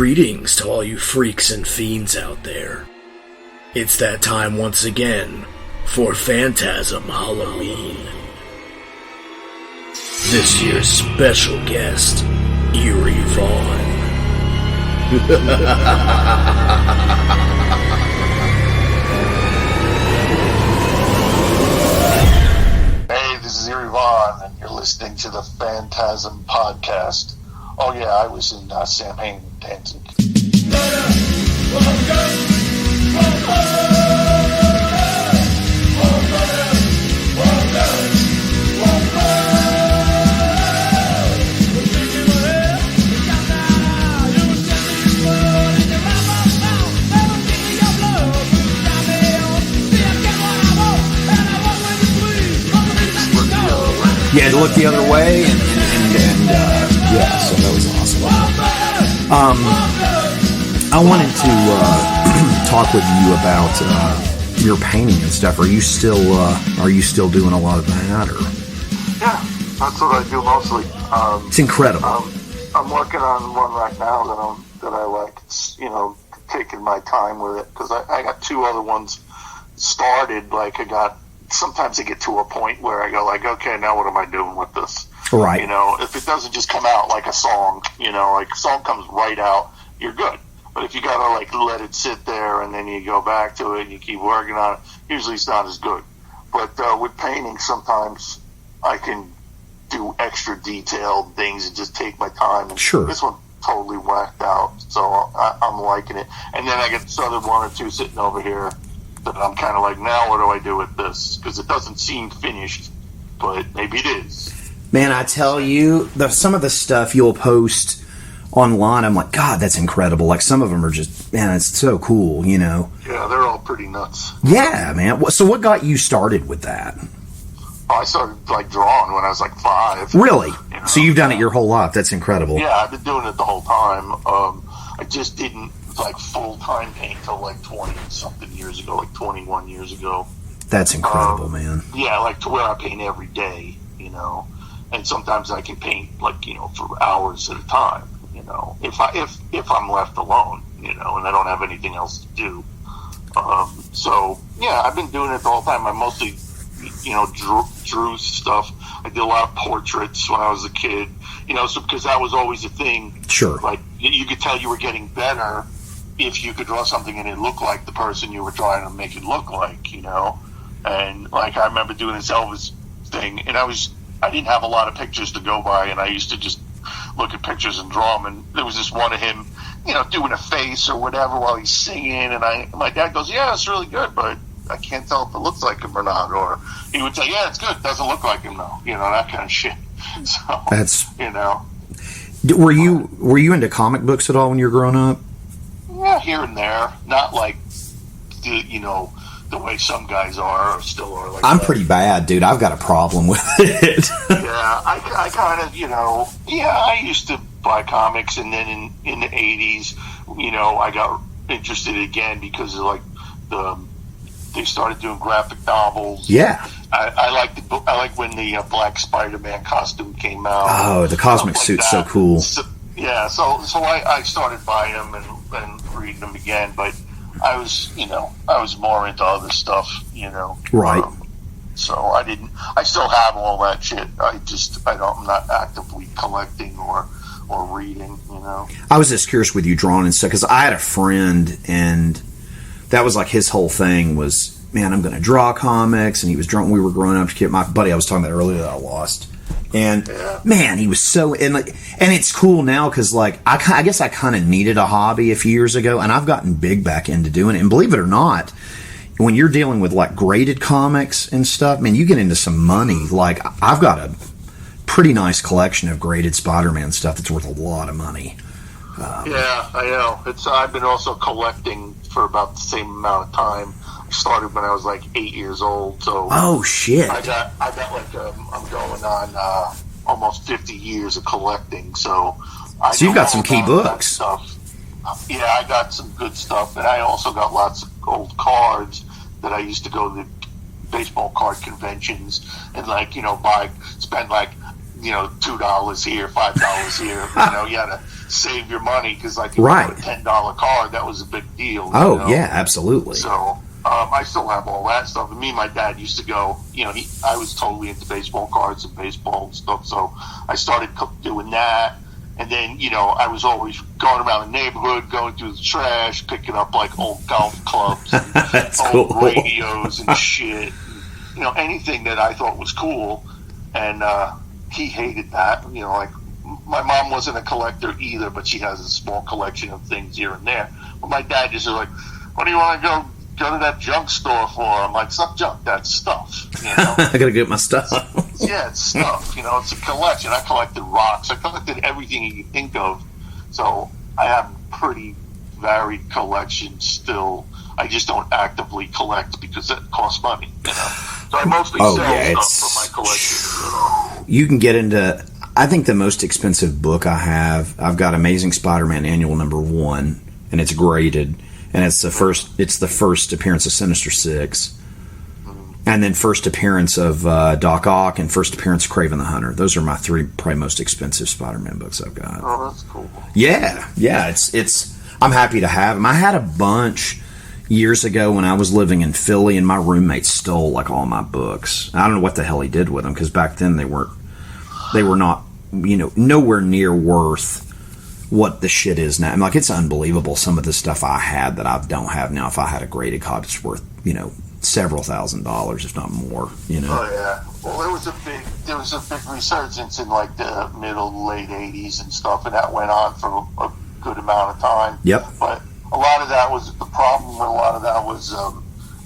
Greetings to all you freaks and fiends out there. It's that time once again for Phantasm Halloween. This year's special guest, Eerie Vaughn. Hey, this is Eerie Vaughn, and you're listening to the Phantasm Podcast. Oh yeah, I was in Samhain, Danzig. Yeah, to look the other way, and yeah, so that was awesome. I wanted to talk with you about your painting and stuff. Are you still doing a lot of that, or? Yeah, that's what I do mostly. It's incredible. I'm working on one right now that I like. It's, taking my time with it because I got two other ones started. Sometimes I get to a point where I go like, okay, now what am I doing with this? Right. If it doesn't just come out like a song, like a song comes right out, you're good. But if you gotta let it sit there and then you go back to it and you keep working on it, usually it's not as good. But with painting, sometimes I can do extra detailed things and just take my time. And sure. This one totally whacked out, so I'm liking it. And then I get this other one or two sitting over here that I'm kind of like, now what do I do with this? Because it doesn't seem finished, but maybe it is. Man, I tell you, some of the stuff you'll post online, I'm like, God, that's incredible. Like, some of them are just, man, it's so cool, Yeah, they're all pretty nuts. Yeah, man. So what got you started with that? I started, drawing when I was 5. Really? So you've done it your whole life. That's incredible. Yeah, I've been doing it the whole time. I just didn't full-time paint till 20-something years ago, 21 years ago. That's incredible, man. Yeah, to where I paint every day, and sometimes I can paint for hours at a time, if I'm left alone, and I don't have anything else to do. So yeah, I've been doing it the whole time. I mostly drew stuff. I did a lot of portraits when I was a kid, so because that was always a thing. Sure. You could tell you were getting better if you could draw something and it looked like the person you were trying to make it look like, And I remember doing this Elvis thing, and I didn't have a lot of pictures to go by, and I used to just look at pictures and draw them. And there was this one of him, doing a face or whatever while he's singing, and my dad goes, "Yeah, it's really good, but I can't tell if it looks like him or not." Or he would say, "Yeah, it's good. It doesn't look like him though." That kind of shit. So that's Were you into comic books at all when you were growing up? Yeah, here and there. Not the way some guys are or still are. I'm pretty bad, dude. I've got a problem with it. Yeah, I kind of, I used to buy comics, and then in the 80s, I got interested again because of they started doing graphic novels. Yeah. I like when the Black Spider-Man costume came out. Oh, the cosmic suit's so cool. So I started buying them and reading them again, but I was more into other stuff, Right. So I still have all that shit. I'm not actively collecting or reading, I was just curious with you drawing and stuff, because I had a friend, and that was his whole thing was, man, I'm going to draw comics, and he was drawing. We were growing up. My buddy I was talking about earlier that I lost, and man, he was so and it's cool now because I guess I kind of needed a hobby a few years ago, and I've gotten big back into doing it. And believe it or not, when you're dealing with graded comics and stuff, man, you get into some money. I've got a pretty nice collection of graded Spider-Man stuff that's worth a lot of money. Yeah, I know. I've been also collecting for about the same amount of time. I started when I was 8 years old. So oh shit! I got I'm going on almost 50 years of collecting. So you've got some key books. Stuff. Yeah, I got some good stuff, and I also got lots of old cards that I used to go to the baseball card conventions and spend $2 here, $5 here. You had to save your money because, like, if you Right. got a $10 card, that was a big deal. Oh, yeah, absolutely. So I still have all that stuff. And me and my dad used to go, I was totally into baseball cards and baseball and stuff. So I started doing that. And then, I was always going around the neighborhood, going through the trash, picking up, like, old golf clubs and old radios and shit. Anything that I thought was cool. And he hated that. Like, my mom wasn't a collector either, but she has a small collection of things here and there. But my dad just was like, what do you want to go to that junk store for? I'm like, it's not junk, that's stuff. I gotta get my stuff. Yeah, it's stuff. It's a collection. I collected rocks. I collected everything you can think of. So I have a pretty varied collection still. I just don't actively collect because it costs money. So I mostly sell stuff for my collection. You can get into. I think the most expensive book I have. I've got Amazing Spider-Man Annual #1, and it's graded, and it's the first appearance of Sinister Six. And then first appearance of Doc Ock and first appearance of Kraven the Hunter. Those are my 3 probably most expensive Spider-Man books I've got. Oh, that's cool. Yeah. It's. I'm happy to have them. I had a bunch years ago when I was living in Philly, and my roommate stole like all my books. I don't know what the hell he did with them because back then they were not nowhere near worth what the shit is now. I'm like, it's unbelievable some of the stuff I had that I don't have now. If I had a graded copy, it's worth several $1,000s, if not more. Oh yeah. Well, there was a big resurgence in like the late '80s and stuff, and that went on for a good amount of time. Yep. But a lot of that was the problem. A lot of that was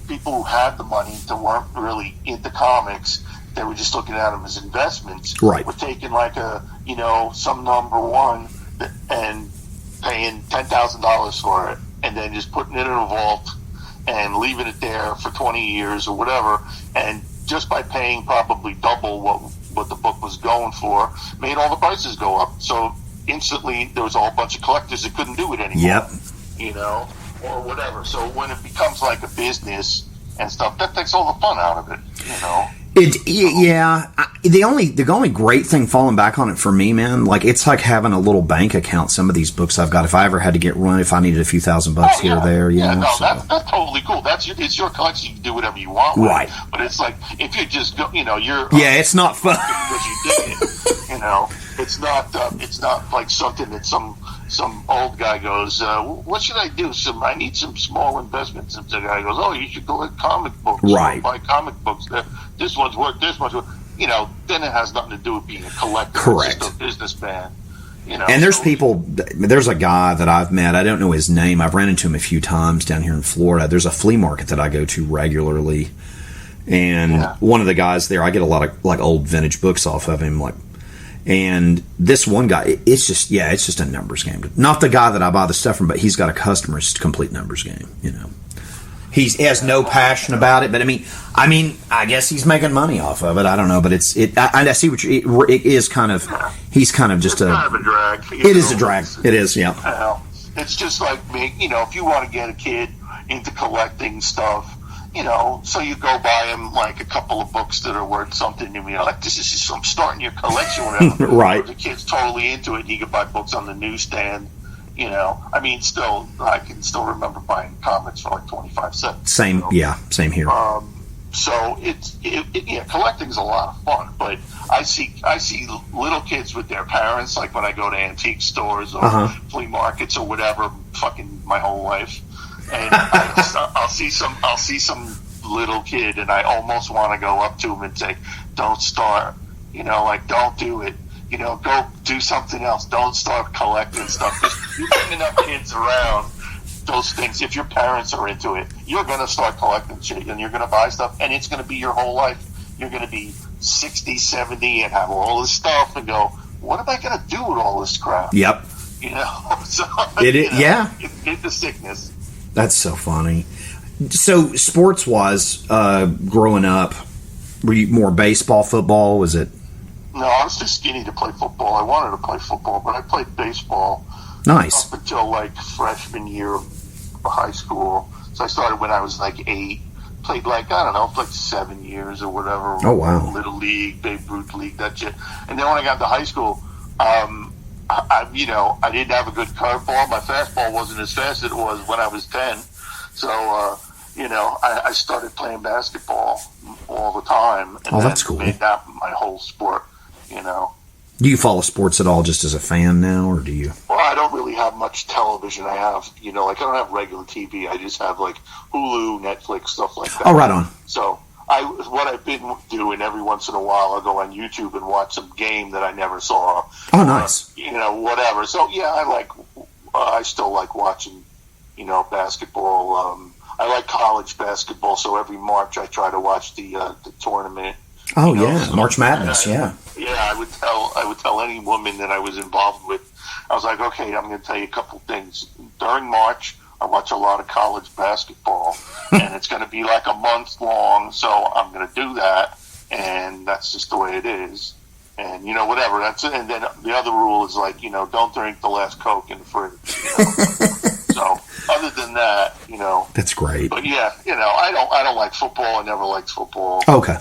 people who had the money that weren't really into comics. They were just looking at them as investments. Right. We're taking like some #1 and paying $10,000 for it, and then just putting it in a vault and leaving it there for 20 years or whatever, and just by paying probably double what the book was going for, made all the prices go up. So instantly there was a whole bunch of collectors that couldn't do it anymore. Yep. Or whatever. So when it becomes like a business and stuff, that takes all the fun out of it, The only great thing falling back on it for me, man, like it's like having a little bank account. Some of these books I've got, if I ever had to get run, if I needed a few $1,000 here or there, that's totally cool. It's your collection. You can do whatever you want with right. It. But it's like if you just go, you're it's not fun because you did it. It's not like something that some old guy goes, what should I do? I need some small investments. And the guy goes, oh, you should collect comic books. Right. Buy comic books. This one's worth this much. Then it has nothing to do with being a collector. Correct. It's just a businessman. And there's a guy that I've met. I don't know his name. I've ran into him a few times down here in Florida. There's a flea market that I go to regularly. And one of the guys there, I get a lot of like old vintage books off of him. And this one guy, it's just a numbers game. Not the guy that I buy the stuff from, but he's got a customer. It's a complete numbers game, He has no passion about it, but I mean, I guess he's making money off of it. I don't know, but I see what it is kind of. He's kind of just kind of a drag. It is a drag. It is, yeah. It's just like me. If you want to get a kid into collecting stuff, so you go buy him like a couple of books that are worth something, and like this is just starting your collection, or whatever. Right. Or the kid's totally into it, and he can buy books on the newsstand. Still, I can still remember buying comics for like 25 cents. Same here. So collecting's a lot of fun, but I see little kids with their parents, like when I go to antique stores or flea markets or whatever, fucking my whole life, and I'll see some little kid, and I almost want to go up to him and say, "Don't start," don't do it. Go do something else. Don't start collecting stuff. Just you bring enough kids around those things. If your parents are into it, you're going to start collecting shit, and you're going to buy stuff, and it's going to be your whole life. You're going to be 60, 70, and have all this stuff, and go, what am I going to do with all this crap? Yep. So it's the sickness. That's so funny. So, sports-wise, growing up, were you more baseball, football? Was it? No, I was too skinny to play football. I wanted to play football, but I played baseball. Nice. Up until like freshman year of high school. So I started when I was like 8. Played like, 7 years or whatever. Oh, wow. Little league, Babe Ruth league, that shit. And then when I got to high school, I didn't have a good curveball. My fastball wasn't as fast as it was when I was 10. So, I started playing basketball all the time. And that's cool. Made that my whole sport, Do you follow sports at all just as a fan now, or do you? Well, I don't really have much television. I have, I don't have regular TV. I just have, like, Hulu, Netflix, stuff like that. Oh, right on. So, what I've been doing every once in a while, I'll go on YouTube and watch some game that I never saw. Oh, nice. Whatever. So, yeah, I still like watching, basketball. I like college basketball, so every March I try to watch the tournament. Oh, March Madness, yeah. Yeah, I would tell any woman that I was involved with, I was like, okay, I'm going to tell you a couple things. During March, I watch a lot of college basketball, and it's going to be like a month long, so I'm going to do that, and that's just the way it is. And, whatever. That's it. And then the other rule is, like, don't drink the last Coke in the fridge. So, other than that, That's great. But, yeah, I don't like football. I never liked football. Okay.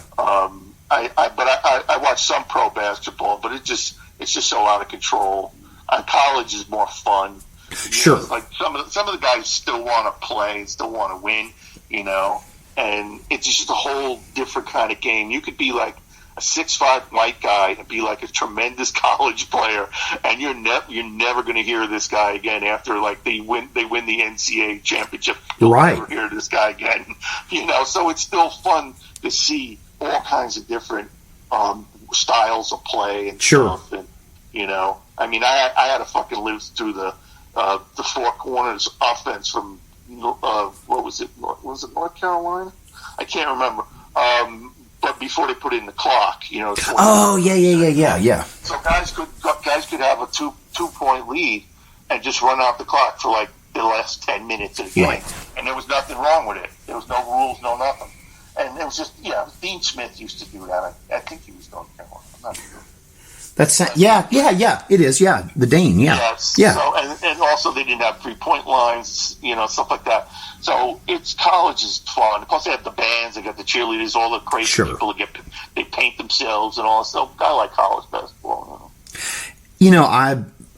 I watch some pro basketball, but it's just so out of control. College is more fun. Sure. Like some of the guys still want to play, still want to win, and it's just a whole different kind of game. You could be like a 6'5" white guy and be like a tremendous college player, and you're never going to hear this guy again after like they win the NCAA championship. You'll right. never hear this guy again. So it's still fun to see all kinds of different styles of play and sure. stuff. And I had to fucking live through the Four Corners offense from what was it? Was it North Carolina? I can't remember. But before they put in the clock, Oh yeah. So guys could have a 2-point lead and just run out the clock for like the last 10 minutes of the game, and there was nothing wrong with it. There was no rules, no nothing. And it was just, Dean Smith used to do that. I think he was North Carolina. I'm not sure. That's it is, the Dean, yeah. So, and also they didn't have 3-point lines, stuff like that. So college is fun. Plus they have the bands, they got the cheerleaders, all the crazy people they paint themselves and all that stuff. I like college basketball.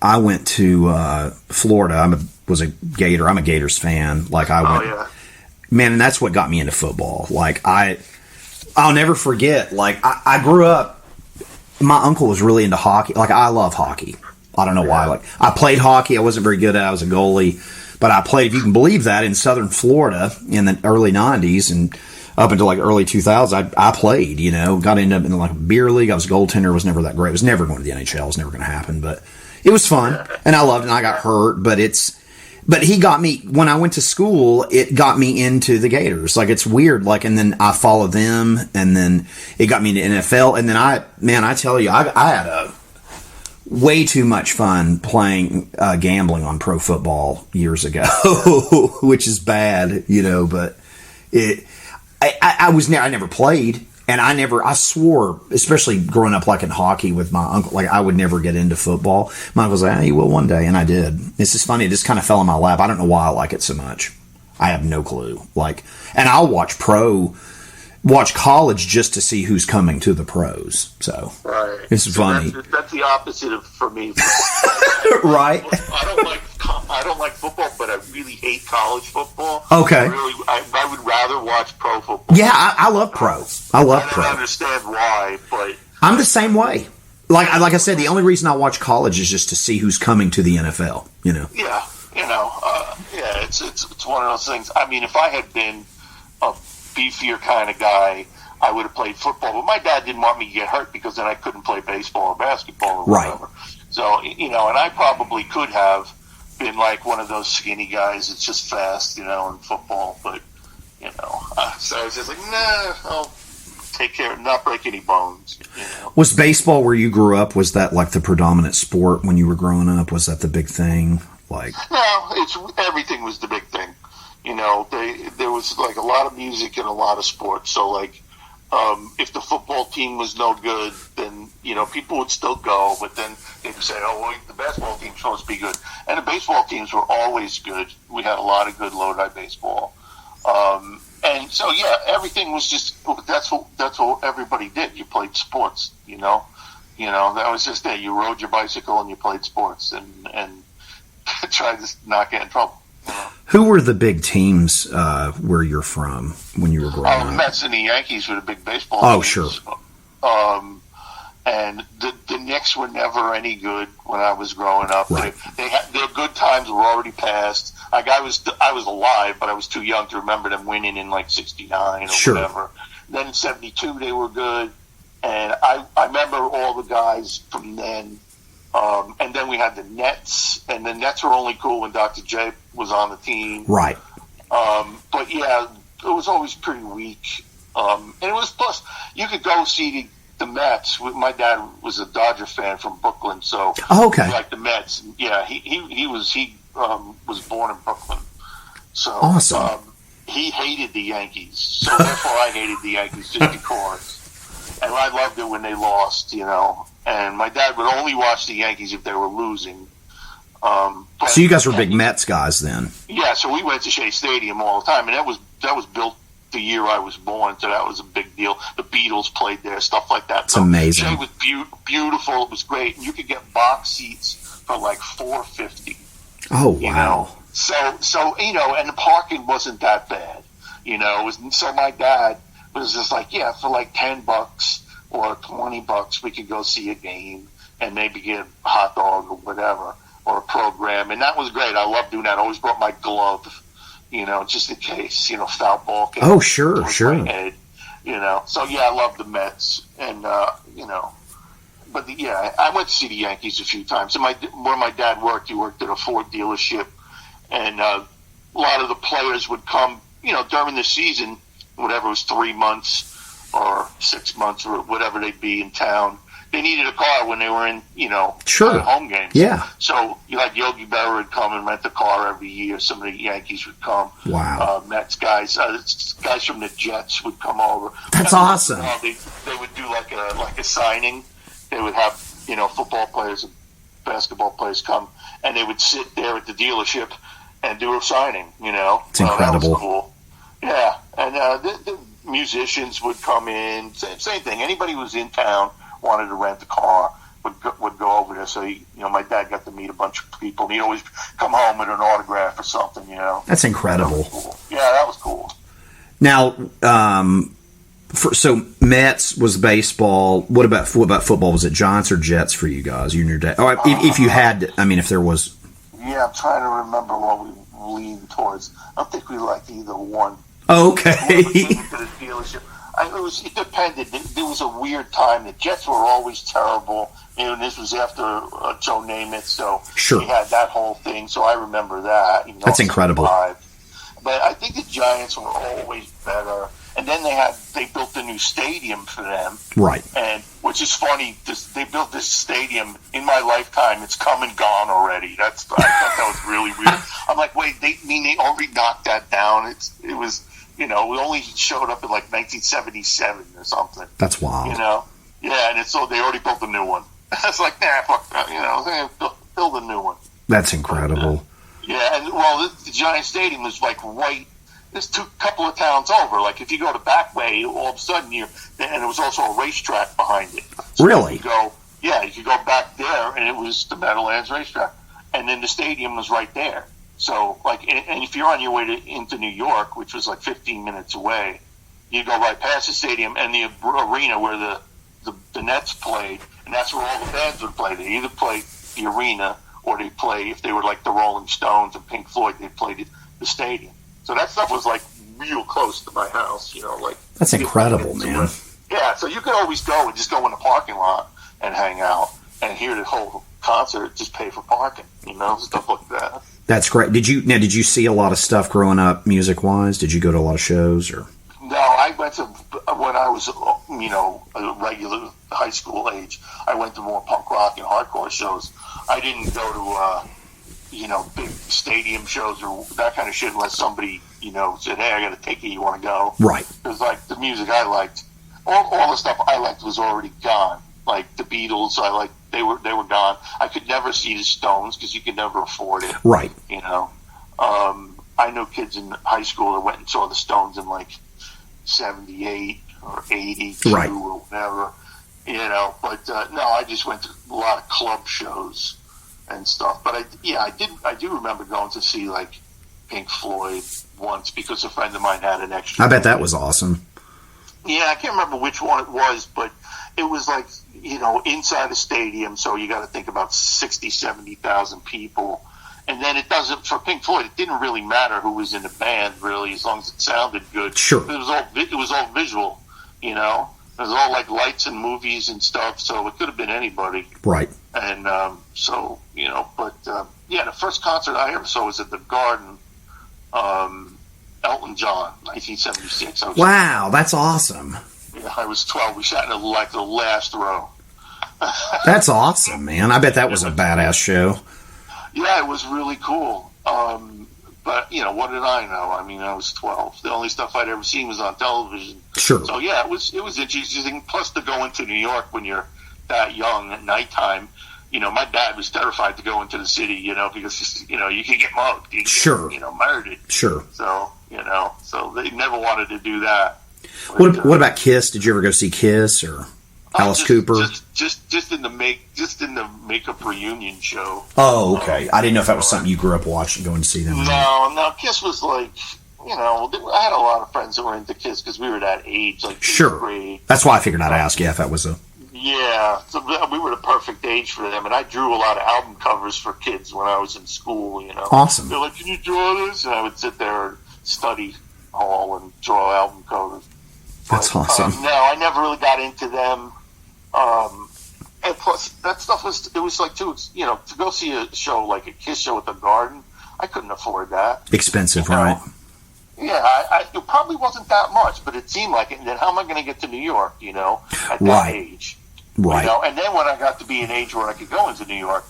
I went to Florida. I'm a Gators fan. Like I went. Oh, yeah. Man, and that's what got me into football. Like I'll never forget. Like I grew up. My uncle was really into hockey. Like I love hockey. I don't know why. Like I played hockey. I wasn't very good at it. I was a goalie, but I played. If you can believe that, in Southern Florida in the early '90s and up until like early 2000s, I played. Got into in like a beer league. I was a goaltender. Was never that great. It was never going to the NHL. It was never going to happen. But it was fun, and I loved it. And I got hurt, But he got me, when I went to school, it got me into the Gators. Like, it's weird. Like, and then I followed them, and then it got me into NFL. And then I tell you, I had a way too much fun playing, gambling on pro football years ago, which is bad, but I never played. And I swore, especially growing up like in hockey with my uncle, like I would never get into football. My uncle was like, you will one day. And I did. This is funny. It just kind of fell in my lap. I don't know why I like it so much. I have no clue. And I'll watch college just to see who's coming to the pros. So it's funny. That's the opposite for me. Right. I don't like football, but I really hate college football. Okay. I would rather watch pro football. Yeah, I love pro. I don't understand why, but I'm the same way. Like I said, the only reason I watch college is just to see who's coming to the NFL. Yeah, it's one of those things. I mean, if I had been a beefier kind of guy, I would have played football. But my dad didn't want me to get hurt because then I couldn't play baseball or basketball or whatever. Right. So and I probably could have been like one of those skinny guys that's just fast, in football. But so I was just like, nah, I'll take care, not break any bones. Was baseball where you grew up? Was that like the predominant sport when you were growing up? Was that the big thing? No, everything was the big thing. There was like a lot of music and a lot of sports. So like, if the football team was no good, then people would still go. But then they'd say, "Oh, well, the basketball team's supposed to be good," and the baseball teams were always good. We had a lot of good Lodi baseball. And so, everything was just, that's what everybody did. You played sports, You know, that was just it. You rode your bicycle and you played sports and tried to not get in trouble. You know? Who were the big teams where you're from when you were growing up? The Mets and the Yankees were the big baseball teams. Sure. And the Knicks were never any good when I was growing up. Right. They had their good times were already past. Like I was alive, but I was too young to remember them winning in like '69 or whatever. Then in '72 they were good, and I remember all the guys from then. And then we had the Nets, and the Nets were only cool when Dr. J was on the team. Right. But yeah, it was always pretty weak. And it was, plus you could go see the Mets. My dad was a Dodger fan from Brooklyn, so he liked the Mets. Yeah, he was born in Brooklyn, so awesome. He hated the Yankees, so therefore I hated the Yankees just because. And I loved it when they lost, you know. And my dad would only watch the Yankees if they were losing. So you guys were big Mets guys then? Yeah, so we went to Shea Stadium all the time, and that was built the year I was born, so that was a big deal. The Beatles played there, stuff like that. It's amazing. It was beautiful. It was great. And you could get box seats for like $4.50. Oh, wow. You know? So you know, and the parking wasn't that bad. You know, so my dad was just like, yeah, for like $10 or $20, we could go see a game and maybe get a hot dog or whatever, or a program. And that was great. I loved doing that. I always brought my glove, you know, just in case, you know, foul ball came. Oh, sure. My head, you know. So, yeah, I love the Mets. And, you know, but, I went to see the Yankees a few times. And where my dad worked, he worked at a Ford dealership. And a lot of the players would come, you know, during the season, whatever it was, 3 months or 6 months or whatever they'd be in town. They needed a car when they were in, you know, home games. Yeah. So you had Yogi Berra would come and rent the car every year. Some of the Yankees would come. Wow. Mets guys, guys from the Jets would come over. That's awesome. They would do like a signing. They would have, you know, football players and basketball players come, and they would sit there at the dealership and do a signing. You know, it's incredible. That was cool. Yeah, and the musicians would come in. Same thing. Anybody who was in town wanted to rent a car would go over there. So you know, my dad got to meet a bunch of people. He'd always come home with an autograph or something. You know, that's incredible. That was cool. Yeah, that was cool. Now, so Mets was baseball. What about football? Was it Giants or Jets for you guys? You and your dad. Oh, if you had, I mean, if there was. Yeah, I'm trying to remember what we leaned towards. I don't think we liked either one. Okay. It depended. There was a weird time. The Jets were always terrible. And this was after Joe Namath, so sure. He had that whole thing. So I remember that. You know, that's incredible. But I think the Giants were always better. And then they built a new stadium for them. Right. And which is funny, they built this stadium in my lifetime. It's come and gone already. I thought that was really weird. I'm like, wait, they already knocked that down. It was, you know, we only showed up in like 1977 or something. That's wild. You know? Yeah, and so they already built a new one. I was like, nah, fuck that. You know, build a new one. That's incredible. Yeah, and well, the Giant Stadium was like right. There's a couple of towns over. Like if you go to Backway, all of a sudden and it was also a racetrack behind it. So really? You could go back there, and it was the Meadowlands racetrack, and then the stadium was right there. So like, and if you're on your way into New York, which was like 15 minutes away, you go right past the stadium and the arena where the Nets played, and that's where all the bands would play. They either play the arena or they play, if they were like the Rolling Stones and Pink Floyd, they played the stadium. So that stuff was like real close to my house, you know, like. That's incredible, man. Yeah, so you could always go and just go in the parking lot and hang out and hear the whole concert, just pay for parking, you know, stuff like that. That's great. Did you see a lot of stuff growing up music wise? Did you go to a lot of shows or? No, I went to, when I was, you know, a regular high school age, I went to more punk rock and hardcore shows. I didn't go to, you know, big stadium shows or that kind of shit unless somebody, you know, said, hey, I got a ticket, you want to go? Right. Because, like, the music I liked, all the stuff I liked was already gone. Like, the Beatles, they were gone. I could never see the Stones because you could never afford it. Right. You know? I know kids in high school that went and saw the Stones in, like, 78 or 82 right. or whatever. But no, I just went to a lot of club shows and stuff. But I do remember going to see like Pink Floyd once because a friend of mine had an extra. I bet that was awesome. Yeah, I can't remember which one it was, but it was like, inside a stadium, so you got to think about 60, 70,000 people. And then for Pink Floyd, it didn't really matter who was in the band, really, as long as it sounded good. Sure. It was all visual, It was all like lights and movies and stuff, so it could have been anybody. Right. And the first concert I ever saw was at the Garden, Elton John, 1976. Wow, that's awesome. Yeah, I was 12. We sat in the last row. That's awesome, man. I bet that was a badass show. Yeah, it was really cool. But, what did I know? I mean, I was 12. The only stuff I'd ever seen was on television. Sure. So, yeah, it was interesting. Plus, to go into New York when you're that young at nighttime, my dad was terrified to go into the city, because, you could get mugged. You could get, murdered. Sure. So, so they never wanted to do that. But, what about Kiss? Did you ever go see Kiss or Alice Cooper? Just in the makeup reunion show. Oh, okay. I didn't know if that was something you grew up watching, going to see them. No. Kiss was like, I had a lot of friends that were into Kiss because we were that age, like sure. Grade. That's why I figured I'd ask you if that was a. Yeah, so we were the perfect age for them, and I drew a lot of album covers for kids when I was in school. Awesome. They're like, "Can you draw this?" And I would sit there and study hall and draw album covers. That's awesome. No, I never really got into them. And plus, that stuff was like, to go see a show like a Kiss show at the Garden, I couldn't afford that. Expensive, right? Yeah, it probably wasn't that much, but it seemed like it. And then how am I going to get to New York, at that age? Right. And then when I got to be an age where I could go into New York,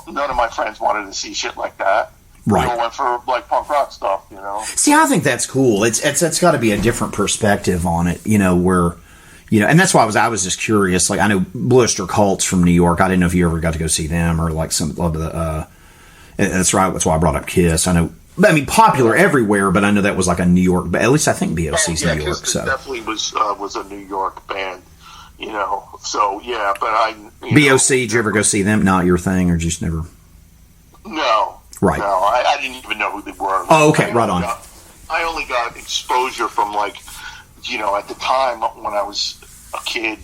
none of my friends wanted to see shit like that. Right. We all went for like punk rock stuff, See, I think that's cool. It's got to be a different perspective on it, where, and that's why I was just curious. Like, I know Blue Oyster Cult's from New York. I didn't know if you ever got to go see them or like some of the. That's right. That's why I brought up Kiss. I know. I mean, popular everywhere, but I know that was like a New York. But at least I think BOC's New York. Kiss so definitely was a New York band, So yeah, but BOC. Did you ever go see them? Not your thing, or just never? No. Right. No, I didn't even know who they were. Oh, okay, right on. I only got exposure from like, at the time when I was a kid,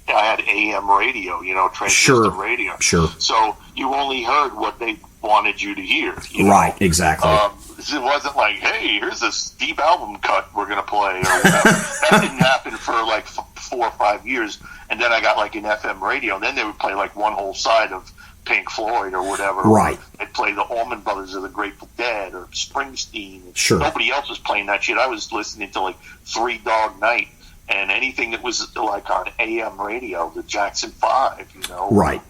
I had AM radio, transistor radio. Sure. So you only heard what they wanted you to hear. Right, exactly. It wasn't like, hey, here's this deep album cut we're going to play. Or whatever. That didn't happen for like 4 or 5 years. And then I got like an FM radio, and then they would play like one whole side of Pink Floyd or whatever. Right. They'd play the Allman Brothers or the Grateful Dead or Springsteen. Sure. Nobody else was playing that shit. I was listening to like Three Dog Night and anything that was like on AM radio, the Jackson 5, Right.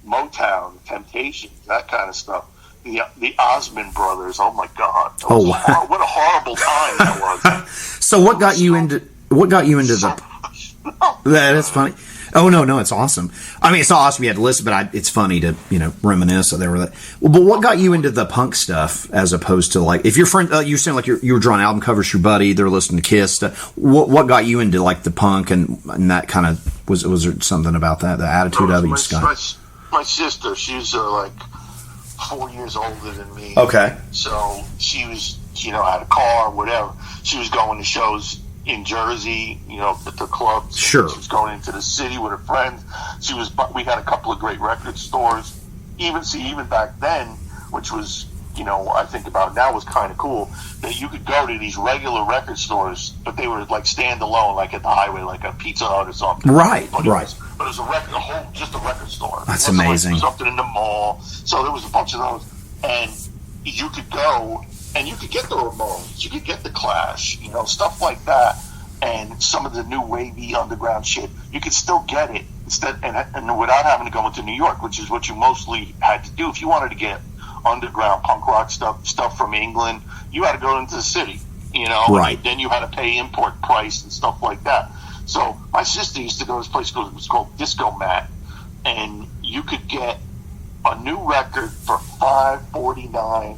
Motown, Temptations, that kind of stuff. The Osmond Brothers. Oh my God! Oh wow! What a horrible time that was. So what got you into the? That's funny. Oh no, it's awesome. I mean, it's not awesome you had to listen, but it's funny to reminisce. So there were that. Well, but what got you into the punk stuff as opposed to like if your friend you sound like you were drawing album covers for your buddy, they're listening to Kiss stuff. What got you into like the punk and that kind of was there something about that, the attitude of it, Scott? My sister, she's like 4 years older than me. Okay. So she was, had a car, whatever. She was going to shows in Jersey, at the clubs. Sure. She was going into the city with her friends. We had a couple of great record stores. Even back then, which was, I think about now was kind of cool, that you could go to these regular record stores, but they were like standalone, like at the highway, like a Pizza Hut or something. Right, but right. But it was just a record store. That's amazing. Like something in the mall. So there was a bunch of those. And you could go and you could get the Ramones, you could get the Clash, stuff like that. And some of the new wavy underground shit, you could still get it instead, and without having to go into New York, which is what you mostly had to do. If you wanted to get underground punk rock stuff from England, you had to go into the city, Right. Then you had to pay import price and stuff like that. So my sister used to go to this place called Disco Mat, and you could get a new record for $5.49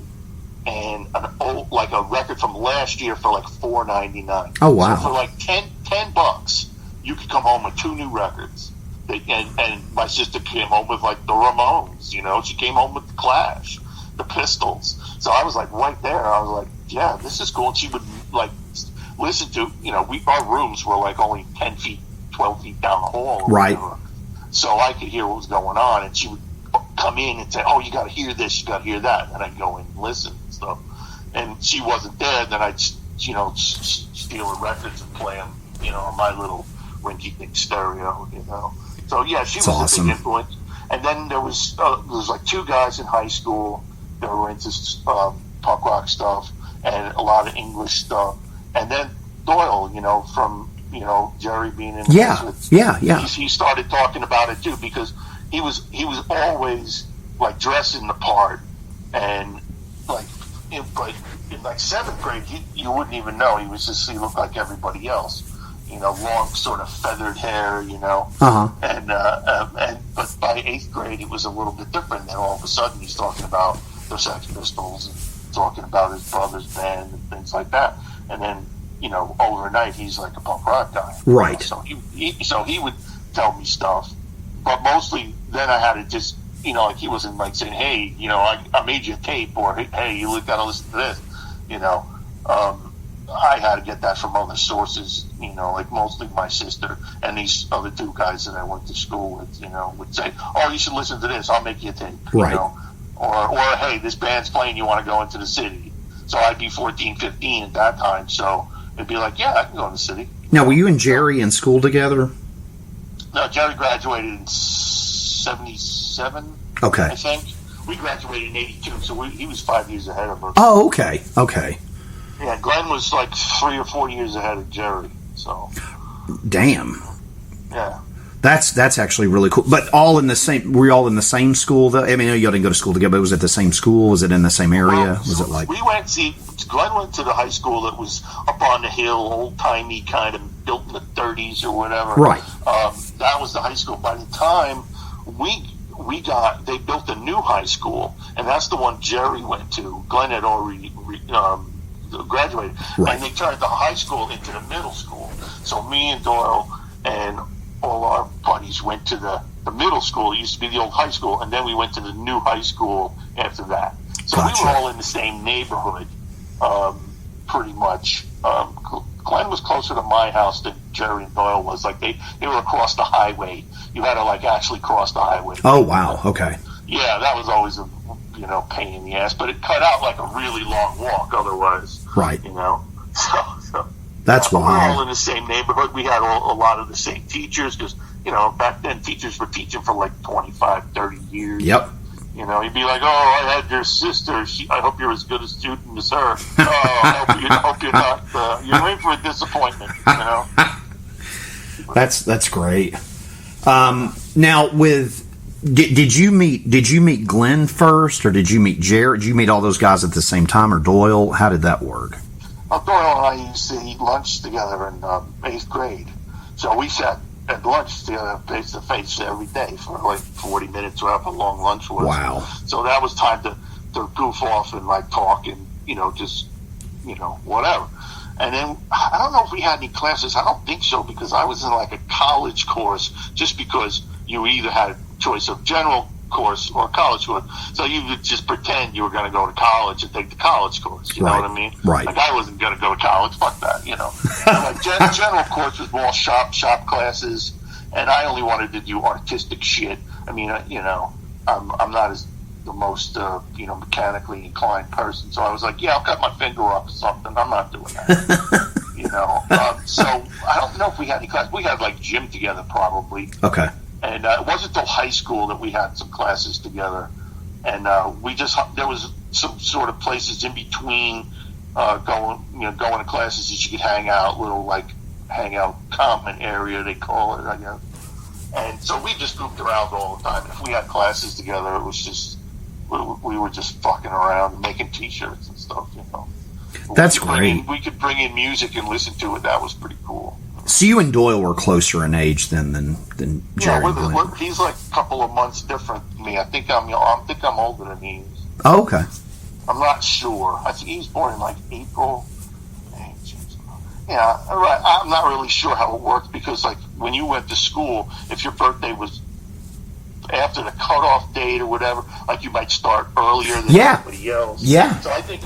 and a record from last year for like $4.99. Oh wow! So for like $10, you could come home with 2 new records. and my sister came home with like the Ramones, you know. She came home with the Clash, the Pistols. So I was like right there. I was like, yeah, this is cool. And she would like listen to, you know, our rooms were like only 10 feet, 12 feet down the hall. Right. Whatever. So I could hear what was going on, and she would come in and say, oh, you got to hear this, you got to hear that. And I'd go in and listen and stuff. And she wasn't there, then I'd, you know, steal her records and play them, you know, on my little rinky-dink stereo, you know. So, yeah, she was awesome. A big influence. And then there was like two guys in high school that were into punk rock stuff and a lot of English stuff. And then Doyle, you know, from, you know, Jerry being in the he started talking about it, too, because he was always, like, dressing the part. And, like, but in, like, 7th grade, you wouldn't even know. He looked like everybody else. You know, long sort of feathered hair, you know. Uh-huh. But by 8th grade, it was a little bit different. Then all of a sudden, he's talking about the Sex Pistols and talking about his brother's band and things like that. And then, you know, overnight, he's like a punk rock guy. Right. So he would tell me stuff. But mostly, then I had to just, you know, like he wasn't like saying, hey, you know, I made you a tape, or hey, you got to listen to this, you know. I had to get that from other sources, you know, like mostly my sister and these other two guys that I went to school with, you know, would say, oh, you should listen to this, I'll make you a tape, right. You know, or hey, this band's playing, you want to go into the city. So I'd be 14, 15 at that time, so it'd be like, yeah, I can go in the city. Now, were you and Jerry in school together? No, Jerry graduated in 77, okay. I think. We graduated in 82, so he was 5 years ahead of us. Oh, okay. Yeah, Glenn was like 3 or 4 years ahead of Jerry. So, damn. Yeah, that's actually really cool. But all in the same? Were you all in the same school? Though I mean, you didn't go to school together. But was it the same school? Was it in the same area? Was it like we went? See, Glenn went to the high school that was up on the hill, old timey kind of built in the 30s or whatever. Right. That was the high school. By the time they built a new high school, and that's the one Jerry went to. Glenn had already graduated, right. And they turned the high school into the middle school. So me and Doyle and all our buddies went to the middle school. It used to be the old high school, and then we went to the new high school after that. So gotcha. We were all in the same neighborhood, pretty much. Glenn was closer to my house than Jerry and Doyle was. Like they were across the highway. You had to like actually cross the highway. Oh wow, okay. Yeah, that was always a pain in the ass, but it cut out like a really long walk otherwise. Right. You know, so that's wild. We're all in the same neighborhood. We had a lot of the same teachers because, you know, back then teachers were teaching for like 25, 30 years. Yep. You know, you'd be like, oh, I had your sister. I hope you're as good a student as her. Oh, I hope you're not. You're in for a disappointment, you know. That's great. Now with... Did you meet Glenn first, or did you meet Jared? Did you meet all those guys at the same time, or Doyle? How did that work? Doyle and I used to eat lunch together in 8th grade. So we sat at lunch together face to face every day for like 40 minutes, or however long lunch was. Wow. So that was time to goof off and like talk and, you know, just, you know, whatever. And then I don't know if we had any classes. I don't think so, because I was in like a college course, just because you either had a choice of general course or college course. So you would just pretend you were going to go to college and take the college course. You know what I mean? Right. Like I wasn't going to go to college. Fuck that, you know. Like general course was more shop classes, and I only wanted to do artistic shit. I mean, you know, I'm not as the most, mechanically inclined person. So I was like, yeah, I'll cut my finger off or something. I'm not doing that. You know. So I don't know if we had any class. We had like gym together probably. Okay. And it wasn't until high school that we had some classes together. And there was some sort of places in between going to classes that you could hang out, little like hangout common area they call it, I guess. And so we just goofed around all the time. If we had classes together, it was just we were just fucking around and making T-shirts and stuff, you know. That's great. We could bring in music and listen to it. That was pretty cool. So you and Doyle were closer in age than Jerry and Glenn. He's like a couple of months different than me. I think I'm older than he is. Oh, okay. I'm not sure. I think he was born in like April. Yeah, right. I'm not really sure how it worked because, like, when you went to school, if your birthday was after the cutoff date or whatever, like, you might start earlier than everybody else. Yeah. So I think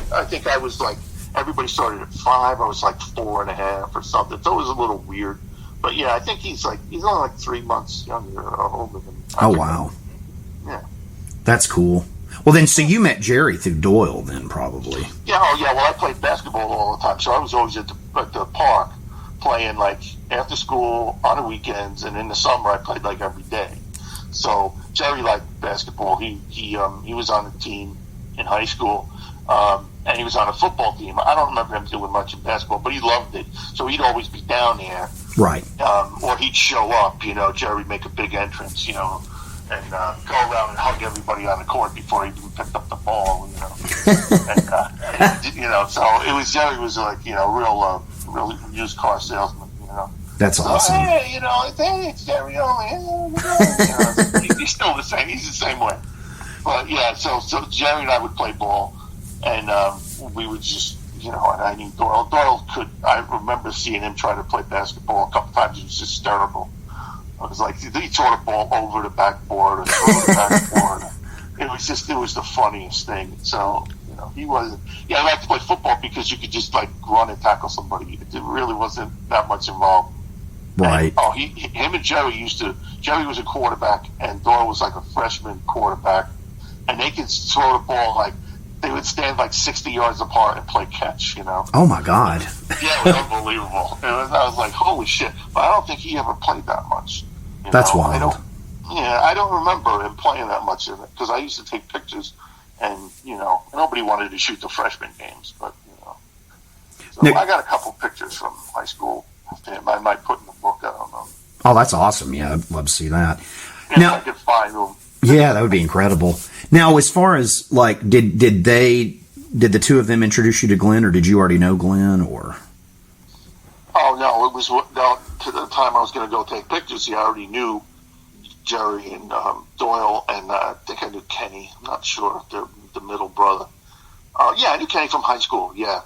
I was like, everybody started at 5. I was like 4.5 or something. So it was a little weird. But yeah, I think he's only like 3 months younger or older than me. Oh wow. Yeah. That's cool. Well, then, so you met Jerry through Doyle, then, probably. Yeah, well, I played basketball all the time, so I was always at the park playing, like, after school, on the weekends, and in the summer I played, like, every day. So Jerry liked basketball. He was on the team in high school, and he was on a football team. I don't remember him doing much in basketball, but he loved it, so he'd always be down there. Right. Or he'd show up, Jerry'd make a big entrance, and go around and hug everybody on the court before he even picked up the ball, and, so Jerry was like, real used car salesman, That's awesome. Hey, it's Jerry only. He's still the same. He's the same way. But yeah, so Jerry and I would play ball, and we would just, and I knew Doyle. I remember seeing him try to play basketball a couple times. It was hysterical. I was like, he tore the ball over the backboard or through the backboard. It was the funniest thing. So, he wasn't. Yeah, I like to play football because you could just, like, run and tackle somebody. It really wasn't that much involved. Right. And, him and Jerry Jerry was a quarterback and Doyle was like a freshman quarterback. And they could throw the ball, like, they would stand like 60 yards apart and play catch, Oh, my God. Yeah, it was unbelievable. I was like, holy shit. But I don't think he ever played that much. That's wild. I don't remember him playing that much in it because I used to take pictures and, nobody wanted to shoot the freshman games. But, So I got a couple pictures from high school. I might put in the book. I don't know. Oh, that's awesome. Yeah, I'd love to see that. If I could find them. Yeah, that would be incredible. Now, as far as, like, did the two of them introduce you to Glenn, or did you already know Glenn, or? Oh, no, it was to the time I was going to go take pictures. I already knew Jerry and Doyle, and I think I knew Kenny. I'm not sure. They're the middle brother. Yeah, I knew Kenny from high school. Yeah.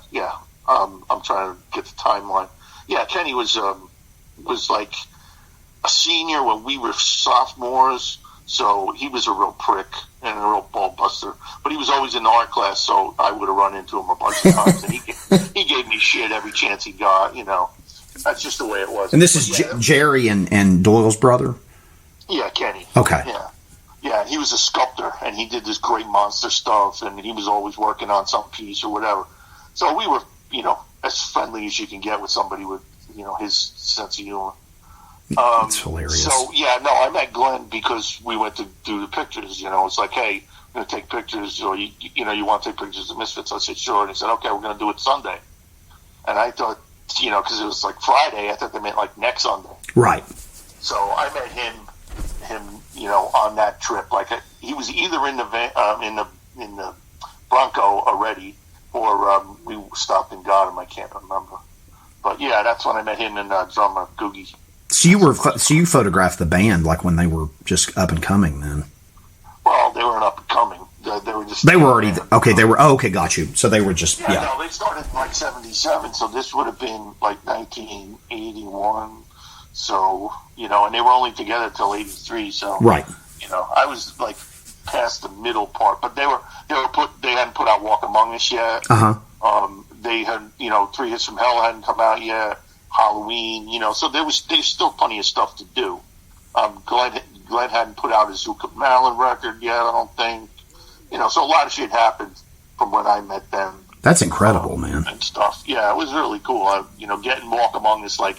I'm trying to get the timeline. Yeah, Kenny was like a senior when we were sophomores, so he was a real prick and a real ball buster. But he was always in art class, so I would have run into him a bunch of times, and he gave me shit every chance he got. That's just the way it was. And this is Jerry and Doyle's brother? Yeah, Kenny. Okay. Yeah, he was a sculptor, and he did this great monster stuff, and he was always working on some piece or whatever. So we were, as friendly as you can get with somebody with, his sense of humor. That's hilarious. So, yeah, no, I met Glenn because we went to do the pictures. It's like, hey, I'm going to take pictures, or, you want to take pictures of Misfits? I said, sure. And he said, okay, we're going to do it Sunday. And I thought, because it was like Friday, I thought they meant like next Sunday. Right. So I met him, on that trip. Like, he was either in the van, in the Bronco already, or we stopped and got him. I can't remember. But yeah, that's when I met him and drummer Googie. So you photographed the band like when they were just up and coming then? Well, they weren't up and coming. They were already okay. They were okay. Got you. So they were just yeah. No, they started in like '77. So this would have been like 1981. So and they were only together till '83. So right. I was like past the middle part, but they hadn't put out Walk Among Us yet. They had Three Hits from Hell hadn't come out yet. Halloween, so there's still plenty of stuff to do. Glenn hadn't put out his Zuka Malin record yet, I don't think. So a lot of shit happened from when I met them. That's incredible, man. And stuff. Yeah, it was really cool. Getting Walk Among Us, like,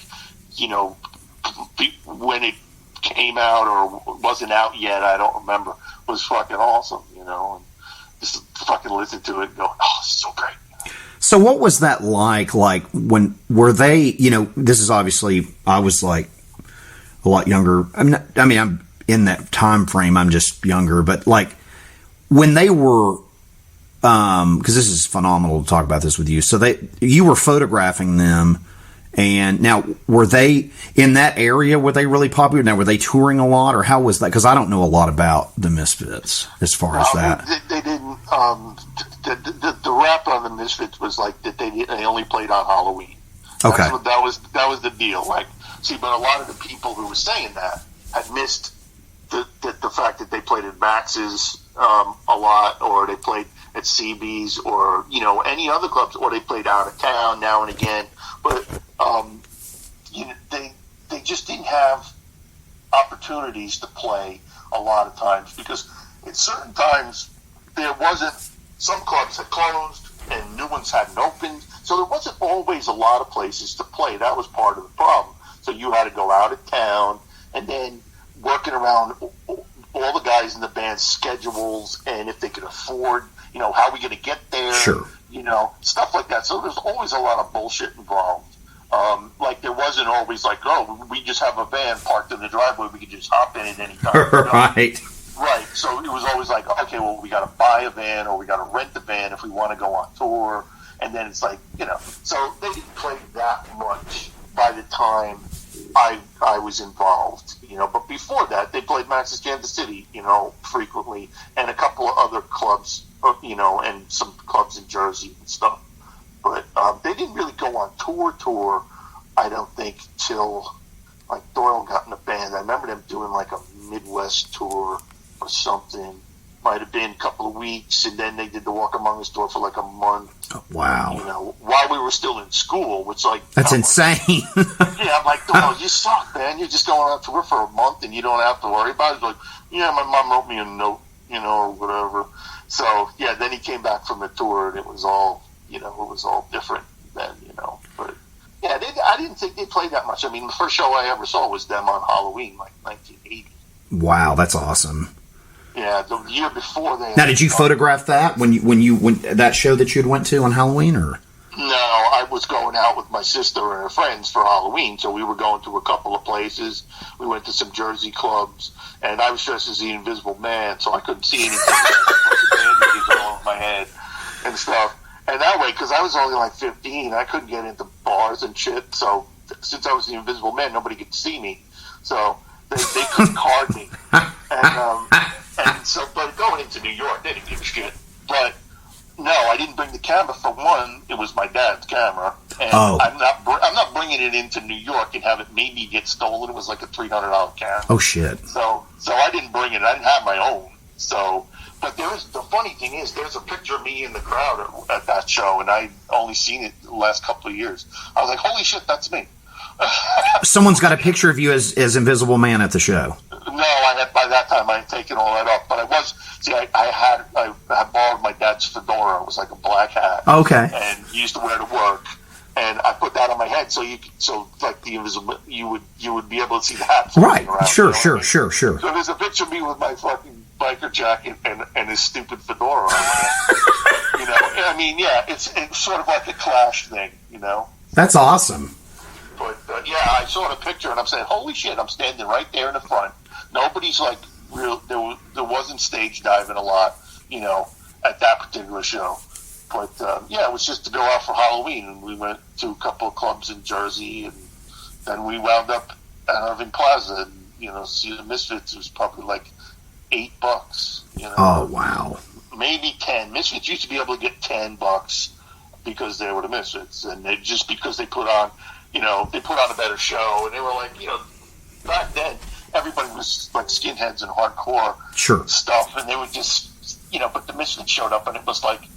when it came out or wasn't out yet, I don't remember, was fucking awesome, and just fucking listen to it and go, oh, this is so great. So what was that like? Like, were they, this is obviously, I was like a lot younger. I'm in that time frame, I'm just younger, but like when they were, because this is phenomenal to talk about this with you. So you were photographing them, and now were they in that area? Were they really popular? Now, were they touring a lot, or how was that? Because I don't know a lot about the Misfits as far as that. They didn't. The rap on the Misfits was like that they only played on Halloween. Okay. That was the deal. Like, see, but a lot of the people who were saying that had missed the fact that they played at Max's a lot, or they played at CB's, or any other clubs, or they played out of town now and again. But they just didn't have opportunities to play a lot of times, because at certain times there wasn't. Some clubs had closed and new ones hadn't opened, so there wasn't always a lot of places to play. That was part of the problem. So you had to go out of town, and then working around all the guys in the band's schedules, and if they could afford, how are we going to get there? Sure. Stuff like that. So there's always a lot of bullshit involved. Like, there wasn't always like, oh, we just have a van parked in the driveway, we could just hop in at any time. Right. Right. So it was always like, okay, well, we got to buy a van, or we got to rent a van if we want to go on tour. And then it's like, so they didn't play that much by the time I was involved, But before that, they played Max's Kansas City, frequently, and a couple of other clubs, and some clubs in Jersey and stuff. But they didn't really go on tour, I don't think, till like Doyle got in a band. I remember them doing like a Midwest tour or something. Might have been a couple of weeks, and then they did the Walk Among Us tour for like a month. Oh, wow. While we were still in school, which that's insane. Yeah, I'm like, Doyle, you suck, man. You're just going on tour for a month and you don't have to worry about it. He's like, yeah, my mom wrote me a note, or whatever. So yeah, then he came back from the tour, and it was all, it was all different then, But yeah, I didn't think they played that much. I mean, the first show I ever saw was them on Halloween, like 1980. Wow, that's awesome. Yeah, the year before they. Now, did you photograph that when that show that you had went to on Halloween, or? No, I was going out with my sister and her friends for Halloween, so we were going to a couple of places. We went to some Jersey clubs, and I was dressed as the Invisible Man, so I couldn't see anything. Bandages all over my head and stuff. And that way, because I was only like 15, I couldn't get into bars and shit. So since I was the Invisible Man, nobody could see me. So they couldn't card me. And so, but going into New York, they didn't give a shit. But no, I didn't bring the camera. For one, it was my dad's camera, and I'm not bringing it into New York and have it maybe get stolen. It was like a $300 camera. Oh shit! So I didn't bring it. I didn't have my own. So, but the funny thing is, there's a picture of me in the crowd at that show, and I only seen it the last couple of years. I was like, holy shit, that's me. Someone's got a picture of you as Invisible Man at the show. No, by that time I had taken all that off. But I had borrowed my dad's fedora. It was like a black hat. Okay. And used to wear to work. And I put that on my head so like the invisible, you would be able to see the hat. Right. Around, sure. So there's a picture of me with my fucking biker jacket and his stupid fedora on my head. I mean, yeah, it's sort of like a Clash thing, That's awesome. But yeah, I saw the picture and I'm saying, holy shit, I'm standing right there in the front. Nobody's like real. There wasn't stage diving a lot, at that particular show. But yeah, it was just to go out for Halloween, and we went to a couple of clubs in Jersey, and then we wound up at Irving Plaza, and see the Misfits. It was probably like $8. Oh wow. Maybe 10. Misfits used to be able to get $10 because they were the Misfits, and just because they put on. They put on a better show, and they were like, back then, everybody was like skinheads and hardcore stuff, and they would just, but the Misfits showed up, and it was like,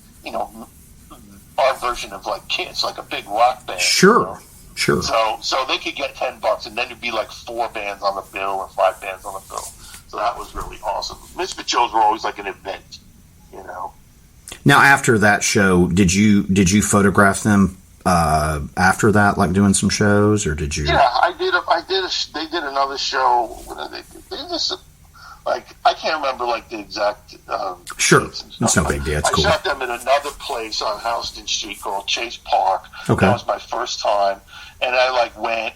our version of like Kiss, like a big rock band. Sure. So they could get $10, and then it'd be like 4 bands on the bill or 5 bands on the bill. So that was really awesome. Misfit shows were always like an event, Now, after that show, did you photograph them? After that, like doing some shows, or did you? Yeah, I did. They did another show. They just like I can't remember like the exact. Sure, it's no big deal. It's cool. I shot them in another place on Houston Street called Chase Park. Okay, that was my first time, and I went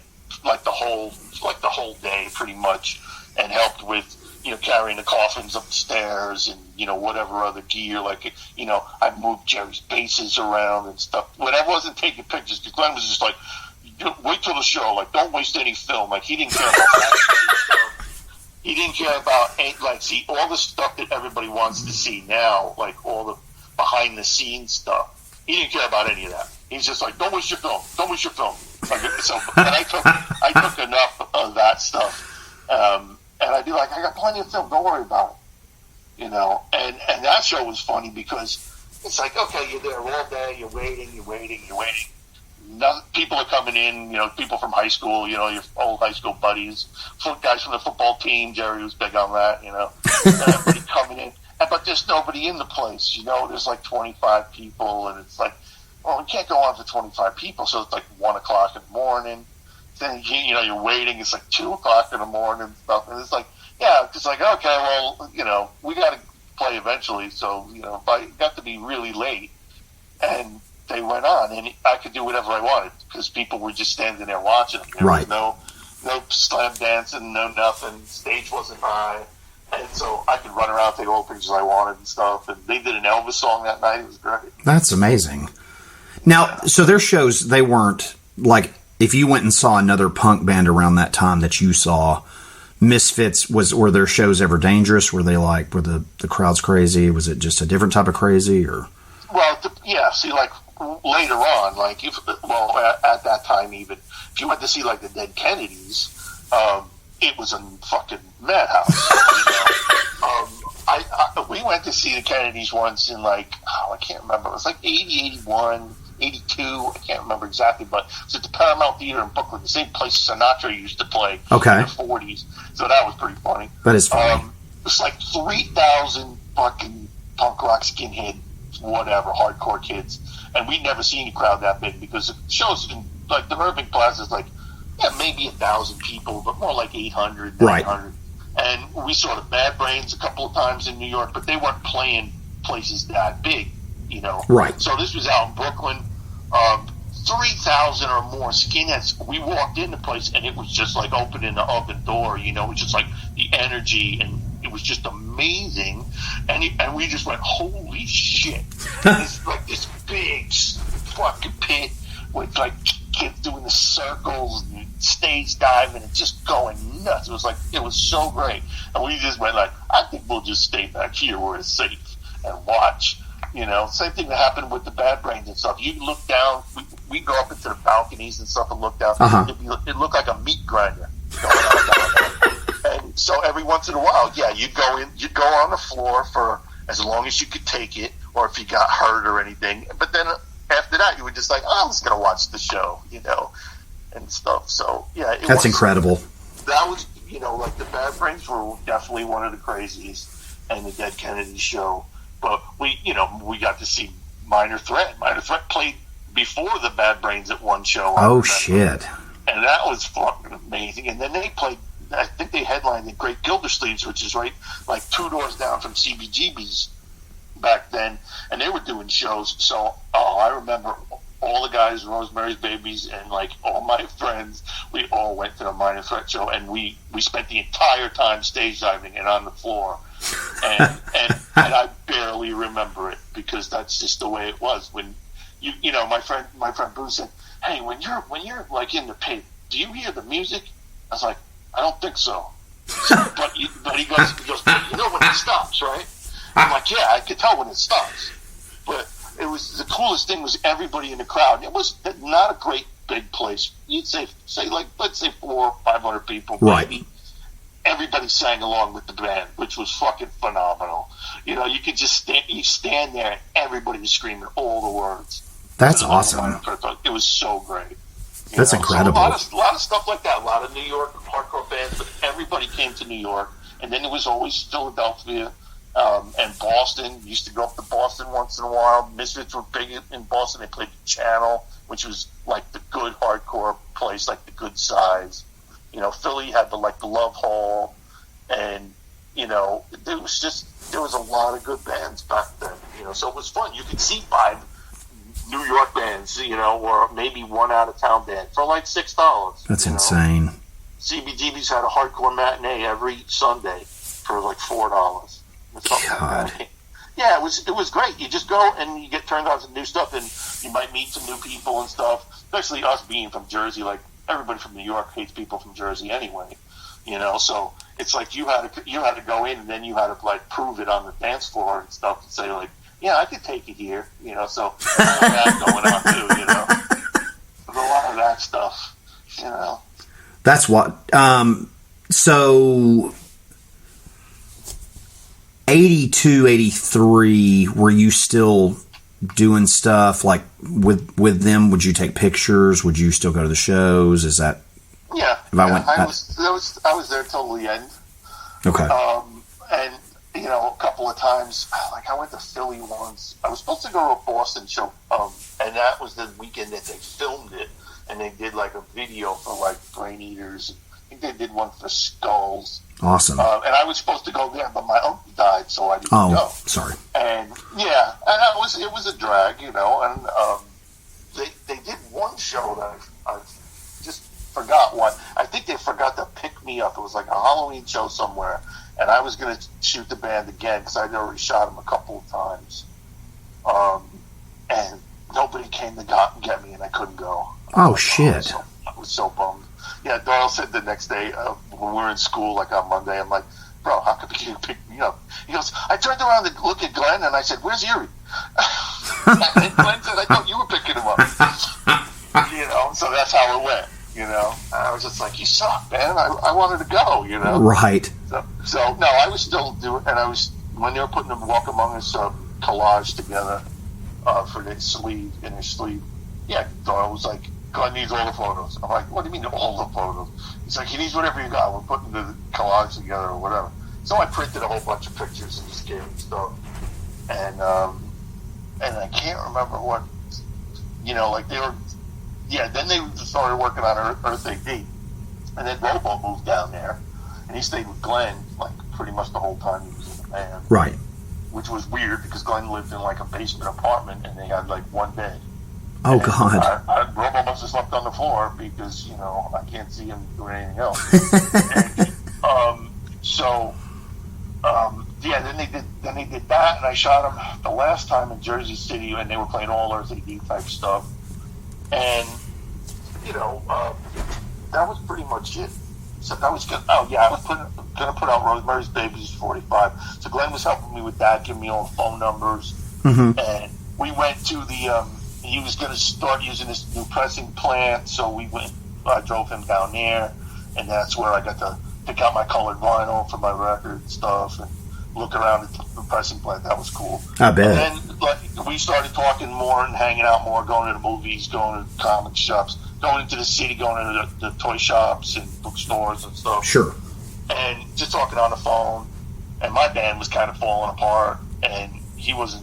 the whole day pretty much, and helped with carrying the coffins up the stairs and, whatever other gear. I moved Jerry's basses around and stuff. When I wasn't taking pictures, because Glenn was just like, wait till the show. Like, don't waste any film. Like, he didn't care about backstage stuff. He didn't care about, see, all the stuff that everybody wants to see now, like all the behind-the-scenes stuff. He didn't care about any of that. He's just like, don't waste your film. Don't waste your film. So and I took enough of that stuff, and I'd be like, I got plenty of film. Don't worry about it, And that show was funny because it's like, okay, you're there all day, you're waiting. People are coming in, people from high school, your old high school buddies, guys from the football team. Jerry was big on that, everybody coming in. But there's nobody in the place, there's like 25 people, and it's like, well, we can't go on for 25 people, so it's like 1 o'clock in the morning. Then, you're waiting, it's like 2 o'clock in the morning and stuff, and it's like, it's like, okay, well, we got to play eventually, so, but it got to be really late, and they went on, and I could do whatever I wanted, because people were just standing there watching them. There was no slam dancing, no nothing, stage wasn't high. And so I could run around, take all the pictures I wanted and stuff. And they did an Elvis song that night. It was great. That's amazing. Now, so their shows, they weren't like, if you went and saw another punk band around that time that you saw, Misfits, were their shows ever dangerous? Were they like, were the crowds crazy? Was it just a different type of crazy? Or? Well, see, like later on, like, at that time even, if you went to see like the Dead Kennedys, it was a fucking madhouse. We went to see the Kennedys once in like, I can't remember. It was like 80, 81, 82. I can't remember exactly, but it was at the Paramount Theater in Brooklyn, the same place Sinatra used to play in the 40s. So that was pretty funny. That is funny. It was like 3,000 fucking punk rock skinhead, whatever, hardcore kids. And we'd never seen a crowd that big because the shows in like the Irving Plaza is like, maybe 1,000 people, but more like 800, 900. And we saw the Bad Brains a couple of times in New York, but they weren't playing places that big, Right. So this was out in Brooklyn. 3,000 or more skinheads. We walked in the place, and it was just like opening the oven door, it was just like the energy, and it was just amazing. And we just went, holy shit. It's like this big fucking pit with like kids doing the circles and stage diving and just going nuts. It was so great. And we just went like, I think we'll just stay back here where it's safe and watch. Same thing that happened with the Bad Brains and stuff. You look down, we go up into the balconies and stuff and look down. It looked like a meat grinder going on. And so every once in a while, you'd go on the floor for as long as you could take it, or if you got hurt or anything. But then after that, you were just like, I'm just going to watch the show, and stuff. So, that's incredible. That was, like the Bad Brains were definitely one of the craziest, and the Dead Kennedy show. But we got to see Minor Threat. Minor Threat played before the Bad Brains at one show. Oh, shit. And that was fucking amazing. And then they played, I think they headlined the Great Gildersleeves, which is right, like 2 doors down from CBGB's back then. And they were doing shows. So, I remember all the guys, Rosemary's Babies, and like all my friends, we all went to the Minor Threat show, and we spent the entire time stage diving and on the floor. And I barely remember it because that's just the way it was. When my friend Bruce said, "Hey, when you're like in the pit, do you hear the music?" I was like, "I don't think so." But he goes, when it stops, right? I'm like, "Yeah, I could tell when it stops." But it was the coolest thing was everybody in the crowd. It was not a great big place. You'd say like, let's say 400 or 500 people, right. Maybe. Everybody sang along with the band, which was fucking phenomenal. You could just stand there and everybody was screaming all the words. That's awesome. It was so great. That's incredible. So a lot of stuff like that. A lot of New York hardcore bands, but everybody came to New York. And then it was always Philadelphia and Boston. Used to go up to Boston once in a while. Misfits were big in Boston. They played the Channel, which was like the good hardcore place, like the good size. Philly had the Love Hall, and there was a lot of good bands back then. So it was fun. You could see 5 New York bands, or maybe 1 out of town band for like $6. That's insane. CBGB's had a hardcore matinee every Sunday for like $4. God. Like that. Yeah, it was great. You just go and you get turned on to new stuff, and you might meet some new people and stuff. Especially us being from Jersey, like. Everybody from New York hates people from Jersey anyway, so it's like you had to go in and then you had to like prove it on the dance floor and stuff and say like, yeah, I could take it here, so there's a lot of that going on too, There's a lot of that stuff, you know. That's what. So 82, 83, were you still doing stuff like with them? Would you take pictures? Would you still go to the shows? Is that? Yeah. I was there till the end. Okay. And you know, a couple of times, like I went to Philly once. I was supposed to go to a Boston show, and that was the weekend that they filmed it, and they did like a video for like Brain Eaters. I think they did one for Skulls. Awesome. And I was supposed to go there, but my uncle died, so I didn't go. Sorry. And yeah, and it was a drag, you know. And they did one show that I just forgot what. I think they forgot to pick me up. It was like a Halloween show somewhere, and I was going to shoot the band again because I'd already shot them a couple of times. And nobody came to get me, and I couldn't go. Oh shit! I was so bummed. Yeah, Doyle said the next day when we were in school, like on Monday, I'm like, bro, how could you pick me up? He goes, I turned around to look at Glenn, and I said, where's Eerie? And Glenn said, I thought you were picking him up. You know, so that's how it went, you know. And I was just like, you suck, man. I wanted to go, you know. Right. So no, I was still doing, and I was, when they were putting the Walk Among Us collage together for their sleeve, in their sleeve, yeah, Doyle was like, Glenn needs all the photos. I'm like, what do you mean all the photos? He's like, he needs whatever you got. We're putting the collage together or whatever. So I printed a whole bunch of pictures and just gave him stuff. And I can't remember what, you know, like they were, yeah, then they started working on Earth AD. And then Robo moved down there. And he stayed with Glenn, like, pretty much the whole time he was in the band. Right. Which was weird because Glenn lived in, like, a basement apartment and they had, like, one bed. Oh, God. Robo must have slept on the floor because, you know, I can't see him doing anything else. Yeah, then they did that, and I shot him the last time in Jersey City, and they were playing all Earth AD type stuff. And, you know, that was pretty much it. So that was good. Oh, yeah, I was going to put out Rosemary's Babies 45. So Glenn was helping me with that, giving me all the phone numbers. Mm-hmm. And we went to the... he was going to start using this new pressing plant, so I drove him down there, and that's where I got to pick out my colored vinyl for my record and stuff, and look around at the pressing plant. That was cool. I bet. And then we started talking more and hanging out more, going to the movies, going to comic shops, going into the city, going to the toy shops and bookstores and stuff. Sure. And just talking on the phone, and my band was kind of falling apart, and he was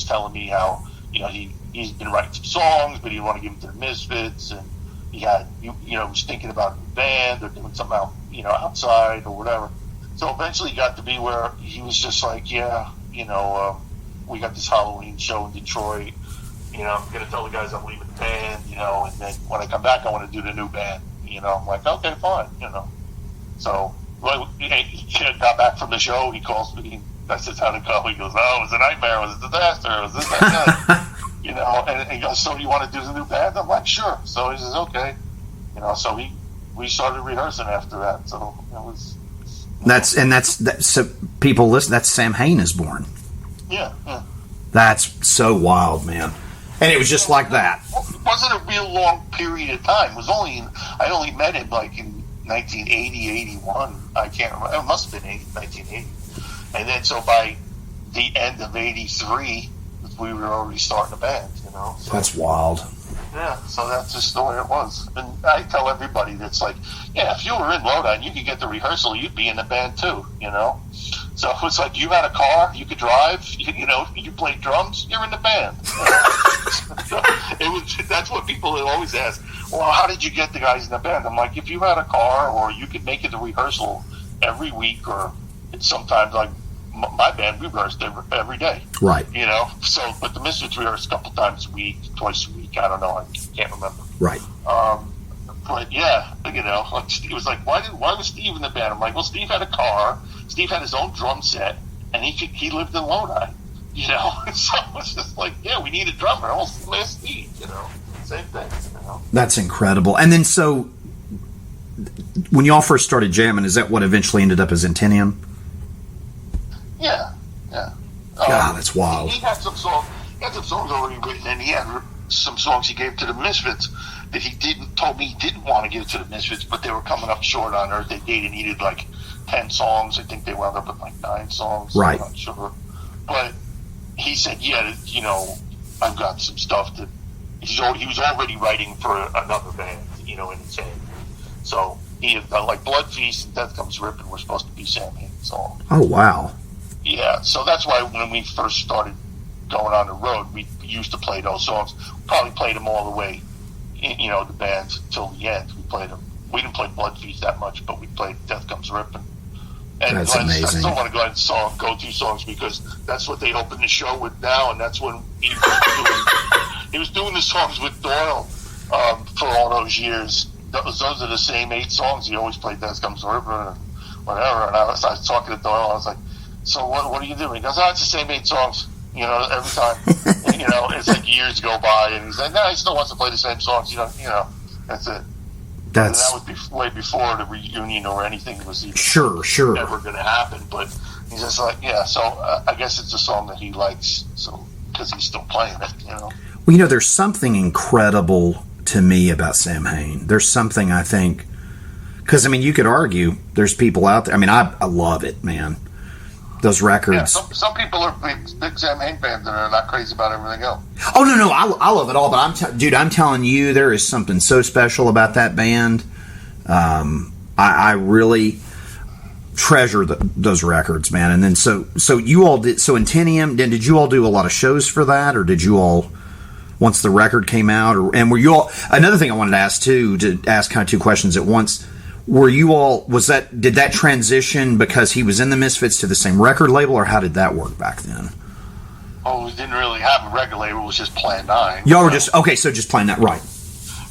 telling me how, you know, he's been writing some songs, but he didn't want to give them to the Misfits, and he had, you know, was thinking about a band or doing something out, you know, outside or whatever. So eventually it got to be where he was just like, yeah, you know, we got this Halloween show in Detroit, you know, I'm going to tell the guys I'm leaving the band, you know, and then when I come back I want to do the new band, you know. I'm like, okay, fine, you know. So when he got back from the show, he calls me, I said, how'd it go? He goes, oh, it was a nightmare, it was a disaster, it was this, that. You know, and he goes, so you want to do the new band? I'm like, sure. So he says, okay. You know, so we started rehearsing after that. So it was... That's so people listen, that's Samhain is Born. Yeah. That's so wild, man. And it was just like that. It wasn't a real long period of time. It was I only met him like in 1980, 81. I can't remember. It must have been 1980. And then so by the end of 83... we were already starting a band, you know. So, that's wild. Yeah, so that's just the way it was. And I tell everybody that's like, yeah, if you were in Lodi and you could get the rehearsal, you'd be in the band too, you know. So it's like you had a car, you could drive, you know, you played drums, you're in the band. So that's what people always ask. Well, how did you get the guys in the band? I'm like, if you had a car or you could make it to rehearsal every week, or sometimes like my band, we rehearsed every day. Right. You know, so, but the Misfits rehearsed a couple times a week, twice a week, I don't know, I can't remember. Right. But yeah, you know, it was like, why was Steve in the band? I'm like, well, Steve had a car, Steve had his own drum set, and he lived in Lodi, you know. So it's just like, yeah, we need a drummer. Well, last Steve, you know, same thing, you know. That's incredible. And then so, when y'all first started jamming, is that what eventually ended up as Intenium? Yeah. God, that's wild. He had some songs already written, and he had some songs he gave to the Misfits that told me he didn't want to give to the Misfits, but they were coming up short on Earth. They needed like 10 songs. I think they wound up with like 9 songs. Right. I'm not sure. But he said, yeah, you know, I've got some stuff that he was already writing for another band, you know, in Insane. So he had done like Blood Feast and Death Comes Rippin' were supposed to be Samhain songs. Oh, wow. Yeah, so that's why when we first started going on the road, we used to play those songs. We probably played them all the way, you know, the band till the end. We played them. We didn't play Blood Feast that much, but we played Death Comes Rippin'. And that's amazing. I still want to go ahead and go-to songs because that's what they open the show with now, and that's when he was doing the songs with Doyle for all those years. Those are the same 8 songs. He always played Death Comes Rippin' and whatever. And I was talking to Doyle. I was like, so what are you doing? He goes, it's the same 8 songs, you know, every time. You know, it's like years go by, and he's like, no, he still wants to play the same songs. You know, that's it. And that would be way before the reunion or anything was even ever going to happen. But he's just like, yeah. So I guess it's a song that he likes, so because he's still playing it, you know. Well, you know, there's something incredible to me about Samhain. There's something I think, because I mean, you could argue there's people out there. I mean, I love it, man. Those records. Yeah, some people are big Samhain fans and are not crazy about everything else. Oh no, I love it all. But I'm telling you, there is something so special about that band. I really treasure those records, man. And then so you all did. So Intenium, did you all do a lot of shows for that, or did you all once the record came out, and were you all? Another thing I wanted to ask too, to ask kind of 2 questions at once. Were you all, did that transition because he was in the Misfits to the same record label, or how did that work back then? Oh, we didn't really have a record label, it was just Plan 9. Y'all were just just Plan 9, right.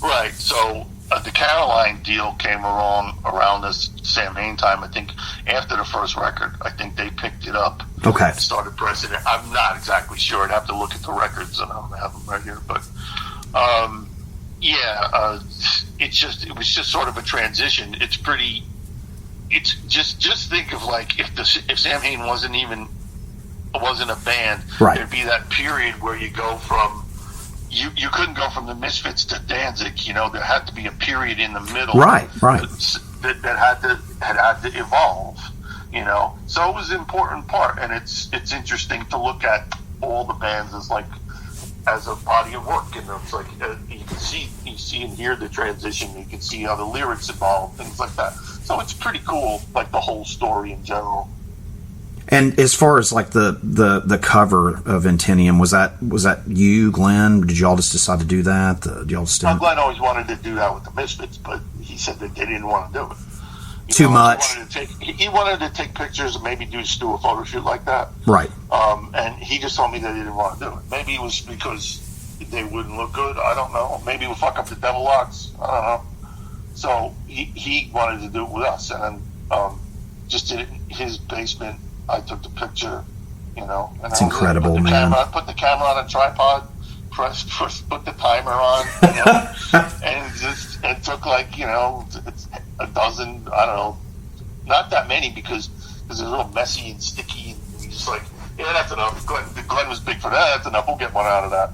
Right, so the Caroline deal came around this Samhain time, I think, after the first record. I think they picked it up. Okay. And started pressing it. I'm not exactly sure, I'd have to look at the records, and I don't have them right here, but... it was just sort of a transition. It's just think of like if Samhain wasn't a band, right. There'd be that period where you go from you couldn't go from the Misfits to Danzig, you know, there had to be a period in the middle, right that had to evolve, you know. So it was an important part, and it's interesting to look at all the bands as a body of work, and it's like you see and hear the transition. You can see how the lyrics evolve, things like that. So it's pretty cool, like the whole story in general. And as far as like the cover of Intenium, was that you, Glenn? Did y'all just decide to do that? Did y'all just Glenn always wanted to do that with the Misfits, but he said that they didn't want to do it. Too much. He wanted to take pictures and maybe do a photo shoot like that. Right. And he just told me that he didn't want to do it. Maybe it was because they wouldn't look good. I don't know. Maybe it would fuck up the Devil Locks. I don't know. So he wanted to do it with us, and then just did it in his basement. I took the picture, you know. And it's incredible, man. Put the camera on a tripod. Put the timer on, you know, and it took like, you know, a dozen, I don't know, not that many because it was a little messy and sticky, and you just like, yeah, that's enough. Glenn was big for that. That's enough. We'll get one out of that,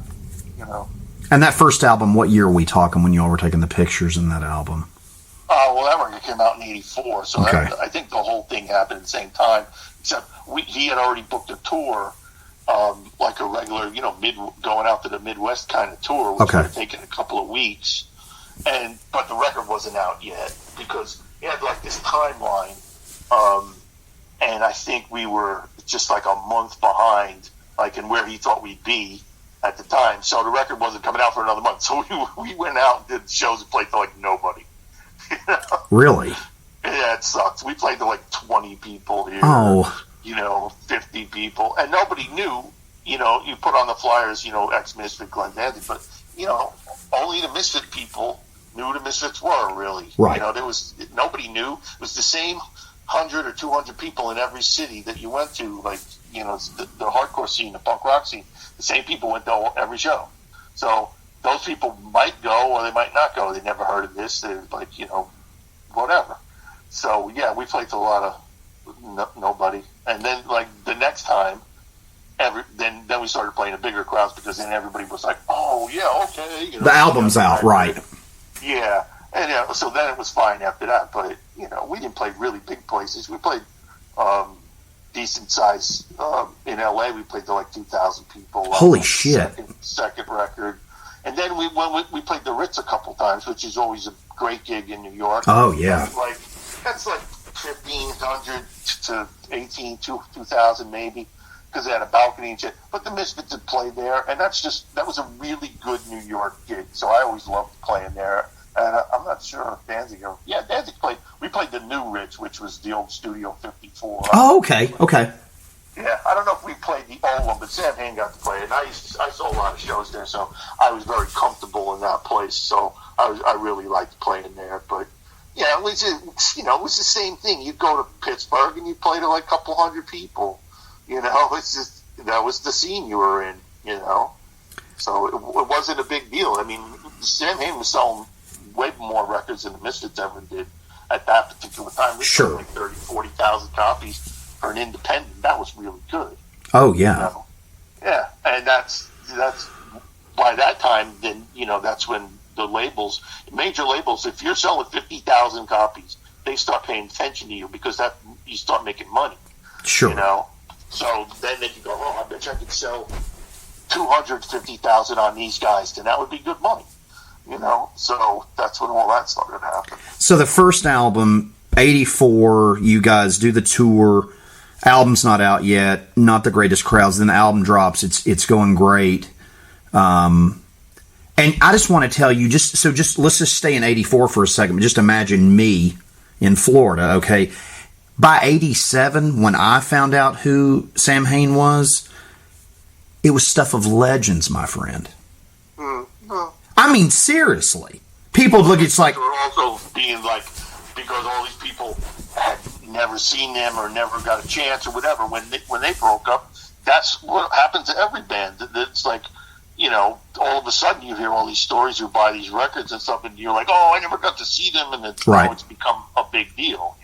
you know. And that first album, what year are we talking when y'all were taking the pictures in that album? Well, that record came out in '84, so okay. I think the whole thing happened at the same time. Except he had already booked a tour. Like a regular, you know, going out to the Midwest kind of tour, which would have taken a couple of weeks, but the record wasn't out yet because he had like this timeline, and I think we were just like a month behind, like in where he thought we'd be at the time. So the record wasn't coming out for another month. So we went out and did shows and played to like nobody. You know? Really? Yeah, it sucked. We played to like 20 people here. Oh. You know, 50 people, and nobody knew. You know, you put on the flyers, you know, ex-Misfit Glenn Danzig, but, you know, only the Misfit people knew who the Misfits were, really. Right. You know, nobody knew. It was the same 100 or 200 people in every city that you went to, like, you know, the hardcore scene, the punk rock scene. The same people went to every show. So those people might go or they might not go. They never heard of this. They're like, you know, whatever. So, yeah, we played to a lot of nobody. And then, like, the next time, then we started playing to bigger crowds because then everybody was like, oh yeah, okay. The album's out, right? Yeah, and so then it was fine after that. But we didn't play really big places. We played decent size in LA. We played to like 2,000 people. Holy shit! Second record, and then we played the Ritz a couple times, which is always a great gig in New York. Oh yeah, that's like 1,500 to 2,000 maybe, because they had a balcony and shit. But the Misfits had played there, and that was a really good New York gig. So I always loved playing there. And I'm not sure if Danzig played. We played the New Ritz, which was the old Studio 54. Oh, okay. Yeah, I don't know if we played the old one, but Samhain got to play it. And I saw a lot of shows there, so I was very comfortable in that place. So I really liked playing there. But yeah, it was the same thing. You'd go to Pittsburgh and you play to like a couple hundred people. It's just that was the scene you were in. So it wasn't a big deal. I mean, Samhain was selling way more records than the Misfits ever did at that particular time. We sold like 30,000, 40,000 copies for an independent. That was really good. Oh yeah. Yeah, and that's by that time. Then that's when the major labels, if you're selling 50,000 copies, they start paying attention to you because that you start making money. Sure. So then you go, I bet you I could sell 250,000 on these guys, then that would be good money. So that's when all that started happening. So the first album, 84, you guys do the tour. Album's not out yet, not the greatest crowds. Then the album drops. It's going great. And I just want to tell you, just let's just stay in 84 for a second. Just imagine me in Florida, okay? By 87, when I found out who Samhain was, it was stuff of legends, my friend. I mean, seriously. People look, it's like... They were also being like, because all these people had never seen them or never got a chance or whatever, when they broke up, that's what happens to every band. It's like, all of a sudden you hear all these stories, you buy these records and stuff, and you're like, oh, I never got to see them, and it's become a big deal,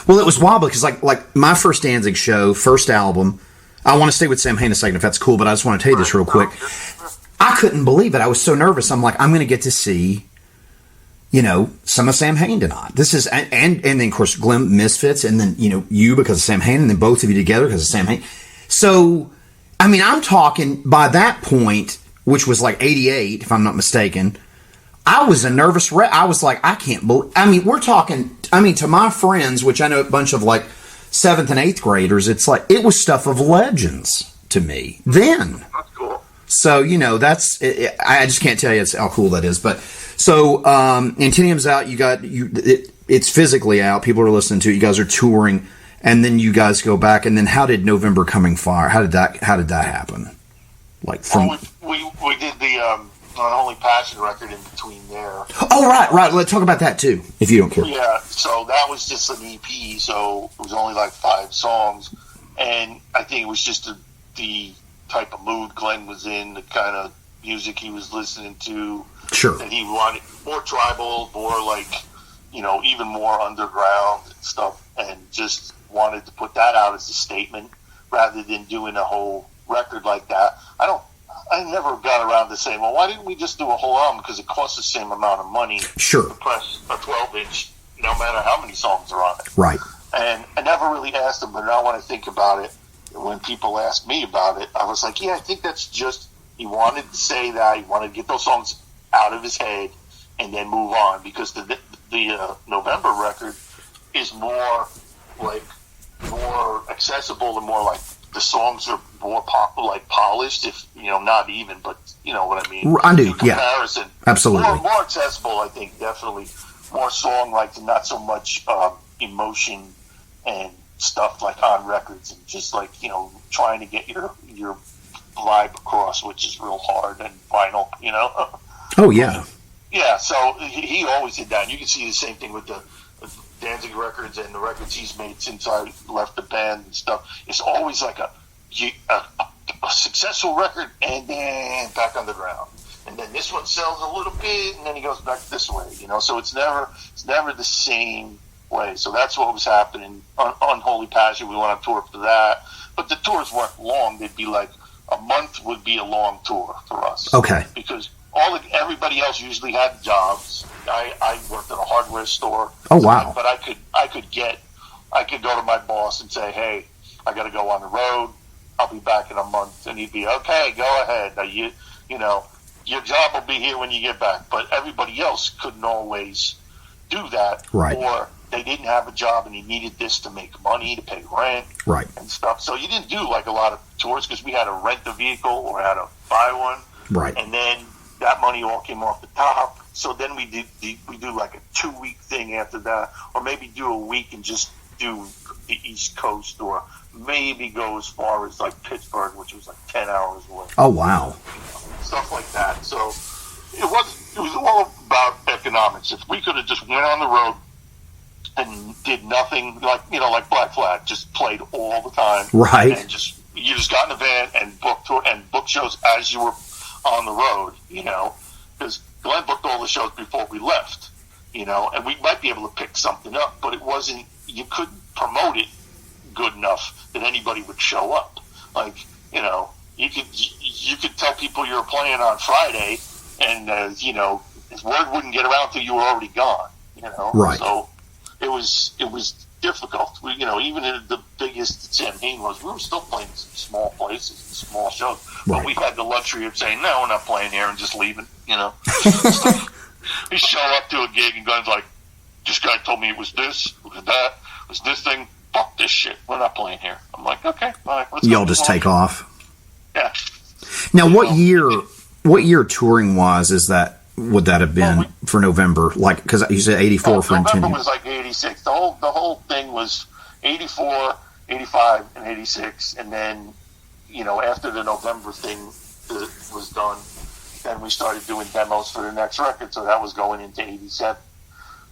Well, it was wild because like my first Danzig show, first album, I want to stay with Samhain a second if that's cool, but I just want to tell you this real quick. I couldn't believe it. I was so nervous. I'm like, I'm going to get to see, some of Samhain tonight. This is, and then of course Glenn Misfits, and then, you because of Samhain, and then both of you together because of Samhain. So, I mean, I'm talking by that point, which was like 88, if I'm not mistaken, I was a nervous wreck. I was like, I can't believe, we're talking, to my friends, which I know a bunch of like 7th and 8th graders, it's like, it was stuff of legends to me then. That's cool. So, I just can't tell you how cool that is. But so, Antinium's out. It's physically out. People are listening to it. You guys are touring, and then you guys go back. And then, how did November Coming Fire? How did that happen? Like from we did the Unholy Passion record in between there. Oh right. Let's talk about that too, if you don't care. Yeah. So that was just an EP. So it was only like 5 songs, and I think it was just the type of mood Glenn was in, the kind of music he was listening to. Sure. That he wanted more tribal, more like, even more underground and stuff, and just wanted to put that out as a statement rather than doing a whole record like that. I never got around to saying, well, why didn't we just do a whole album? Because it costs the same amount of money to press a 12-inch, no matter how many songs are on it. Right. And I never really asked him, but now when I think about it, when people ask me about it, I was like, yeah, I think that's just, he wanted to say that, he wanted to get those songs out of his head and then move on, because the November record is more accessible and more like, the songs are more polished, if not even, but you know what I mean. I do, in comparison, absolutely. More accessible, I think, definitely more song-like, and not so much emotion and stuff like on records, and just like trying to get your vibe across, which is real hard and vinyl, Oh yeah. Yeah, so he always did that. And you can see the same thing with the Danzig records and the records he's made since I left the band and stuff. It's always like a successful record and then back on the ground. And then this one sells a little bit and then he goes back this way, So it's never the same way. So that's what was happening. Unholy Passion, we went on tour for that. but the tours weren't long. They'd be like a month would be a long tour for us. Okay. Because everybody else usually had jobs. I worked at a hardware store. Oh, wow. But I could go to my boss and say, hey, I got to go on the road. I'll be back in a month. And he'd be, okay, go ahead. Now, you know, your job will be here when you get back. But everybody else couldn't always do that. Right. Or they didn't have a job and he needed this to make money, to pay rent, right, and stuff. So you didn't do like a lot of tours because we had to rent a vehicle or had to buy one. Right. And then that money all came off the top. So then we do like a 2-week thing after that, or maybe do a week and just do the East Coast, or maybe go as far as like Pittsburgh, which was like 10 hours away. Oh, wow. Stuff like that. So it was all about economics. If we could have just went on the road and did nothing, like Black Flag, just played all the time, right? And you just got in a van and booked shows as you were on the road, because Glenn booked all the shows before we left, and we might be able to pick something up, but you couldn't promote it good enough that anybody would show up. Like, you could tell people you were playing on Friday, and word wouldn't get around till you were already gone. Right. So it was difficult. We, even in the biggest Samhain was, we were still playing some small places, and small shows, but right. we had the luxury of saying, no, we're not playing here, and just leaving. We show up to a gig and Glenn's like, this guy told me it was this, it was that, it was this thing. Fuck this shit. We're not playing here. I'm like, okay, all right. Y'all just take off. Yeah. Now, what year touring wise would that have been for November? Like, because you said 84 for November Intended. was like 86. The whole thing was 84, 85, and 86. And then, after the November thing was done, then we started doing demos for the next record. So that was going into 87.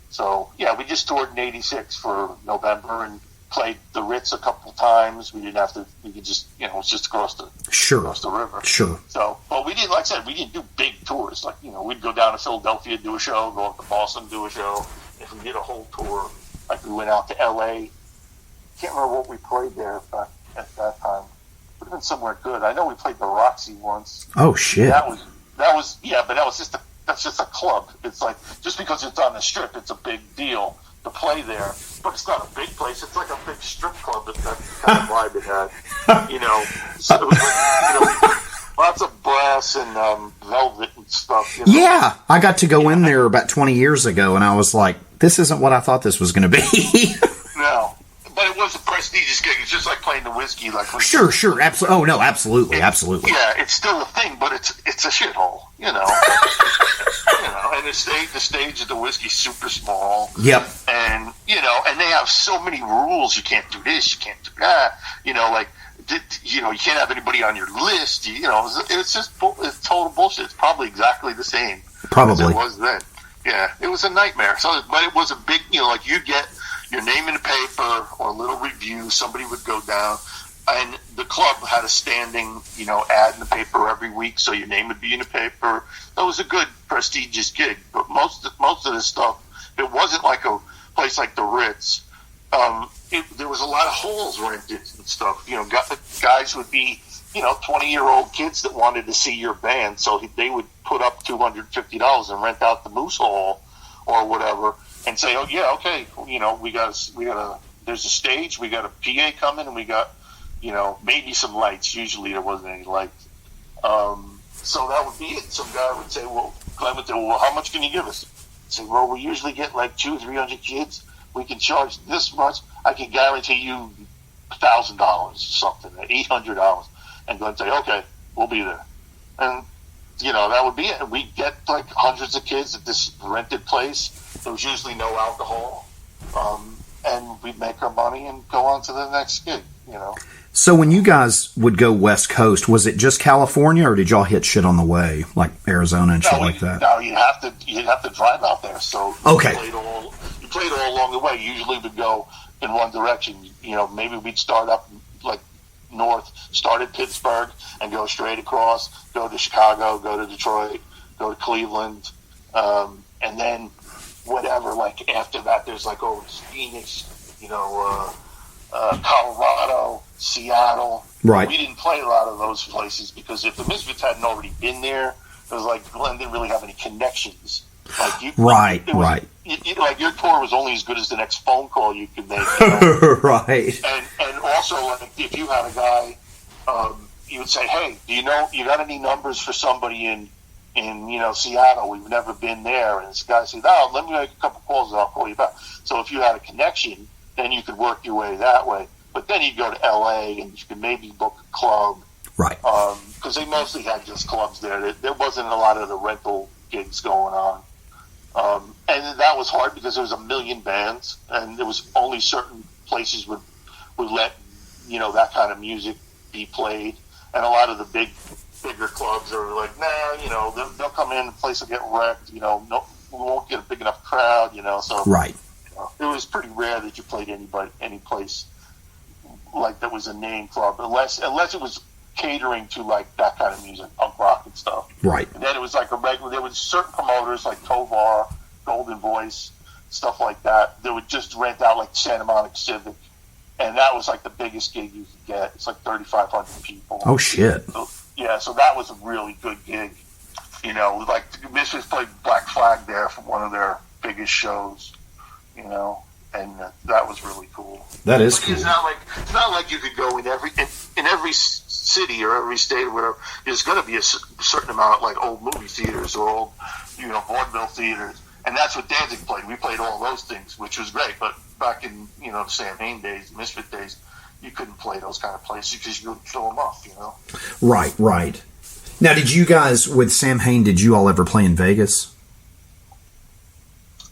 So, yeah, we just toured in 86 for November and played the Ritz a couple times. We could just, it's just across the river. Sure. So, but we didn't, like I said, we didn't do big tours. Like, we'd go down to Philadelphia, do a show, go up to Boston, do a show. If we did a whole tour, like we went out to LA. Can't remember what we played there back at that time. Would have been somewhere good. I know we played the Roxy once. Oh, shit. That was yeah, but that's just a club. It's like, just because it's on the strip, it's a big deal to play there. But it's not a big place. It's like a big strip club. That's that kind of vibe it had. So it was like, lots of brass and velvet and stuff. Yeah, I got to go in there about 20 years ago, and I was like, this isn't what I thought this was going to be. No. But it was a prestigious gig. It's just like playing the whiskey. Like Sure. Absolutely. Oh, no, absolutely. Yeah, it's still a thing, but it's a shithole, And the stage at the whiskey's super small. Yep. And, and they have so many rules. You can't do this, you can't do that. You can't have anybody on your list. It's just it's total bullshit. It's probably exactly the same as it was then. Yeah, it was a nightmare. So, but it was a big, like you'd get your name in the paper or a little review. Somebody would go down, and the club had a standing, ad in the paper every week, so your name would be in the paper. That was a good, prestigious gig. But most of this stuff, it wasn't like a place like the Ritz. There was a lot of halls rented and stuff. Guys would be, 20-year-old kids that wanted to see your band, so they would put up $250 and rent out the Moose Hall or whatever, and say, oh yeah, okay, we got there's a stage, we got a PA coming, and we got, maybe some lights. Usually there wasn't any lights. So that would be it. Some guy would say, Glenn would say, well, how much can you give us? I'd say, well, we usually get like 200-300 kids. We can charge this much. I can guarantee you $1,000 or something, $800. And Glenn would say, okay, we'll be there. And, that would be it. We'd get like hundreds of kids at this rented place. There was usually no alcohol. And we'd make our money and go on to the next gig, So when you guys would go West Coast, was it just California, or did y'all hit shit on the way, like Arizona and shit like that? No, you'd have to drive out there. So okay. You played all along the way. Usually we'd go in one direction. Maybe we'd start up like north, start at Pittsburgh and go straight across, go to Chicago, go to Detroit, go to Cleveland, and then whatever. Like after that, there's like Phoenix, Colorado, Seattle. Right. We didn't play a lot of those places because if the Misfits hadn't already been there, it was like Glenn didn't really have any connections. Like you, right. Like your tour was only as good as the next phone call you could make. You know? Right. And also, like, if you had a guy, you would say, "Hey, do you got any numbers for somebody in Seattle? We've never been there." And this guy said, "No, let me make a couple calls and I'll call you back." So if you had a connection, then you could work your way that way. But then you go to L.A. and you could maybe book a club. Right. Because they mostly had just clubs there. There wasn't a lot of the rental gigs going on. And that was hard because there was a million bands, and there was only certain places would let, that kind of music be played. And a lot of the bigger clubs are like, nah, they'll come in, the place will get wrecked, no, we won't get a big enough crowd, so. Right. It was pretty rare that you played any place like that was a name club, unless it was catering to like that kind of music, punk rock and stuff. Right. And then it was like a regular. There was certain promoters like Tovar, Golden Voice, stuff like that. They would just rent out like Santa Monica Civic, and that was like the biggest gig you could get. It's like 3,500 people. Oh shit. So that was a really good gig. Like Misfits played Black Flag there for one of their biggest shows. And that was really cool. That is cool. It's not like you could go in every city or every state or whatever. There's going to be a certain amount of like old movie theaters or old, vaudeville theaters, and that's what Danzig played. We played all those things, which was great. But back in the Samhain days, Misfit days, you couldn't play those kind of places because you couldn't fill them up. Right. Now, did you guys with Samhain? Did you all ever play in Vegas?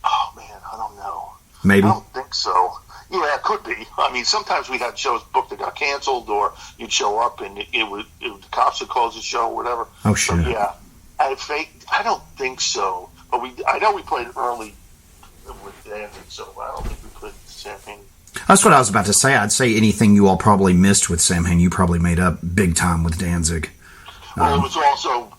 Oh man, I don't know. Maybe. I don't think so. Yeah, it could be. I mean, sometimes we had shows booked that got canceled, or you'd show up and the cops would close the show or whatever. Oh, shit. So, yeah. I don't think so. But I know we played early with Danzig, so I don't think we played Samhain. That's what I was about to say. I'd say anything you all probably missed with Samhain, you probably made up big time with Danzig. Well, it was also,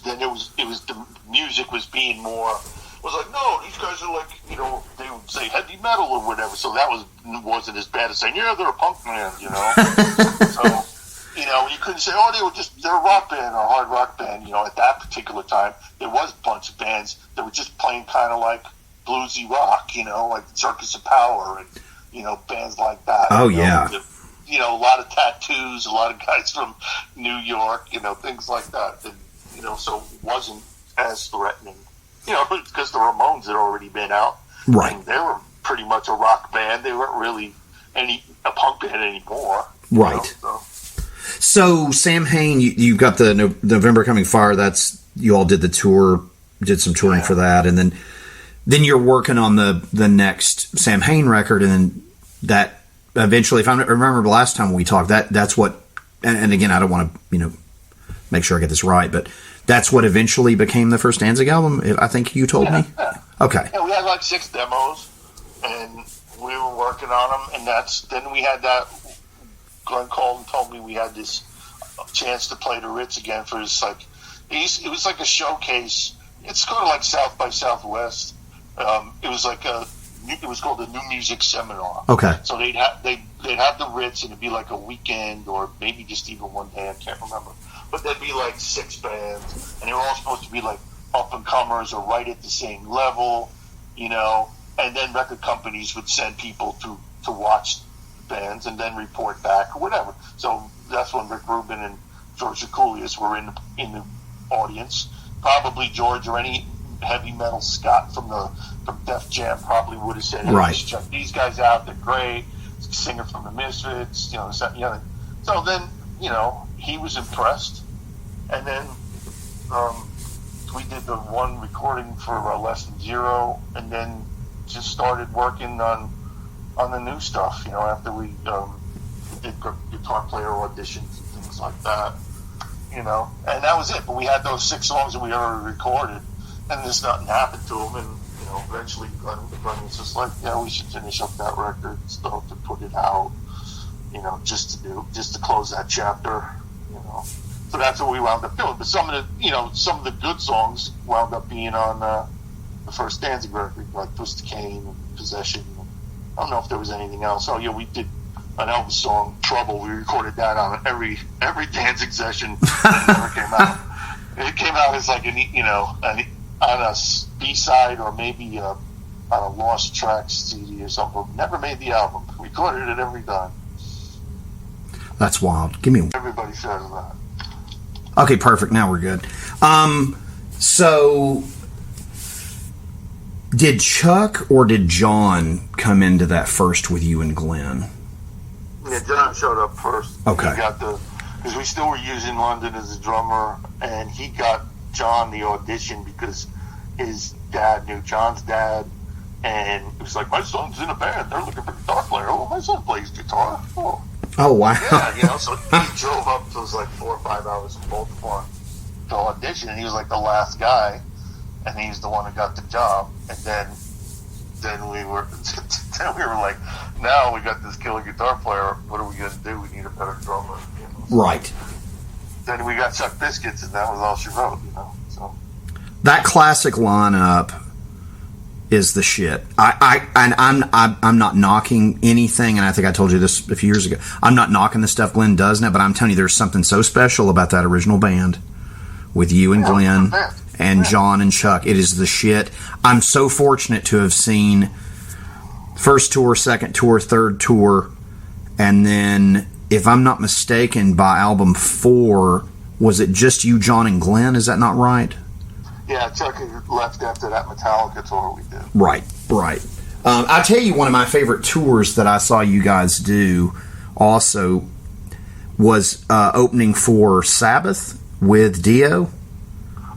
then it was the music was being more. Was like, no, these guys are like, they would say heavy metal or whatever, so that wasn't as bad as saying, yeah, they're a punk band, So, you couldn't say, oh, they're a rock band or a hard rock band, at that particular time. There was a bunch of bands that were just playing kind of like bluesy rock, like Circus of Power and, bands like that. Oh, yeah. A lot of tattoos, a lot of guys from New York, things like that. And, so it wasn't as threatening. Because the Ramones had already been out. Right. And they were pretty much a rock band. They weren't really a punk band anymore. Right. So Samhain, you've got the November Coming Fire. You all did the tour, did some touring for that. And then you're working on the next Samhain record. And then that eventually, if I remember the last time we talked, that's what, and again, I don't want to, make sure I get this right, but that's what eventually became the first Danzig album, I think you told me? Okay. Yeah, we had like 6 demos, and we were working on them, and then we had that, Glenn called and told me we had this chance to play the Ritz again for this, like, it was like a showcase. It's kind of like South by Southwest. It was like it was called the New Music Seminar. Okay. So they'd have the Ritz, and it'd be like a weekend, or maybe just even one day, I can't remember. But there'd be like 6 bands, and they were all supposed to be like up and comers or right at the same level, and then record companies would send people to watch bands and then report back or whatever. So that's when Rick Rubin and George Aculius were in the audience. Probably George or any heavy metal Scott from Def Jam probably would have said, hey, right, check these guys out, they're great. Singer from the Misfits, So then, he was impressed, and then we did the one recording for Less Than Zero, and then just started working on the new stuff. After we did guitar player auditions and things like that. And that was it. But we had those 6 songs that we already recorded, and just nothing happened to them. And eventually, Glenn was just like, "Yeah, we should finish up that record, stuff to put it out." Just to close that chapter, So that's what we wound up doing. But some of the good songs wound up being on the first Danzig record, like Twist of Cain and Possession. I don't know if there was anything else. Oh yeah, we did an Elvis song, Trouble. We recorded that on every Danzig session that never came out. It came out as like on a B-side or maybe on a Lost Tracks CD or something. Never made the album. Recorded it every time. That's wild. Give me. Everybody says that. Okay, perfect. Now we're good. So, did Chuck or did John come into that first with you and Glenn? Yeah, John showed up first. Okay. He got because we still were using London as a drummer, and he got John the audition because his dad knew John's dad, and it was like, my son's in a band. They're looking for a guitar player. Oh, my son plays guitar. Oh, wow. Yeah, so he drove up. So it was like 4 or 5 hours from Baltimore to audition, and he was like the last guy, and he's the one who got the job. And then we were like, now we got this killer guitar player. What are we going to do? We need a better drummer. Right. Then we got Chuck Biscuits, and that was all she wrote. So that classic lineup is the shit. I'm not knocking anything, and I think I told you this a few years ago. I'm not knocking the stuff Glenn does now, but I'm telling you, there's something so special about that original band with you and Glenn and John and Chuck. It is the shit. I'm so fortunate to have seen first tour, second tour, third tour, and then, if I'm not mistaken, by album 4, was it just you, John, and Glenn? Is that not right? Yeah, Chuck left after that Metallica tour we did. Right. I'll tell you, one of my favorite tours that I saw you guys do also was opening for Sabbath with Dio.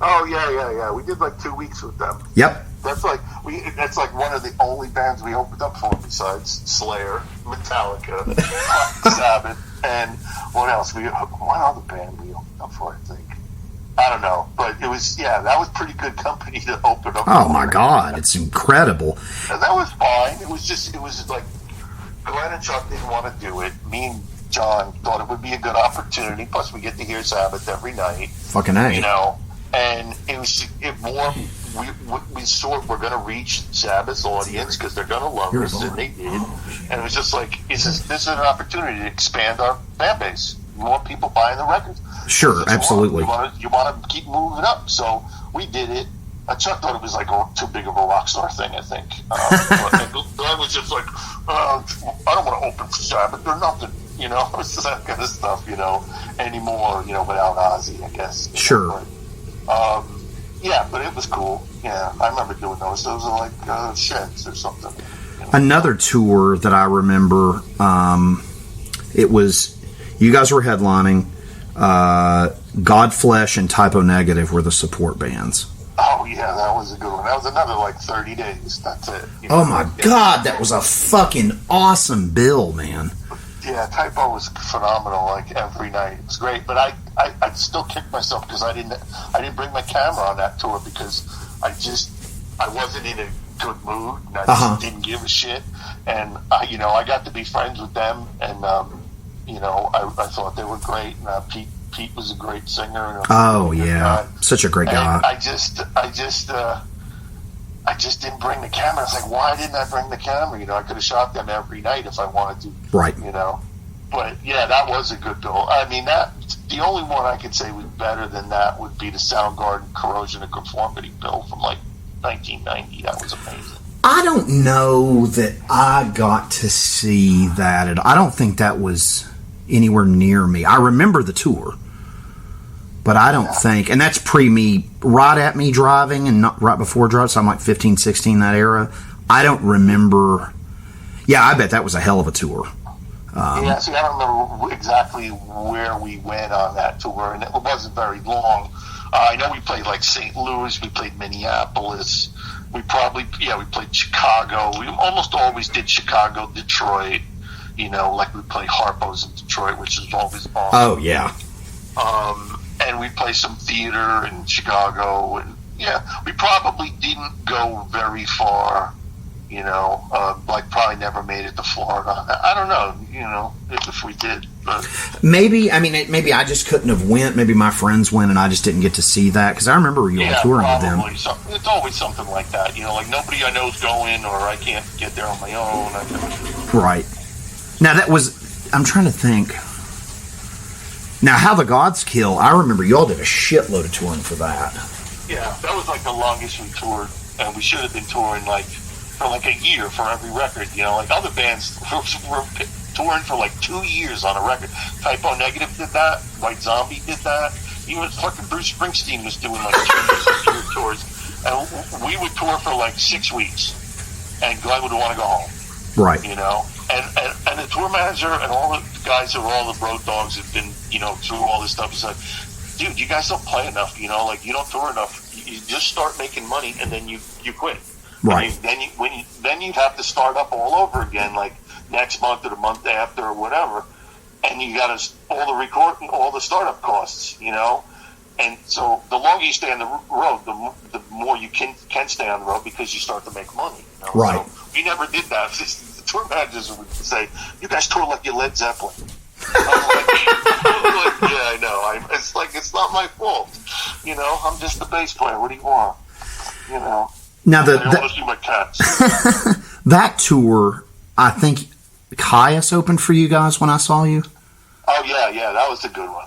Oh, yeah. We did like 2 weeks with them. Yep. That's like one of the only bands we opened up for besides Slayer, Metallica, Sabbath, and what else? One other band we opened up for, I think. I don't know, but it was, that was pretty good company to open up. Oh my God, it's incredible. And that was fine. It was like Glenn and Chuck didn't want to do it. Me and John thought it would be a good opportunity. Plus, we get to hear Sabbath every night. Fucking A. And we sort we're going to reach Sabbath's audience because they're going to love us, and they did. And it was just like, this is an opportunity to expand our fan base. More people buying the records. Sure, absolutely. You want to keep moving up, so we did it. Chuck thought it was like too big of a rock star thing, I think. And Glenn was just like, I don't want to open for Sabbath. They're nothing, it's just that kind of stuff, anymore, without Ozzy, I guess. Sure. But it was cool. Yeah, I remember doing those. Those are like Sheds or something. Another tour that I remember, it was, you guys were headlining, Godflesh and Typo Negative were the support bands. Oh, yeah, that was a good one. That was another, 30 days. That's it. Oh, my God, that was a fucking awesome bill, man. Yeah, Typo was phenomenal, every night. It was great, but I still kicked myself because I didn't bring my camera on that tour because I wasn't in a good mood, and I just didn't give a shit. And, I got to be friends with them, and, I thought they were great, and Pete was a great singer. And such a great guy. I just didn't bring the camera. I was like, why didn't I bring the camera? I could have shot them every night if I wanted to. Right. But yeah, that was a good bill. I mean, the only one I could say was better than that would be the Soundgarden Corrosion of Conformity bill from 1990. That was amazing. I don't know that I got to see that. I don't think that was anywhere near me. I remember the tour, but I don't think, and that's right at me driving and not right before driving, so I'm like 15, 16, that era. I don't remember. Yeah, I bet that was a hell of a tour. I don't remember exactly where we went on that tour, and it wasn't very long. I know we played St. Louis, we played Minneapolis, we played Chicago. We almost always did Chicago, Detroit. We play Harpo's in Detroit, which is always awesome. Oh, yeah. And we play some theater in Chicago, and we probably didn't go very far, probably never made it to Florida. I don't know, if we did, but maybe I just couldn't have went. Maybe my friends went, and I just didn't get to see that because I remember you all touring with them. It's always something like that, nobody I know is going, or I can't get there on my own. Right. Now that was I'm trying to think. Now, How the Gods Kill, I remember y'all did a shitload of touring for that. Yeah, that was like the longest we toured, and we should have been touring like for like a year for every record. You know, like other bands were touring for like 2 years on a record. Typo Negative did that. White Zombie did that. Even fucking Bruce Springsteen was doing like 2 year tours, and we would tour for like 6 weeks, and Glenn would want to go home. Right. You know, and the tour manager and all the guys who were all the road dogs have been, you know, through all this stuff. He's like, dude, you guys don't play enough. You know, like you don't tour enough. You just start making money and then you quit. Right. Then you'd have to start up all over again, like next month or the month after or whatever. And you got all the recording, all the startup costs, you know. And so the longer you stay on the road, the more you can stay on the road because you start to make money. You know? Right. So we never did that. The tour managers would say, "You guys tour like you Led Zeppelin." I'm like, yeah, I know. It's like it's not my fault. You know, I'm just the bass player. What do you want? You know. Now I want to see my cats. That tour, I think Caius opened for you guys when I saw you. Oh yeah, that was a good one.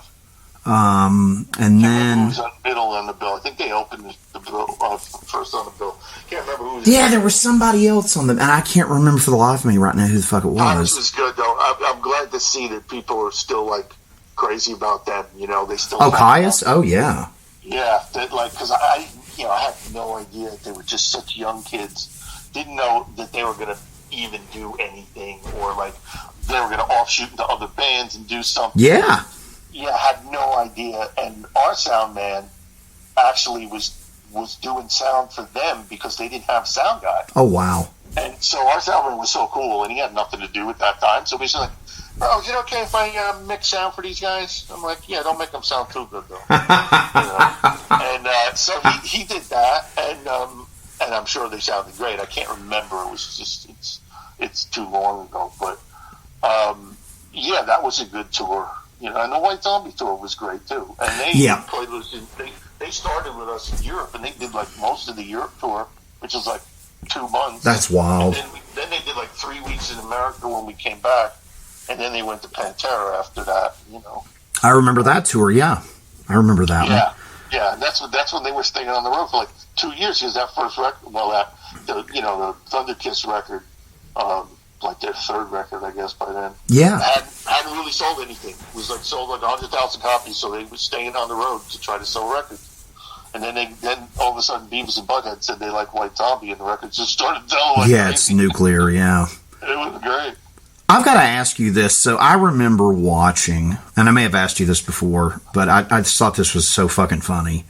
And then who was on middle on the bill? I think they opened the bill first on the bill. Can't remember who was. Yeah, there was somebody else on the, and I can't remember for the life of me right now who the fuck it was. Caius was good though. I'm glad to see that people are still like crazy about them. You know, they still. Oh, Caius? Oh, yeah. Yeah, because I had no idea they were just such young kids. Didn't know that they were going to even do anything, or like they were going to offshoot into other bands and do something. Yeah. Yeah, I had no idea. And our sound man actually was doing sound for them because they didn't have a sound guy. Oh, wow. And so our sound man was so cool, and he had nothing to do at that time. So we was like, "Bro, is it okay if I mix sound for these guys?" I'm like, "Yeah, don't make them sound too good, though." You know? And so he did that, and I'm sure they sounded great. I can't remember. It was just it's too long ago, but yeah, that was a good tour. You know, and the White Zombie tour was great too. And they played with us. They started with us in Europe, and they did like most of the Europe tour, which was like 2 months. That's wild. And then they did like 3 weeks in America when we came back, and then they went to Pantera after that. You know, I remember that tour. Yeah, I remember that one. Yeah, and that's when they were staying on the road for like 2 years. Because that first record, the Thunder Kiss record, like their third record, I guess by then. Yeah, hadn't really sold anything. It was like sold like 100,000 copies, so they were staying on the road to try to sell records. And then all of a sudden, Beavis and Butthead said they like White Zombie, and the records just started selling. Like yeah, crazy. It's nuclear. Yeah, it was great. I've got to ask you this. So I remember watching, and I may have asked you this before, but I just thought this was so fucking funny.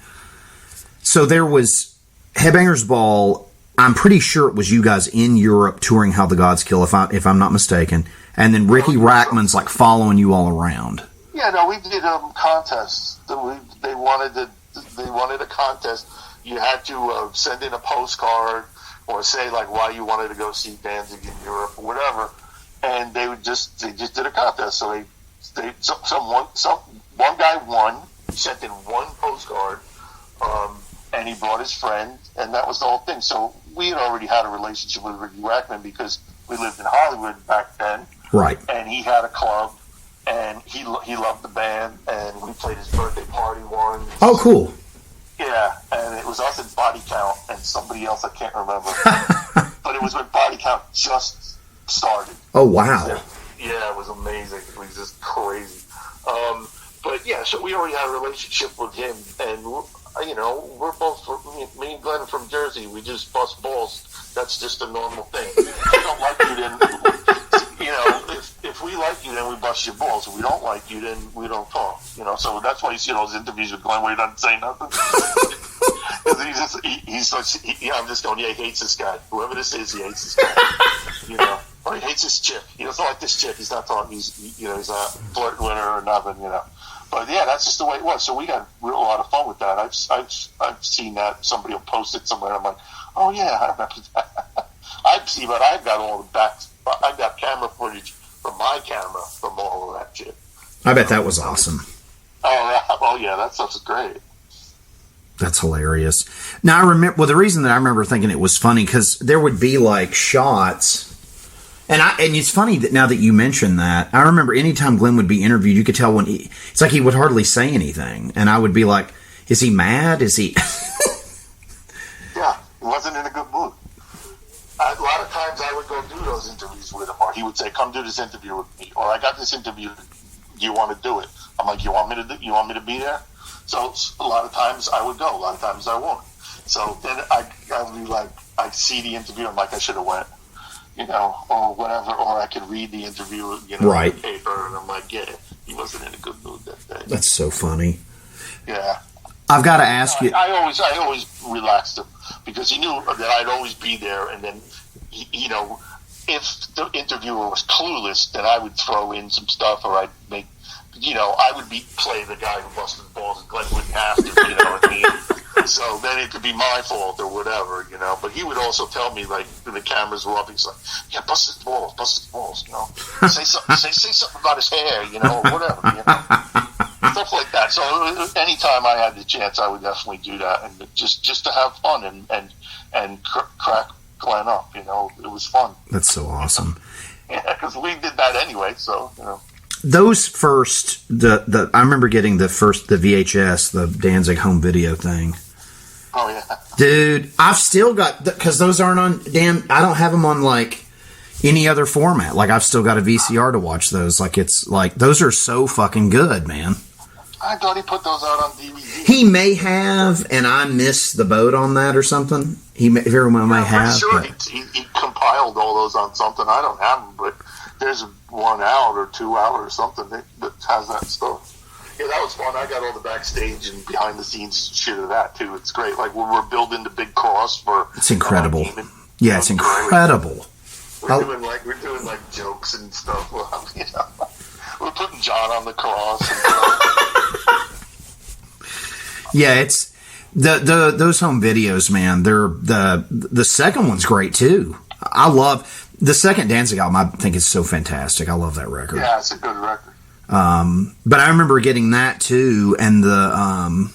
So there was Headbangers Ball. I'm pretty sure it was you guys in Europe touring How the Gods Kill, if I'm not mistaken. And then Ricky Rackman's like following you all around. Yeah, no, we did contests. They wanted a contest. You had to send in a postcard or say like why you wanted to go see Danzig in Europe or whatever. And they just did a contest. So one guy won. He sent in one postcard, and he brought his friend, and that was the whole thing. So we had already had a relationship with Ricky Rackman because we lived in Hollywood back then, right? And he had a club, and he loved the band, and we played his birthday party once. Oh, cool. Yeah, and it was us and Body Count and somebody else I can't remember, but it was when Body Count just started. Oh, wow. Yeah, it was amazing. It was just crazy. But yeah, so we already had a relationship with him, and we're both, me and Glenn are from Jersey. We just bust balls. That's just a normal thing. If we don't like you, then, if we like you, then we bust your balls. If we don't like you, then we don't talk. So that's why you see those interviews with Glenn where he doesn't say nothing. I'm just going, yeah, he hates this guy. Whoever this is, he hates this guy. Or he hates this chick. He doesn't like this chick. He's not talking. He's not flirting with her or nothing. But yeah, that's just the way it was. So we had a lot of fun with that. I've seen that somebody will post it somewhere. I'm like, oh yeah, I remember that. I've got all the backs. I've got camera footage from my camera from all of that shit. I bet that was awesome. Oh yeah, that stuff's great. That's hilarious. Now I remember. Well, the reason that I remember thinking it was funny because there would be like shots, And it's funny that now that you mention that, I remember anytime Glenn would be interviewed, you could tell it's like he would hardly say anything. And I would be like, is he mad? Is he? Yeah, he wasn't in a good mood. A lot of times I would go do those interviews with him, or he would say, come do this interview with me. Or I got this interview, do you want to do it? I'm like, you want me to be there? So a lot of times I would go, a lot of times I won't. So then I'd be like, I'd see the interview, I'm like, I should have went. Or whatever, or I could read the interview, right. on the paper, and I'm like, yeah, he wasn't in a good mood that day. That's so funny. Yeah. I've got to ask you. I always relaxed him because he knew that I'd always be there, and then, if the interviewer was clueless, then I would throw in some stuff, or I'd make, I would play the guy who busted balls, and Glenn wouldn't have to, you know what I mean? So then it could be my fault or whatever, But he would also tell me, like, when the cameras were up, he's like, yeah, bust his balls, Say something about his hair, or whatever, Stuff like that. So anytime I had the chance, I would definitely do that, and just to have fun and crack Glenn up, It was fun. That's so awesome. Yeah, because we did that anyway, so, Those first, I remember getting the VHS, the Danzig home video thing. Oh, yeah. Dude, I've still got, because those aren't on, I don't have them on, like, any other format. Like, I've still got a VCR to watch those. Like, it's, like, those are so fucking good, man. I thought he put those out on DVD. He may have, and I missed the boat on that or something. Everyone may have. I'm sure he compiled all those on something. I don't have them, but there's 1 out or 2 out or something that has that stuff. Yeah, that was fun. I got all the backstage and behind the scenes shit of that too. It's great. Like when we're building the big cross for. It's incredible. Yeah, it's incredible. We're doing like jokes and stuff. We're putting John on the cross. Yeah, it's those home videos, man. They're the second one's great too. I love the second Danzig album. I think is so fantastic. I love that record. Yeah, it's a good record. But I remember getting that too, and the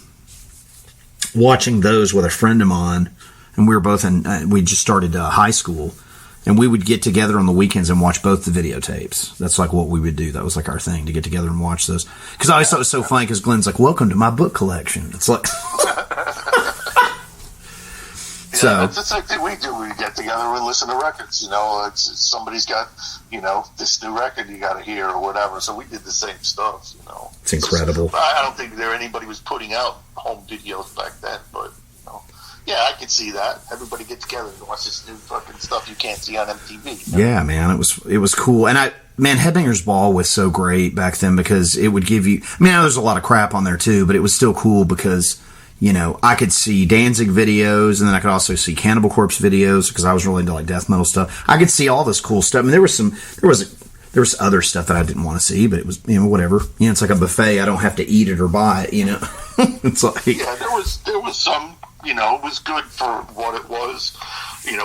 watching those with a friend of mine, and we were both we just started high school, and we would get together on the weekends and watch both the videotapes. That's like what we would do. That was like our thing, to get together and watch those. Because I always thought it was so funny, because Glenn's like, welcome to my book collection. It's like... So that's the same thing we do. We get together and listen to records. It's somebody's got, this new record you got to hear or whatever. So we did the same stuff. It's incredible. I don't think anybody was putting out home videos back then, but yeah, I could see that. Everybody get together and watch this new fucking stuff you can't see on MTV. Yeah, man, it was cool. And Headbangers Ball was so great back then, because it would give you. I know there's a lot of crap on there too, but it was still cool because. I could see Danzig videos, and then I could also see Cannibal Corpse videos, because I was really into like death metal stuff. I could see all this cool stuff. I mean, there was other stuff that I didn't want to see, but it was whatever. It's like a buffet. I don't have to eat it or buy it. It's like there was some. It was good for what it was.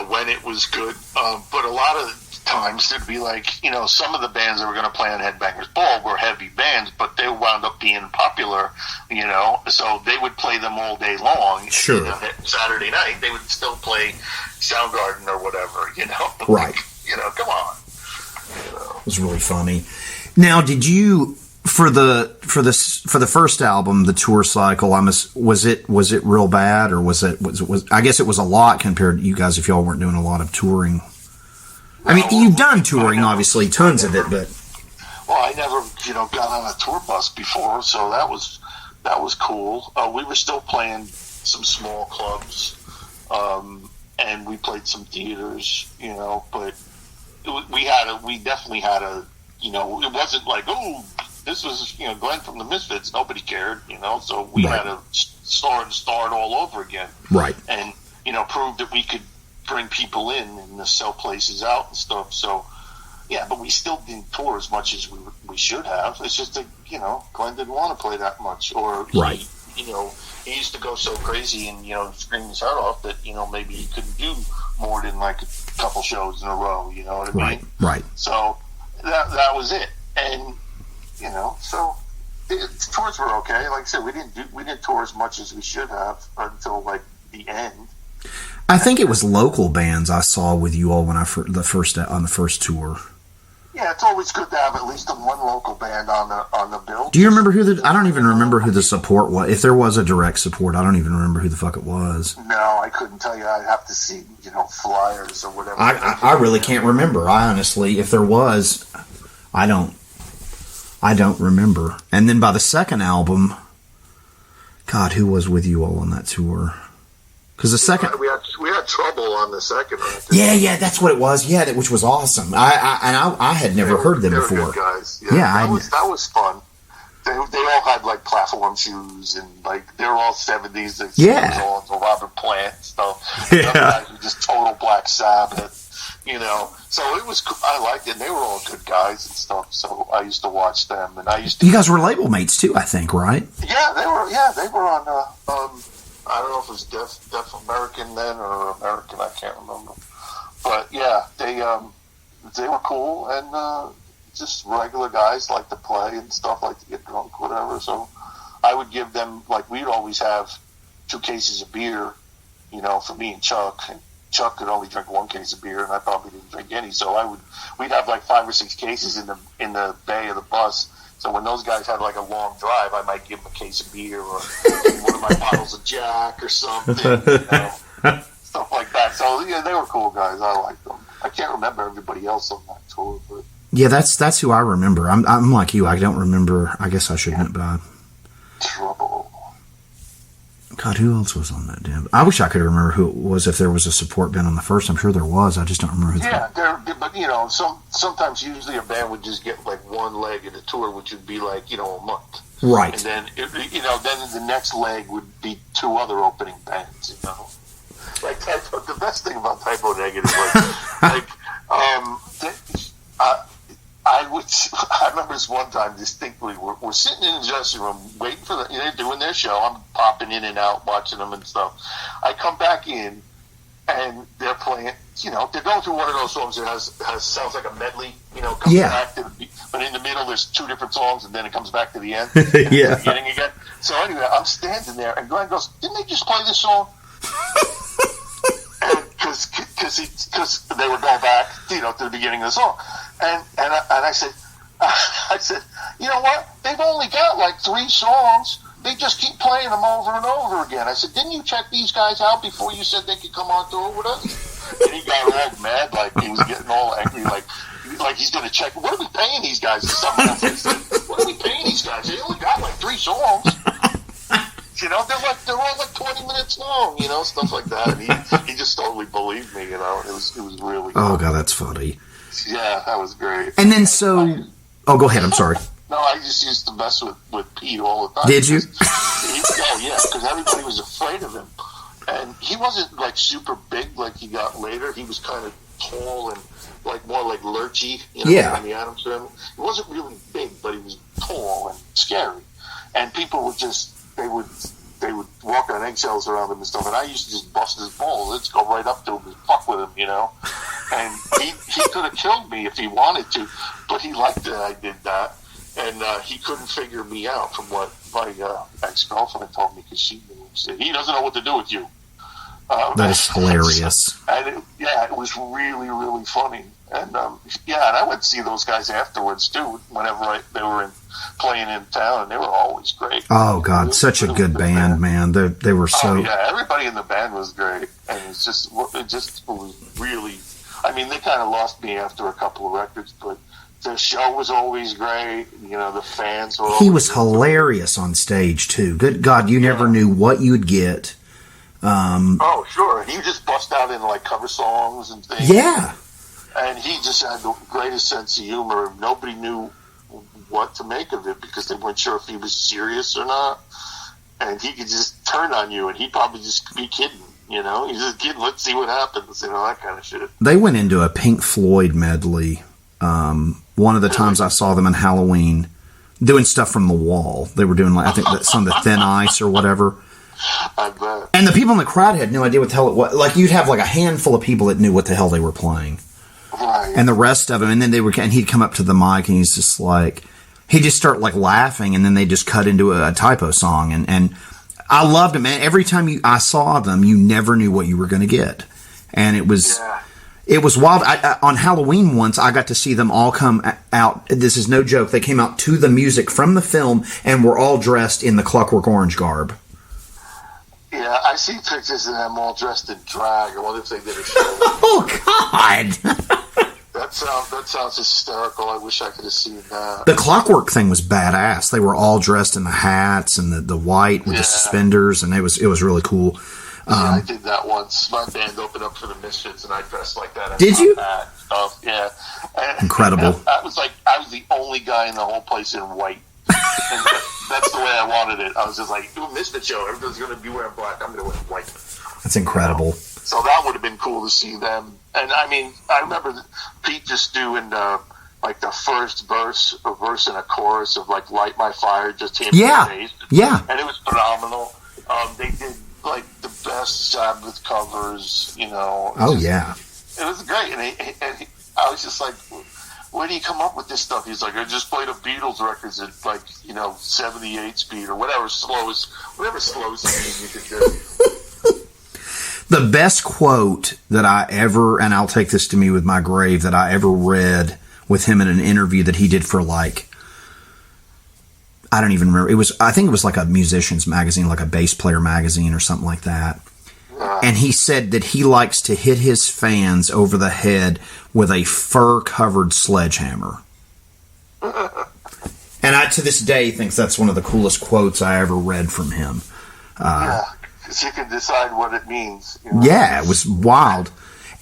When it was good, but a lot of times it'd be like, some of the bands that were going to play on Headbangers Ball were heavy bands, but they wound up being popular, so they would play them all day long. Sure. Saturday night, they would still play Soundgarden or whatever, Right. Come on. It was really funny. Now, did you, for the first album, the tour cycle, was it real bad, or was I guess it was a lot compared to you guys if y'all weren't doing a lot of touring? I mean, you've done touring, obviously, tons of it, but... Well, I never, got on a tour bus before, so that was cool. We were still playing some small clubs, and we played some theaters, but we definitly had a, it wasn't like, oh, this was, Glenn from the Misfits. Nobody cared, so we had to start all over again. Right. And, prove that we could bring people in and sell places out and stuff. So, yeah, but we still didn't tour as much as we should have. It's just that, Glenn didn't want to play that much. Or, right. He used to go so crazy and, scream his head off that, maybe he couldn't do more than like a couple shows in a row, you know what I mean? Right. So that was it. And, so tours were okay. Like I said, we didn't tour as much as we should have until like the end. I think it was local bands I saw with you all when on the first tour. Yeah, it's always good to have at least one local band on the bill. Do you remember I don't even remember who the support was. If there was a direct support, I don't even remember who the fuck it was. No, I couldn't tell you. I'd have to see, flyers or whatever. I really can't remember. I honestly, if there was, I don't remember. And then by the second album, God, who was with you all on that tour? Because the second, we had Trouble on the second one. Yeah, that's what it was. Yeah, which was awesome. I had never heard them before. They were good guys. Yeah, that was fun. They all had like platform shoes and like they were all 70s. All the Robert Plant stuff. Yeah, guys were just total Black Sabbath. So it was. I liked it. And they were all good guys and stuff. So I used to watch them, and I used to. You guys were label mates too, I think, right? Yeah, they were. Yeah, they were on. I don't know if it was Deaf American then or American. I can't remember. But yeah, they were cool and just regular guys, like to play and stuff, like to get drunk, whatever. So I would give them, like, we'd always have 2 cases of beer, for me and Chuck. And Chuck could only drink 1 case of beer, and I probably didn't drink any. So we'd have like 5 or 6 cases in the bay of the bus. So when those guys had like a long drive, I might give them a case of beer or one of my bottles of Jack or something, stuff like that. So yeah, they were cool guys. I liked them. I can't remember everybody else on that tour, but yeah, that's who I remember. I'm like you. I don't remember. I guess I shouldn't, but Trouble. God, who else was on that damn? I wish I could remember who it was if there was a support band on the first. I'm sure there was. I just don't remember who. Yeah, but sometimes usually a band would just get like one leg of the tour, which would be like a month, right? And then then the next leg would be 2 other opening bands, Like the best thing about Typo Negative was I remember this one time distinctly. We're sitting in the dressing room waiting for they're doing their show. I'm popping in and out watching them and stuff. I come back in and they're playing. They're going through one of those songs that sounds like a medley. Comes back to but in the middle there's 2 different songs and then it comes back to the end. Yeah. The beginning again. So anyway, I'm standing there and Glenn goes, "Didn't they just play this song?" Because they were going back, to the beginning of the song, and I said, you know what? They've only got like 3 songs. They just keep playing them over and over again. I said, didn't you check these guys out before you said they could come on tour with us? And he got all mad, like he was getting all angry, like he's going to check. What are we paying these guys? Or something else. I said, what are we paying these guys? They only got like 3 songs. They're all like 20 minutes long, stuff like that. And he just totally believed me, It was really cool. Oh God, that's funny. Yeah, that was great. And then go ahead. I'm sorry. No, I just used to mess with Pete all the time. Did you? Because everybody was afraid of him, and he wasn't like super big like he got later. He was kind of tall and like more like lurchy, in the Adams Family. He wasn't really big, but he was tall and scary, and people would just they would walk on eggshells around him and stuff, and I used to just bust his balls. Let's go right up to him and fuck with him, And he could have killed me if he wanted to, but he liked that I did that, and he couldn't figure me out from what my ex-girlfriend told me, because she knew. She said, he doesn't know what to do with you. That is hilarious. And it was really, really funny. And and I would see those guys afterwards too. Whenever they were playing in town, and they were always great. Oh God, such a good band, man. They were so. Oh yeah, everybody in the band was great, and it was really. I mean, they kind of lost me after a couple of records, but the show was always great. The fans were. He was hilarious on stage too. Good God, you never knew what you'd get. Oh sure, he would just bust out in like cover songs and things. Yeah. And he just had the greatest sense of humor. Nobody knew what to make of it because they weren't sure if he was serious or not. And he could just turn on you, and he'd probably just be kidding. He's just kidding. Let's see what happens. That kind of shit. They went into a Pink Floyd medley. One of the times I saw them in Halloween doing stuff from the wall. They were doing, I think, some of the Thin Ice or whatever. I bet. And the people in the crowd had no idea what the hell it was. Like, you'd have like a handful of people that knew what the hell they were playing. Right. And the rest of them, and then and he'd come up to the mic and he's just like, he'd just start like laughing, and then they just cut into a Typo song. And I loved them, man. Every time I saw them, you never knew what you were going to get. And it was wild. On Halloween once, I got to see them all come out. This is no joke. They came out to the music from the film and were all dressed in the Clockwork Orange garb. Yeah, I see pictures of them all dressed in drag. I wonder if they did a show. Oh, God! That sounds hysterical. I wish I could have seen that. The Clockwork thing was badass. They were all dressed in the hats and the white with the suspenders, and it was really cool. I did that once. My band opened up for the Misfits, and I dressed like that. Did you? Yeah. Incredible. I was the only guy in the whole place in white. And that's the way I wanted it. I was just like, do a Misfit show. Everybody's going to be wearing black. I'm going to wear white. That's incredible. So that would have been cool to see them. And I mean, I remember Pete just doing the first verse and a chorus of like "Light My Fire," just him and bass. Yeah, and it was phenomenal. They did like the best Sabbath covers, you know. Oh yeah, it was great. And I was just like, where do you come up with this stuff? He's like, I just played a Beatles records at 78 speed or whatever slow speed you could do. The best quote that I ever, and I'll take this to me with my grave, that I ever read with him in an interview that he did for I don't even remember. I think it was like a musician's magazine, like a bass player magazine or something like that. And he said that he likes to hit his fans over the head with a fur-covered sledgehammer. And I, to this day, think that's one of the coolest quotes I ever read from him. Because you can decide what it means. You know? Yeah, it was wild.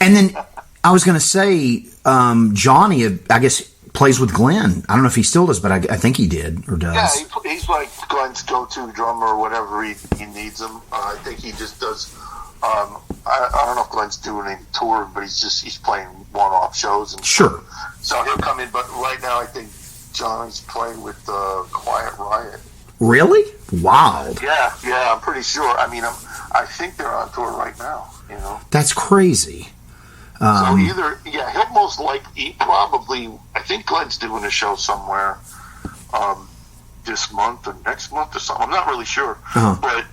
And then I was going to say, Johnny, I guess, plays with Glenn. I don't know if he still does, but I think he did or does. Yeah, he's like Glenn's go-to drummer or whatever he needs him. I think he just does. I don't know if Glenn's doing any touring, but he's playing one-off shows. And sure. So he'll come in, but right now I think Johnny's playing with Quiet Riot. Really? Wild. Yeah, I'm pretty sure. I mean, I think they're on tour right now, you know. That's crazy. So he'll most likely, I think Glenn's doing a show somewhere this month or next month or something. I'm not really sure. Uh-huh. But,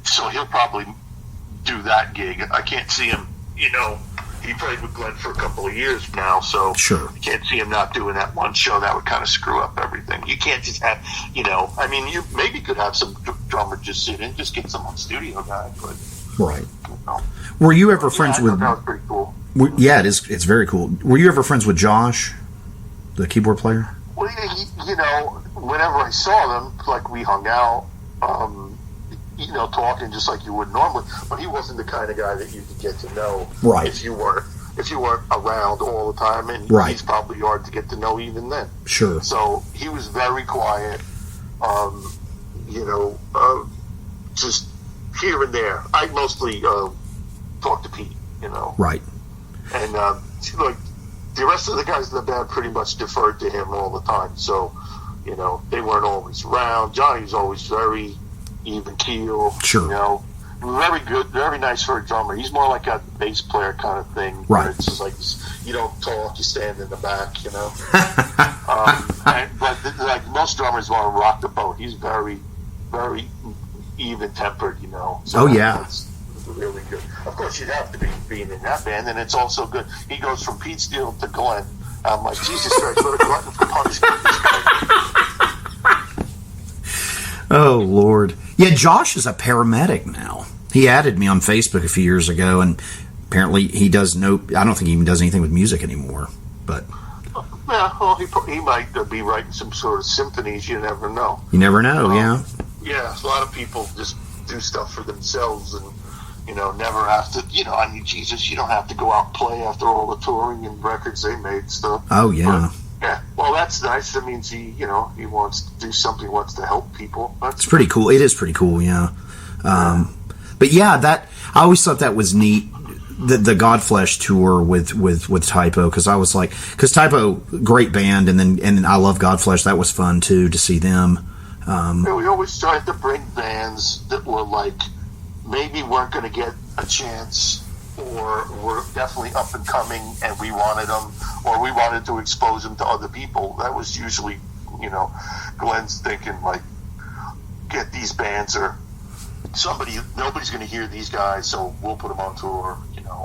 so he'll probably do that gig. I can't see him, you know. He played with Glenn for a couple of years now, so sure. You can't see him not doing that one show. That would kind of screw up everything. You can't just have, you know, I mean, you maybe could have some drummer just sit in, just get someone studio guy, but right. You know. Were you ever friends with? That was pretty cool. Yeah, it is. It's very cool. Were you ever friends with Josh, the keyboard player? Well, you know, whenever I saw them, like we hung out, you know, talking just like you would normally. But he wasn't the kind of guy that you could get to know, right? If you weren't around all the time, and right. He's probably hard to get to know even then. Sure. So he was very quiet. You know, just here and there. I mostly talk to Pete. You know, right. And like the rest of the guys in the band pretty much deferred to him all the time. So, you know, they weren't always around. Johnny was always very even keel. Sure. You know, very good, very nice for a drummer. He's more like a bass player kind of thing. Right. It's just like you don't talk, you stand in the back. You know. But like most drummers want to rock the boat. He's very, very even tempered. You know. So that's really good. Of course, you'd have to be being in that band, and it's also good. He goes from Pete Steele to Glenn. I'm like, Jesus Christ, what a glutton for punishment. Oh, Lord. Yeah, Josh is a paramedic now. He added me on Facebook a few years ago, and apparently he does I don't think he even does anything with music anymore. But yeah, well, he might be writing some sort of symphonies. You never know. You never know, yeah. Yeah, a lot of people just do stuff for themselves and, you know, never have to, you know, I mean, Jesus, you don't have to go out and play after all the touring and records they made stuff. Oh, yeah. But, yeah, well, that's nice. That means he wants to do something, he wants to help people. It's pretty cool. It is pretty cool, yeah. But yeah, I always thought that was neat. The Godflesh tour with Typo, because I was like, because Typo, great band, and I love Godflesh. That was fun too to see them. Yeah, we always tried to bring bands that were like maybe weren't going to get a chance, or were definitely up and coming, and we wanted them, or we wanted to expose them to other people. That was usually, you know, Glenn's thinking like, get these bands, or nobody's going to hear these guys, so we'll put them on tour,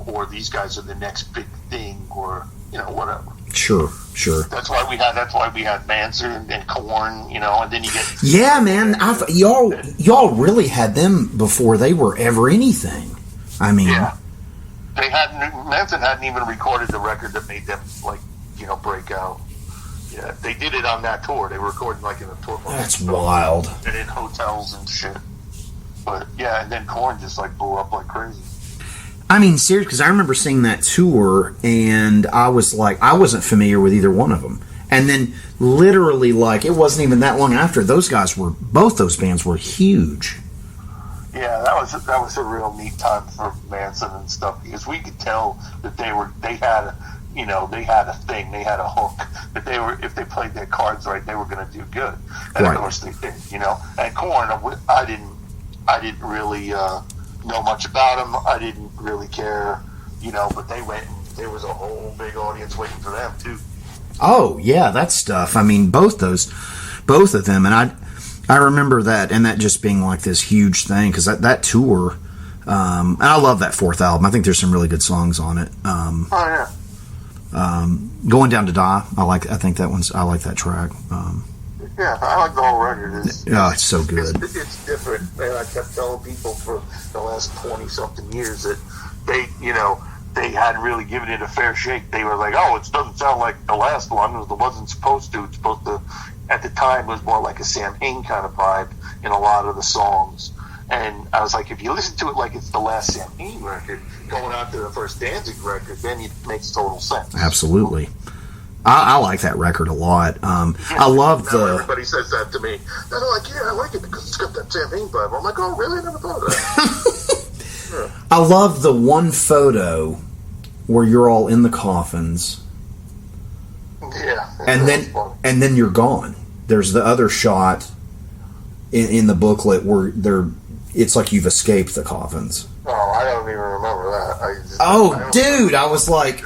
or these guys are the next big thing, or whatever. Sure. That's why we had Manson and Korn, and then you get man. Y'all really had them before they were ever anything. I mean, yeah, Manson hadn't even recorded the record that made them break out. Yeah, they did it on that tour. They were recording in a tour. That's wild. And in hotels and shit. But yeah, and then Korn just blew up like crazy. I mean, seriously, because I remember seeing that tour, and I was I wasn't familiar with either one of them. And then, literally, it wasn't even that long after, both those bands were huge. Yeah, that was a real neat time for Manson and stuff, because we could tell that they had a thing, they had a hook, that if they played their cards right, they were going to do good. And right. Of course they did, And Korn, I didn't really know much about them. I didn't really care, but they went, and there was a whole big audience waiting for them too. Oh yeah, that stuff. I mean, both of them, and I remember that, and that just being this huge thing, because that tour, and I love that fourth album. I think there's some really good songs on it. Oh yeah. Going Down to Die, I like that track. Yeah, I like the whole record. It's so good. It's different, and I kept telling people for the last 20-something years that they hadn't really given it a fair shake. They were like, "Oh, it doesn't sound like the last one. It wasn't supposed to. It's supposed to." At the time, it was more like a Samhain kind of vibe in a lot of the songs. And I was like, if you listen to it like it's the last Samhain record, going out to the first Danzig record, then it makes total sense. Absolutely. I like that record a lot. I love everybody says that to me. They're like, yeah, I like it because it's got that Samhain vibe. I'm like, oh, really? I never thought of that. Yeah. I love the one photo where you're all in the coffins. Yeah. And then you're gone. There's the other shot in the booklet where it's like you've escaped the coffins. Oh, I don't even remember that. Dude, I was like,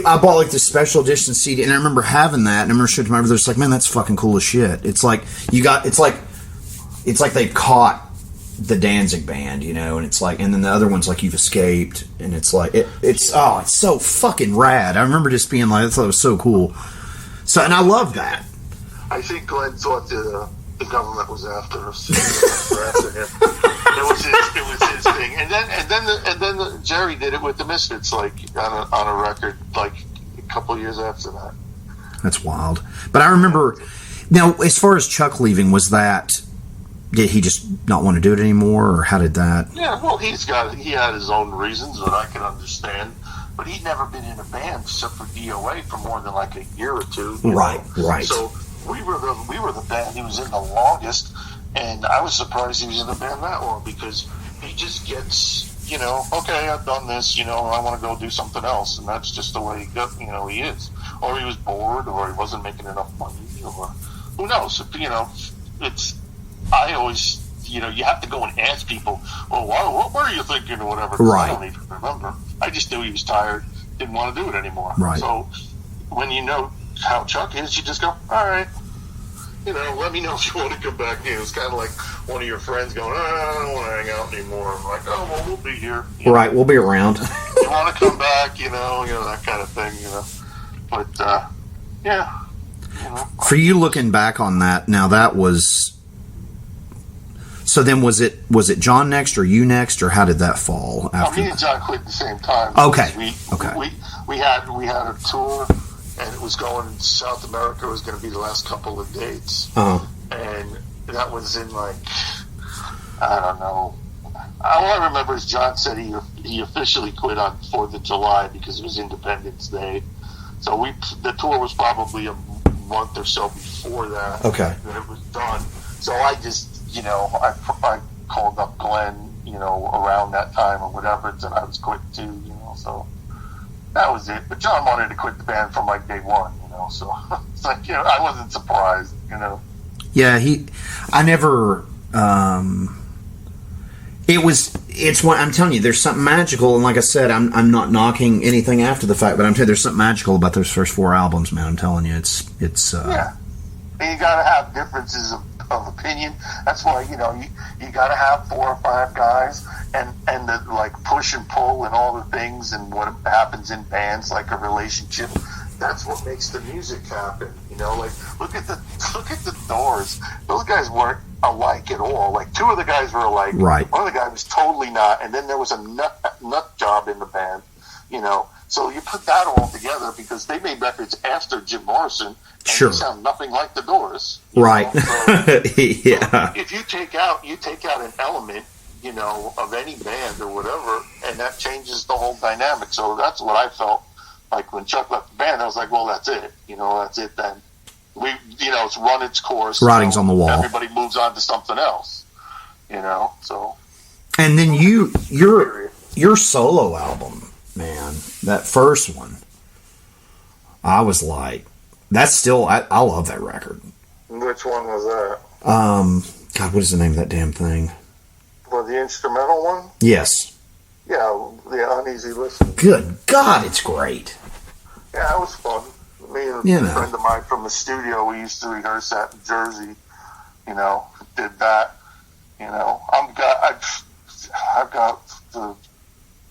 I bought the special edition CD, and I remember having that, and I remember showing to my brothers, man, that's fucking cool as shit. It's like it's like they caught the Danzig band, and it's and then the other one's you've escaped, and it's it's so fucking rad. I remember just being I thought it was so cool. So, and I love that. I think Glenn thought the government was after us. After him. It was his thing, and then Jerry did it with the Misfits, on a record, a couple of years after that. That's wild. But I remember now, as far as Chuck leaving, did he just not want to do it anymore, or how did that? Yeah, well, he had his own reasons that I can understand, but he'd never been in a band except for DOA for more than a year or two. Right. So we were the band he was in the longest, and I was surprised he was in the band that long, because he just gets, okay, I've done this, I want to go do something else, and that's just the way he is. Or he was bored, or he wasn't making enough money, or who knows? I always, you have to go and ask people, well, what were you thinking, or whatever. Right. I don't even remember. I just knew he was tired, didn't want to do it anymore. Right. So when you know how Chuck is, you just go, all right, let me know if you want to come back. It's kind of like one of your friends going, I don't want to hang out anymore. I'm like, oh, well, we'll be here. Right, we'll be around. You want to come back, that kind of thing, But, yeah. For you looking back on that, now that was... So then was it John next, or you next, or how did that fall? After me and John quit at the same time. Okay. We had a tour, and it was going to South America. It was going to be the last couple of dates. Uh-huh. And that was in I don't know. All I remember is John said he officially quit on 4th of July because it was Independence Day. So the tour was probably a month or so before that. Okay. That it was done. So I just, I called up Glenn, around that time or whatever, and I was quitting too, so that was it. But John wanted to quit the band from day one, so it's I wasn't surprised, Yeah, I never, it's one, I'm telling you, there's something magical, and like I said, I'm not knocking anything after the fact, but I'm telling you, there's something magical about those first 4 albums, man. I'm telling you, it's yeah. And you gotta have differences of opinion. That's why, you got to have 4 or 5 guys, and the like push and pull and all the things and what happens in bands, like a relationship. That's what makes the music happen. Like look at the Doors. Those guys weren't alike at all. Like 2 of the guys were alike. Right. One of the guys was totally not, and then there was a nut job in the band. So you put that all together because they made records after Jim Morrison, and sure, they sound nothing like the Doors. Right. So, yeah. So if you take out an element, of any band or whatever, and that changes the whole dynamic. So that's what I felt like when Chuck left the band. I was like, well, that's it. That's it then. It's run its course. Writing's on the wall. Everybody moves on to something else. So. And then your solo album, man, that first one, I was like, that's still, I love that record. Which one was that? God, what is the name of that damn thing? Well, the instrumental one? Yes. Yeah, the Uneasy Listening. Good God, it's great. Yeah, it was fun. Me and a friend of mine from the studio, we used to rehearse at in Jersey, did that. I've got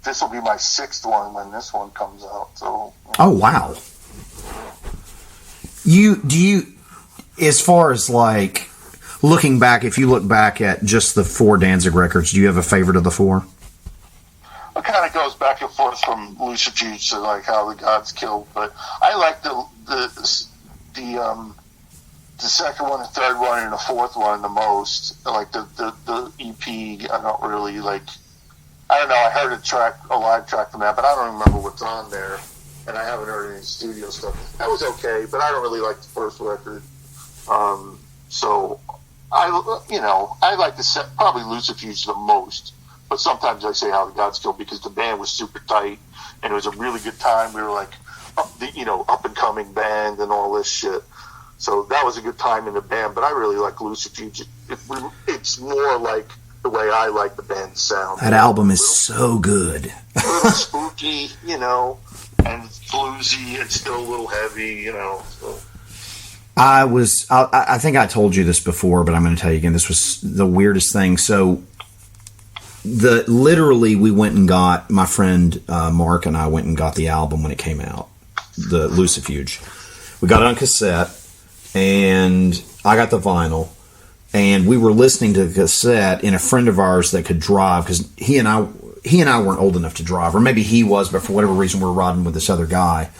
this will be my 6th one when this one comes out. So. Oh, wow. Do you, as far as like looking back, if you look back at just the 4 Danzig records, do you have a favorite of the 4? It kind of goes back and forth from Lucifuge to like How the Gods Killed, but I like the second one, the third one, and the fourth one the most. Like the EP, I don't really like. I don't know. I heard a live track from that, but I don't remember what's on there, and I haven't heard any studio stuff. That was okay, but I don't really like the first record. So I like the set, probably Lucifuge the most. But sometimes I say How the Gods Killed because the band was super tight and it was a really good time. We were like, up and coming band and all this shit. So that was a good time in the band. But I really like Lucifuge. It's more like the way I like the band's sound. That album is so good. A little spooky, and bluesy and still a little heavy, So. I think I told you this before, but I'm going to tell you again. This was the weirdest thing. So. Literally, we went and got, my friend Mark and I went and got the album when it came out, the Lucifuge. We got it on cassette, and I got the vinyl, and we were listening to the cassette, and a friend of ours that could drive, because he and I weren't old enough to drive, or maybe he was, but for whatever reason we were riding with this other guy.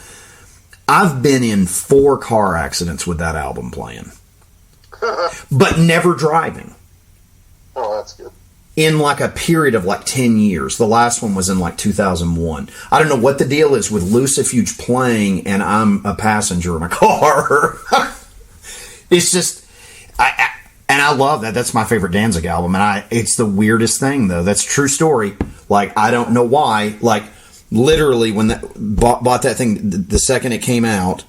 I've been in 4 car accidents with that album playing, but never driving. Oh, that's good. In like a period of like 10 years. The last one was in like 2001. I don't know what the deal is with Lucifuge playing and I'm a passenger in a car. It's just, I love that. That's my favorite Danzig album. And it's the weirdest thing though. That's a true story. Like, I don't know why. Like, literally when bought that thing the second it came out,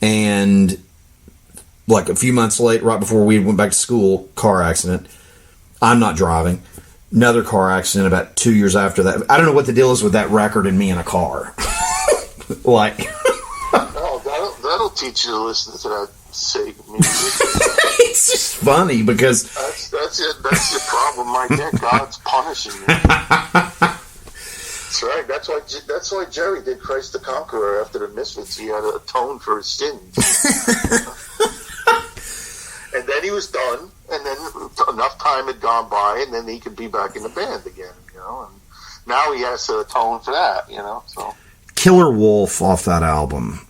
and like a few months late, right before we went back to school, car accident. I'm not driving. Another car accident about 2 years after that. I don't know what the deal is with that record and me in a car. Like, that'll teach you to listen to that sick music. It's just funny because that's it. That's your problem right there. God's punishing you. That's right. That's why Jerry did Christ the Conqueror after the Misfits. He had to atone for his sins. And then he was done, and then enough time had gone by, and then he could be back in the band again, and now he has to atone for that, so. Killer Wolf off that album.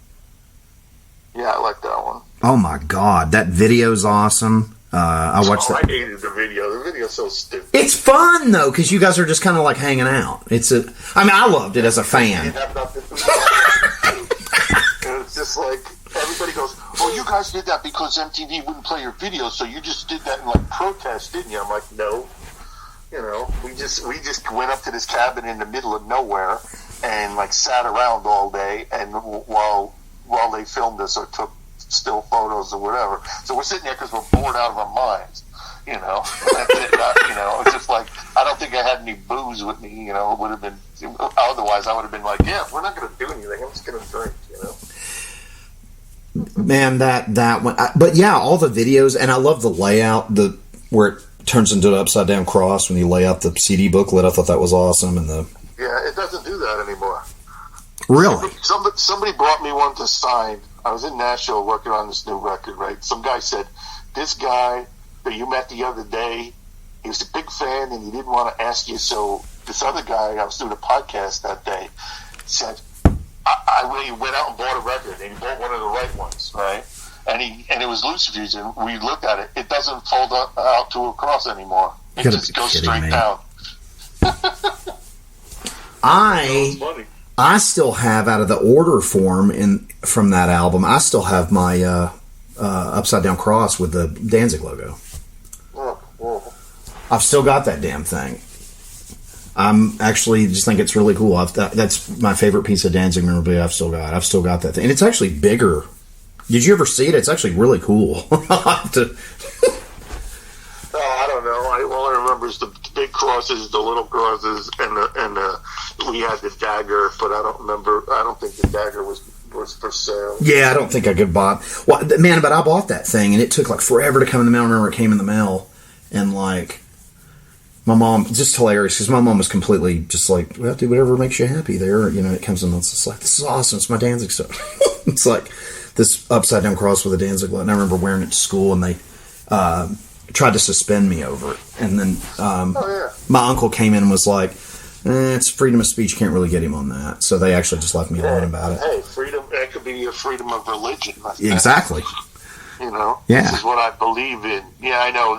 Yeah, I like that one. Oh my God, that video's awesome. I watched that. I hated the video. The video's so stupid. It's fun though, because you guys are just kind of like hanging out. I loved it as a fan. It was just like, everybody goes, "Oh, you guys did that because MTV wouldn't play your videos, so you just did that in like protest, didn't you?" I'm like, "No, we just went up to this cabin in the middle of nowhere and like sat around all day, and while they filmed us or took still photos or whatever. So we're sitting there because we're bored out of our minds, That's it. It's just like, I don't think I had any booze with me. It would have been, otherwise I would have been like, yeah, we're not going to do anything. I'm just going to drink. Man, that one. But yeah, all the videos, and I love the layout, where it turns into an upside down cross when you lay out the CD booklet. I thought that was awesome. Yeah, it doesn't do that anymore. Really? Somebody brought me one to sign. I was in Nashville working on this new record, right? Some guy said, "This guy that you met the other day, he was a big fan and he didn't want to ask you." So this other guy, I was doing a podcast that day, said, I went out and bought a record, and he bought one of the right ones, right? And it was Lucifer's, and we looked at it. It doesn't fold out to a cross anymore. It just goes straight down. I still have, out of the order form from that album, I still have my upside down cross with the Danzig logo. Oh. I've still got that damn thing. I'm actually just think it's really cool. That's my favorite piece of Danzig memorabilia I've still got that thing. And it's actually bigger. Did you ever see it? It's actually really cool. I don't know. All I remember is the big crosses, the little crosses, and we had the dagger, but I don't think the dagger was for sale. Yeah, I don't think I could buy. Well, man, but I bought that thing, and it took like forever to come in the mail. I remember it came in the mail, and like, my mom, just hilarious, because my mom was completely just like, well, do whatever makes you happy there. You know, it comes in, it's just like, this is awesome. It's my Danzig stuff. It's like this upside down cross with a Danzig logo. And I remember wearing it to school, and they tried to suspend me over it. And then my uncle came in and was like, it's freedom of speech. Can't really get him on that. So they actually just left me alone about it. Hey, freedom, that could be a freedom of religion. Exactly. You know? Yeah. This is what I believe in. Yeah, I know.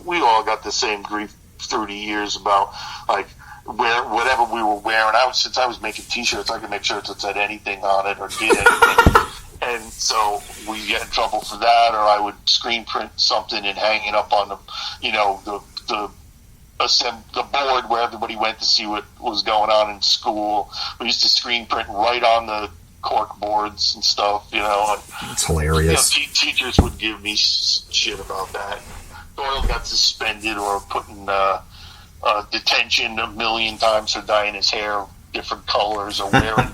We all got the same grief through the years about, like, whatever we were wearing. Since I was making T-shirts, I could make shirts that said anything on it or did anything. And so we get in trouble for that, or I would screen print something and hang it up on the board where everybody went to see what was going on in school. We used to screen print right on the cork boards and stuff, It's hilarious. Teachers would give me shit about that. Doyle got suspended or put in detention a million times for dyeing his hair different colors, or wearing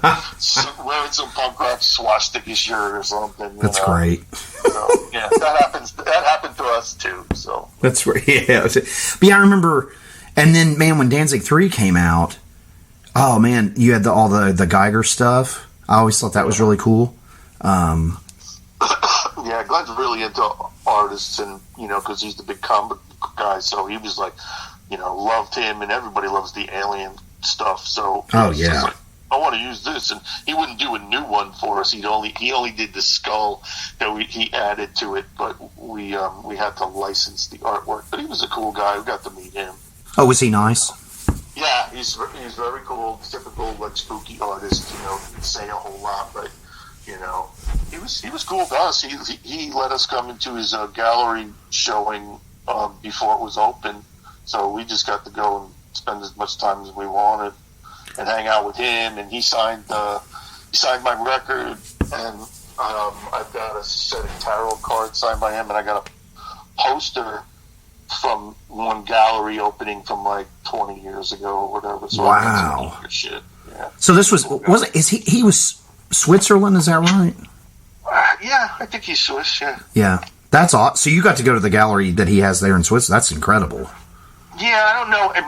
some punk rock swastika shirt or something. That's great. Yeah, that happened to us too. So that's right. Yeah, but yeah, I remember. And then, man, when Danzig 3 came out, oh man, you had all the Geiger stuff. I always thought that was really cool. Yeah, Glenn's really into artists, and because he's the big comic guy, so he was like, loved him, and everybody loves the Alien stuff. So like, I want to use this, and he wouldn't do a new one for us. He only did the skull that he added to it, but we had to license the artwork. But he was a cool guy. We got to meet him. Oh, was he nice? Yeah, he's very cool. Typical like spooky artist. Didn't say a whole lot, but he was cool to us. He let us come into his gallery showing before it was open, so we just got to go and spend as much time as we wanted and hang out with him. And he signed my record, and I've got a set of tarot cards signed by him, and I got a poster from one gallery opening from like 20 years ago or whatever. So wow. Shit. Yeah. So this was he was Switzerland, is that right? Yeah, I think he's Swiss, yeah. Yeah. That's awesome. So you got to go to the gallery that he has there in Switzerland. That's incredible. Yeah, I don't know. I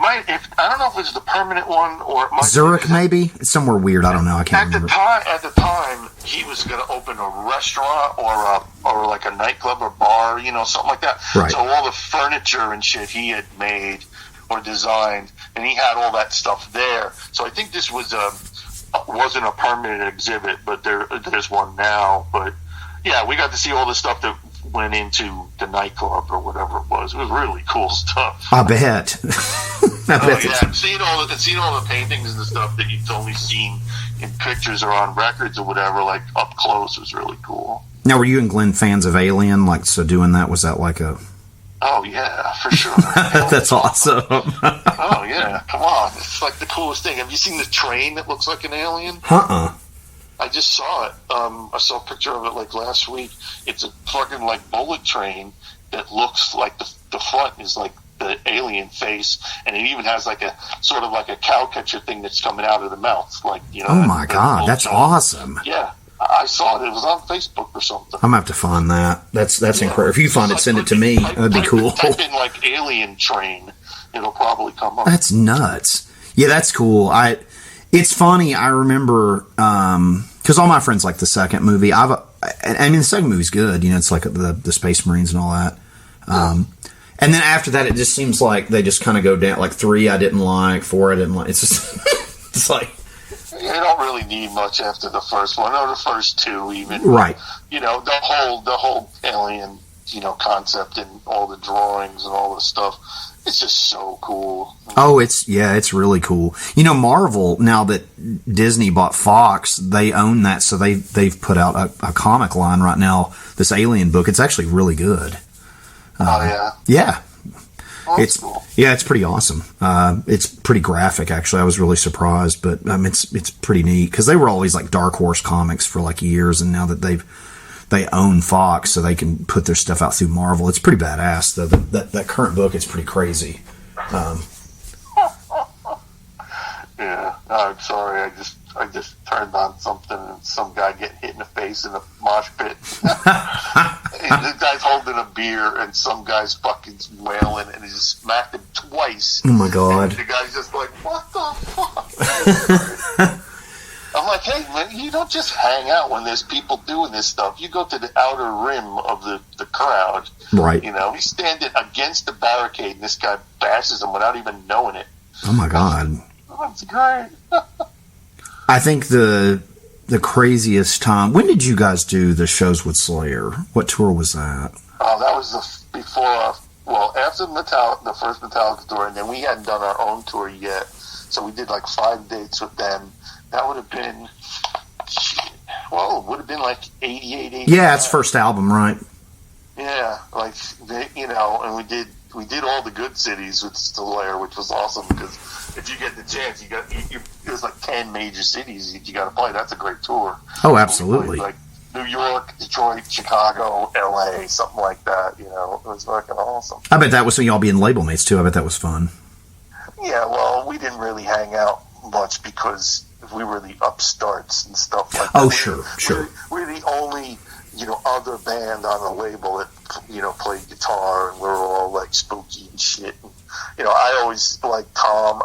don't know if it's the permanent one or it might Zurich, maybe? It's somewhere weird. I don't know. I can't remember. At the time, he was going to open a restaurant or like a nightclub or bar, something like that. Right. So all the furniture and shit he had made or designed, and he had all that stuff there. So I think this wasn't a permanent exhibit, but there's one now. But yeah, we got to see all the stuff that went into the nightclub or whatever it was. It was really cool stuff. I bet. Yeah, seeing all the paintings and stuff that you've only seen in pictures or on records or whatever, like up close, was really cool. Now, were you and Glenn fans of Alien? Like, so doing that, was that like a... Oh, yeah, for sure. That's awesome. Oh, yeah, come on. It's like the coolest thing. Have you seen the train that looks like an alien? I just saw it. I saw a picture of it like last week. It's a fucking like bullet train that looks like the front is like the alien face, and it even has like a sort of like a cow catcher thing that's coming out of the mouth. Like, oh my God, that's awesome. Yeah. I saw it. It was on Facebook or something. I'm gonna have to find that. That's incredible. If you find it, send it to me. That'd be cool. Type in like alien train. It'll probably come up. That's nuts. Yeah, that's cool. It's funny. I remember because all my friends like the second movie. I mean, the second movie's good. You know, it's like the Space Marines and all that. And then after that, it just seems like they just kind of go down. Like 3, I didn't like. 4, I didn't like. It's just it's like. You don't really need much after the first one or the first 2 even. Right. You know, the whole alien, you know, concept and all the drawings and all the stuff. It's just so cool. Oh, it's really cool. You know, Marvel, now that Disney bought Fox, they own that, so they've put out a comic line right now, this Alien book. It's actually really good. Oh, yeah? Yeah. Oh, that's cool. Yeah, it's pretty awesome. It's pretty graphic, actually. I was really surprised, but it's pretty neat because they were always like Dark Horse Comics for like years, and now that they own Fox, so they can put their stuff out through Marvel. It's pretty badass. Though that current book is pretty crazy. Yeah, I'm sorry. I just turned on something and some guy getting hit in the face in a mosh pit. And the guy's holding a beer and some guy's fucking wailing and he just smacked him twice. Oh my god! And the guy's just like, "What the fuck?" I'm like, "Hey man, you don't just hang out when there's people doing this stuff. You go to the outer rim of the crowd, right? You know, he's standing against the barricade and this guy bashes him without even knowing it. Oh my god! That's great." I think the craziest time. When did you guys do the shows with Slayer? What tour was that? Oh, that was after the first Metallica tour, and then we hadn't done our own tour yet, so we did like 5 dates with them. That would have been, it would have been like 88, 89. Yeah, it's first album, right? Yeah, like and we did all the good cities with Slayer, which was awesome because if you get the chance, there's like 10 major cities you got to play. That's a great tour. Oh, absolutely. Like New York, Detroit, Chicago, LA, something like that. You know, it was fucking awesome. I bet that was so y'all being label mates too. I bet that was fun. Yeah, well, we didn't really hang out much because we were the upstarts and stuff like that. Oh, sure. We're the only, other band on the label that, played guitar, and we were all like spooky and shit. And, I always liked Tom.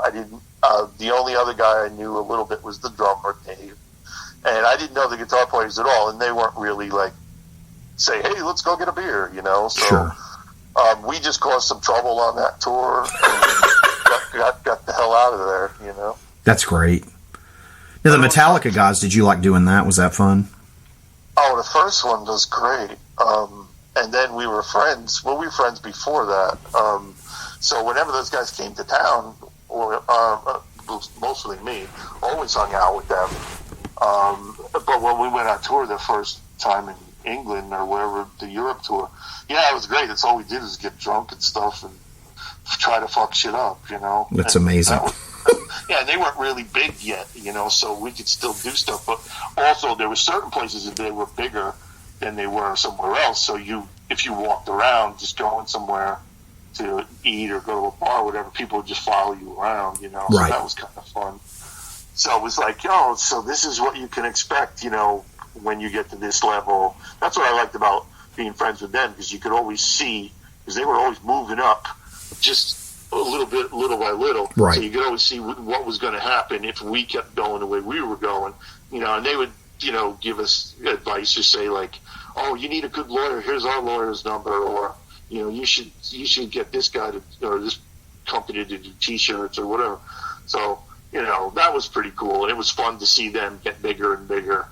The only other guy I knew a little bit was the drummer, Dave. And I didn't know the guitar players at all, and they weren't really like, say, hey, let's go get a beer, So sure. We just caused some trouble on that tour and got the hell out of there, That's great. Now, the Metallica guys, did you like doing that? Was that fun? Oh, the first one was great. And then we were friends. Well, we were friends before that. So whenever those guys came to town, or mostly me, always hung out with them. But when we went on tour the first time in England or wherever, the Europe tour, it was great. That's all we did is get drunk and stuff and try to fuck shit up, That's amazing. Yeah, they weren't really big yet, so we could still do stuff. But also, there were certain places that they were bigger than they were somewhere else. So if you walked around just going somewhere to eat or go to a bar or whatever, people would just follow you around, Right. So that was kind of fun. So it was like, so this is what you can expect, when you get to this level. That's what I liked about being friends with them, because you could always see, because they were always moving up just a little bit, little by little. Right. So you could always see what was going to happen if we kept going the way we were going, and they would, give us advice or say like, oh, you need a good lawyer. Here's our lawyer's number. Or, you should get this guy or this company to do T-shirts or whatever. So, that was pretty cool. And it was fun to see them get bigger and bigger,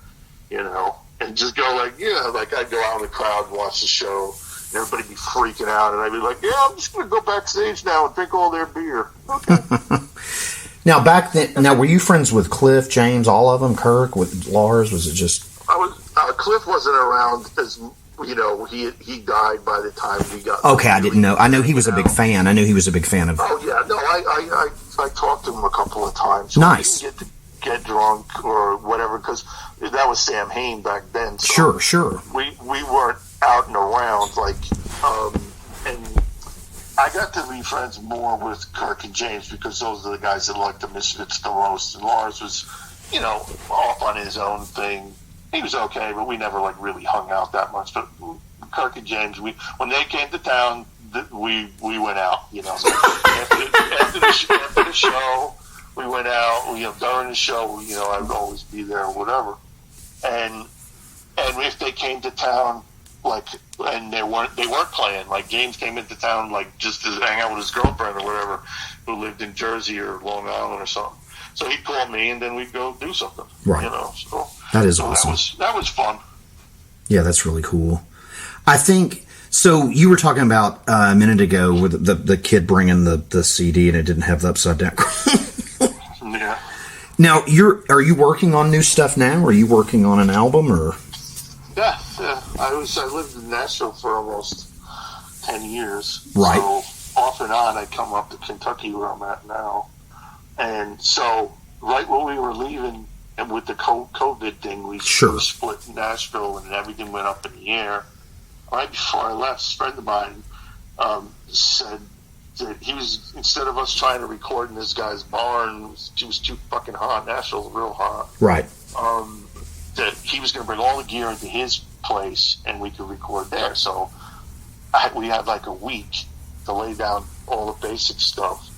and just go like, I'd go out in the crowd and watch the show. And everybody be freaking out. And I'd be like, I'm just going to go backstage now and drink all their beer. Okay. Now, back then, were you friends with Cliff, James, all of them, Kirk, with Lars? Was it just... Cliff wasn't around as, he died by the time we got... Okay, I didn't know. I know he was a big fan. I knew he was a big fan of... Oh, yeah. No, I talked to him a couple of times. Nice. We didn't get drunk or whatever, because that was Samhain back then. So Sure. We weren't out and around, and I got to be friends more with Kirk and James because those are the guys that liked the Misfits the most, and Lars was, off on his own thing, he was okay, but we never like really hung out that much. But Kirk and James, when they came to town, we went out. You know, so after the show, we went out. You know, during the show, you know, I would always be there or whatever. And if they came to town, like, and they weren't playing. Like James came into town like just to hang out with his girlfriend or whatever, who lived in Jersey or Long Island or something. So he'd call me, and then we'd go do something. Right. You know, so that is awesome. That was fun. Yeah, that's really cool. I think so. You were talking about a minute ago with the kid bringing the CD and it didn't have the upside down. Yeah. Now are you working on new stuff now? Are you working on an album or? Yeah. I lived in Nashville for almost 10 years. Right. So off and on, I come up to Kentucky where I'm at now. And so, right when we were leaving, and with the COVID thing, we split Nashville, and everything went up in the air. Right before I left, a friend of mine said that he was, instead of us trying to record in this guy's barn, it was too fucking hot. Nashville's real hot. Right. That he was going to bring all the gear into his place, and we could record there. So we had like a week to lay down all the basic stuff,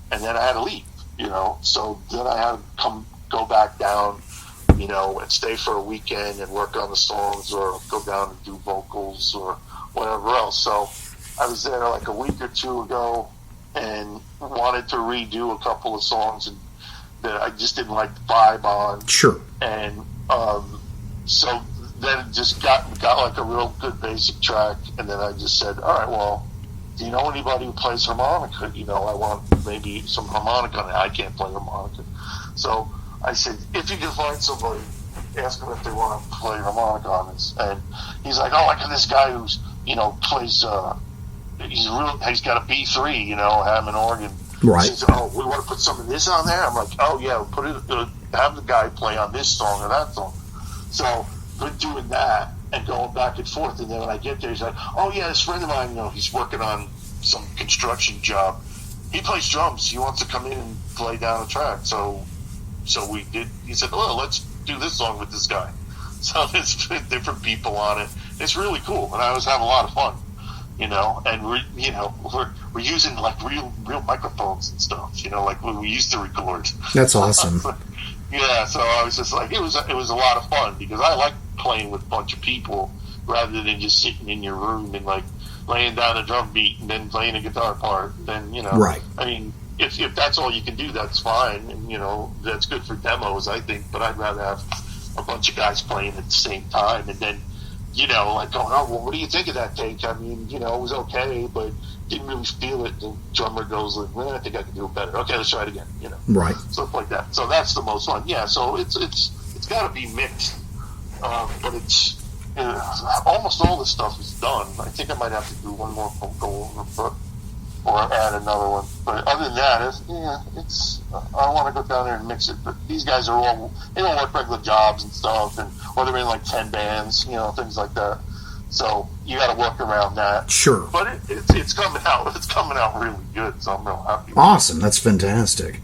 and then I had to leave. You know, so then I had to go back down, you know, and stay for a weekend and work on the songs or go down and do vocals or whatever else. So I was there like a week or two ago and wanted to redo a couple of songs and that I just didn't like the vibe on. Sure. And so then it just got like a real good basic track, and then I just said, all right, well, do you know anybody who plays harmonica? You know, I want maybe some harmonica on it. I can't play harmonica. So I said, if you can find somebody, ask them if they want to play harmonica on this. And he's like, oh, I got this guy who's, you know, plays, he's got a B3, you know, Hammond organ. Right. He said, oh, we want to put some of this on there? I'm like, oh, yeah, have the guy play on this song or that song. So we're doing that and going back and forth, and then when I get there, he's like, oh yeah, this friend of mine, you know, he's working on some construction job. He plays drums. He wants to come in and play down a track. So we did. He said, oh, let's do this song with this guy. So there's different people on it. It's really cool, and I was having a lot of fun, you know. And we're using like real microphones and stuff, you know, like when we used to record. That's awesome. Yeah, so I was just like, it was a lot of fun because I like playing with a bunch of people rather than just sitting in your room and like laying down a drum beat and then playing a guitar part. Then, you know, right. I mean, if that's all you can do, that's fine, and you know, that's good for demos, I think. But I'd rather have a bunch of guys playing at the same time, and then, you know, like going, oh, well, what do you think of that take? I mean, you know, it was okay, but didn't really feel it. The drummer goes like, well, I think I can do it better. Okay, let's try it again. You know, right? Stuff like that. So that's the most fun. Yeah. So it's got to be mixed, but it's almost all the stuff is done. I think I might have to do one more vocal or add another one. But other than that, I want to go down there and mix it. But these guys are they don't work regular jobs and stuff, or they're in like 10 bands, you know, things like that. So you got to work around that. Sure. But it's coming out. It's coming out really good. So I'm real happy. Awesome. That's fantastic.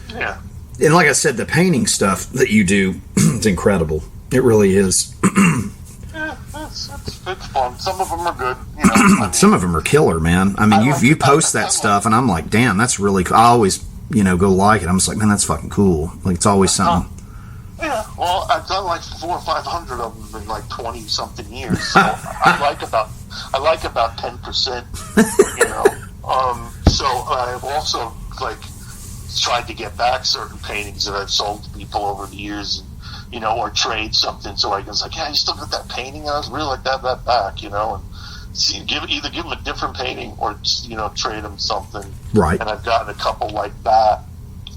Yeah. And like I said, the painting stuff that you do, it's incredible. It really is. Yeah, it's fun. Some of them are good. You know, I mean, some of them are killer, man. I mean, you post that stuff, and I'm like, damn, that's really cool. I always, you know, go like it. I'm just like, man, that's fucking cool. Like, it's always something. Yeah, well, I've done like 400 or 500 of them in like 20 something years. So I like about 10%. You know, so I've also like tried to get back certain paintings that I've sold to people over the years, and, you know, or trade something. So I was like, yeah, you still got that painting? I was really like that back, you know, and see, either give them a different painting or, you know, trade them something. Right. And I've gotten a couple like that.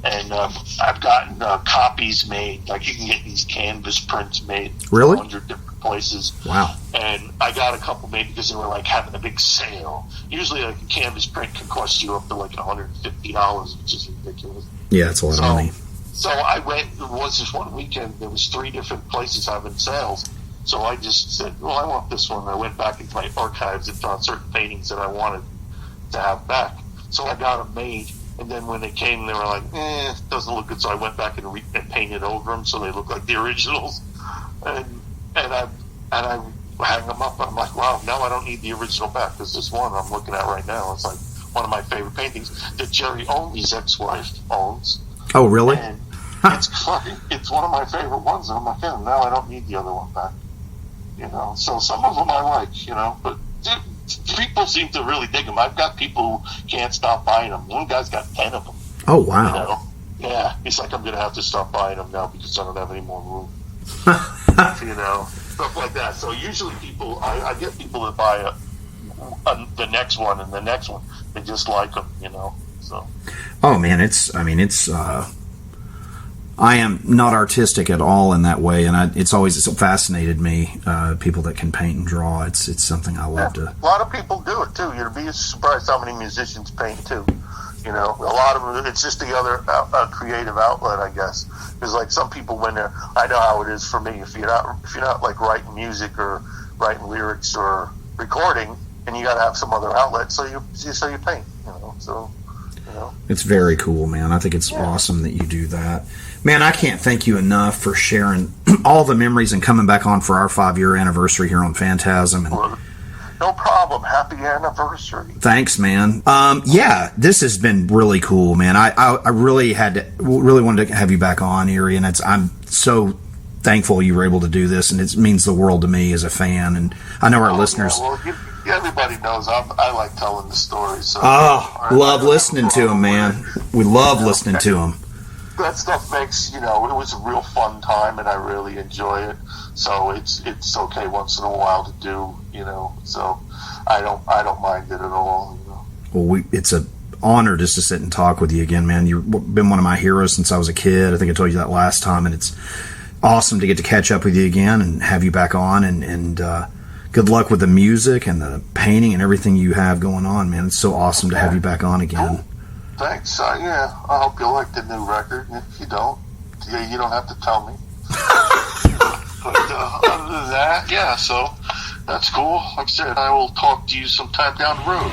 And I've gotten copies made. Like, you can get these canvas prints made. Really? 100 different places. Wow. And I got a couple made because they were, like, having a big sale. Usually, like, a canvas print can cost you up to, like, $150, which is ridiculous. Yeah, it's a lot of money. So I went, it was this one weekend, there was 3 different places having sales. So I just said, well, I want this one. I went back into my archives and found certain paintings that I wanted to have back. So I got them made. And then when they came, they were like, it doesn't look good. So I went back and painted over them so they look like the originals. and I hang them up. And I'm like, wow, now I don't need the original back, because this one I'm looking at right now, it's like one of my favorite paintings that Jerry Only's ex-wife owns. Oh, really? And it's one of my favorite ones. And I'm like, yeah, now I don't need the other one back. So some of them I like, but people seem to really dig them. I've got people who can't stop buying them. One guy's got 10 of them. Oh, wow. Yeah, he's like, I'm going to have to stop buying them now because I don't have any more room. Stuff like that. So usually people, I get people that buy the next one and the next one. They just like them, so. Oh, man, I am not artistic at all in that way, and it's always fascinated me, people that can paint and draw. It's something I love to. A lot of people do it too. You'd be surprised how many musicians paint too. A lot of them, it's just the other creative outlet, I guess. Because like some people, when they're, I know how it is for me. If you're not like writing music or writing lyrics or recording, and you got to have some other outlet, so you paint. It's very cool, man. I think it's awesome that you do that. Man, I can't thank you enough for sharing all the memories and coming back on for our 5-year anniversary here on Phantasm. And no problem. Happy anniversary. Thanks, man. This has been really cool, man. I really wanted to have you back on, Eerie, and I'm so thankful you were able to do this, and it means the world to me as a fan, and I know our listeners. Everybody knows I like telling the stories. So love listening to them, man. We love listening to them. That stuff makes, it was a real fun time, and I really enjoy it. So it's okay once in a while to do, so I don't mind it at all. Well, it's an honor just to sit and talk with you again, man. You've been one of my heroes since I was a kid. I think I told you that last time, and it's awesome to get to catch up with you again and have you back on, and good luck with the music and the painting and everything you have going on, man. It's so awesome to have you back on again. Cool. Thanks. I hope you like the new record. If you don't, you don't have to tell me. But other than that, so that's cool. Like I said, I will talk to you sometime down the road.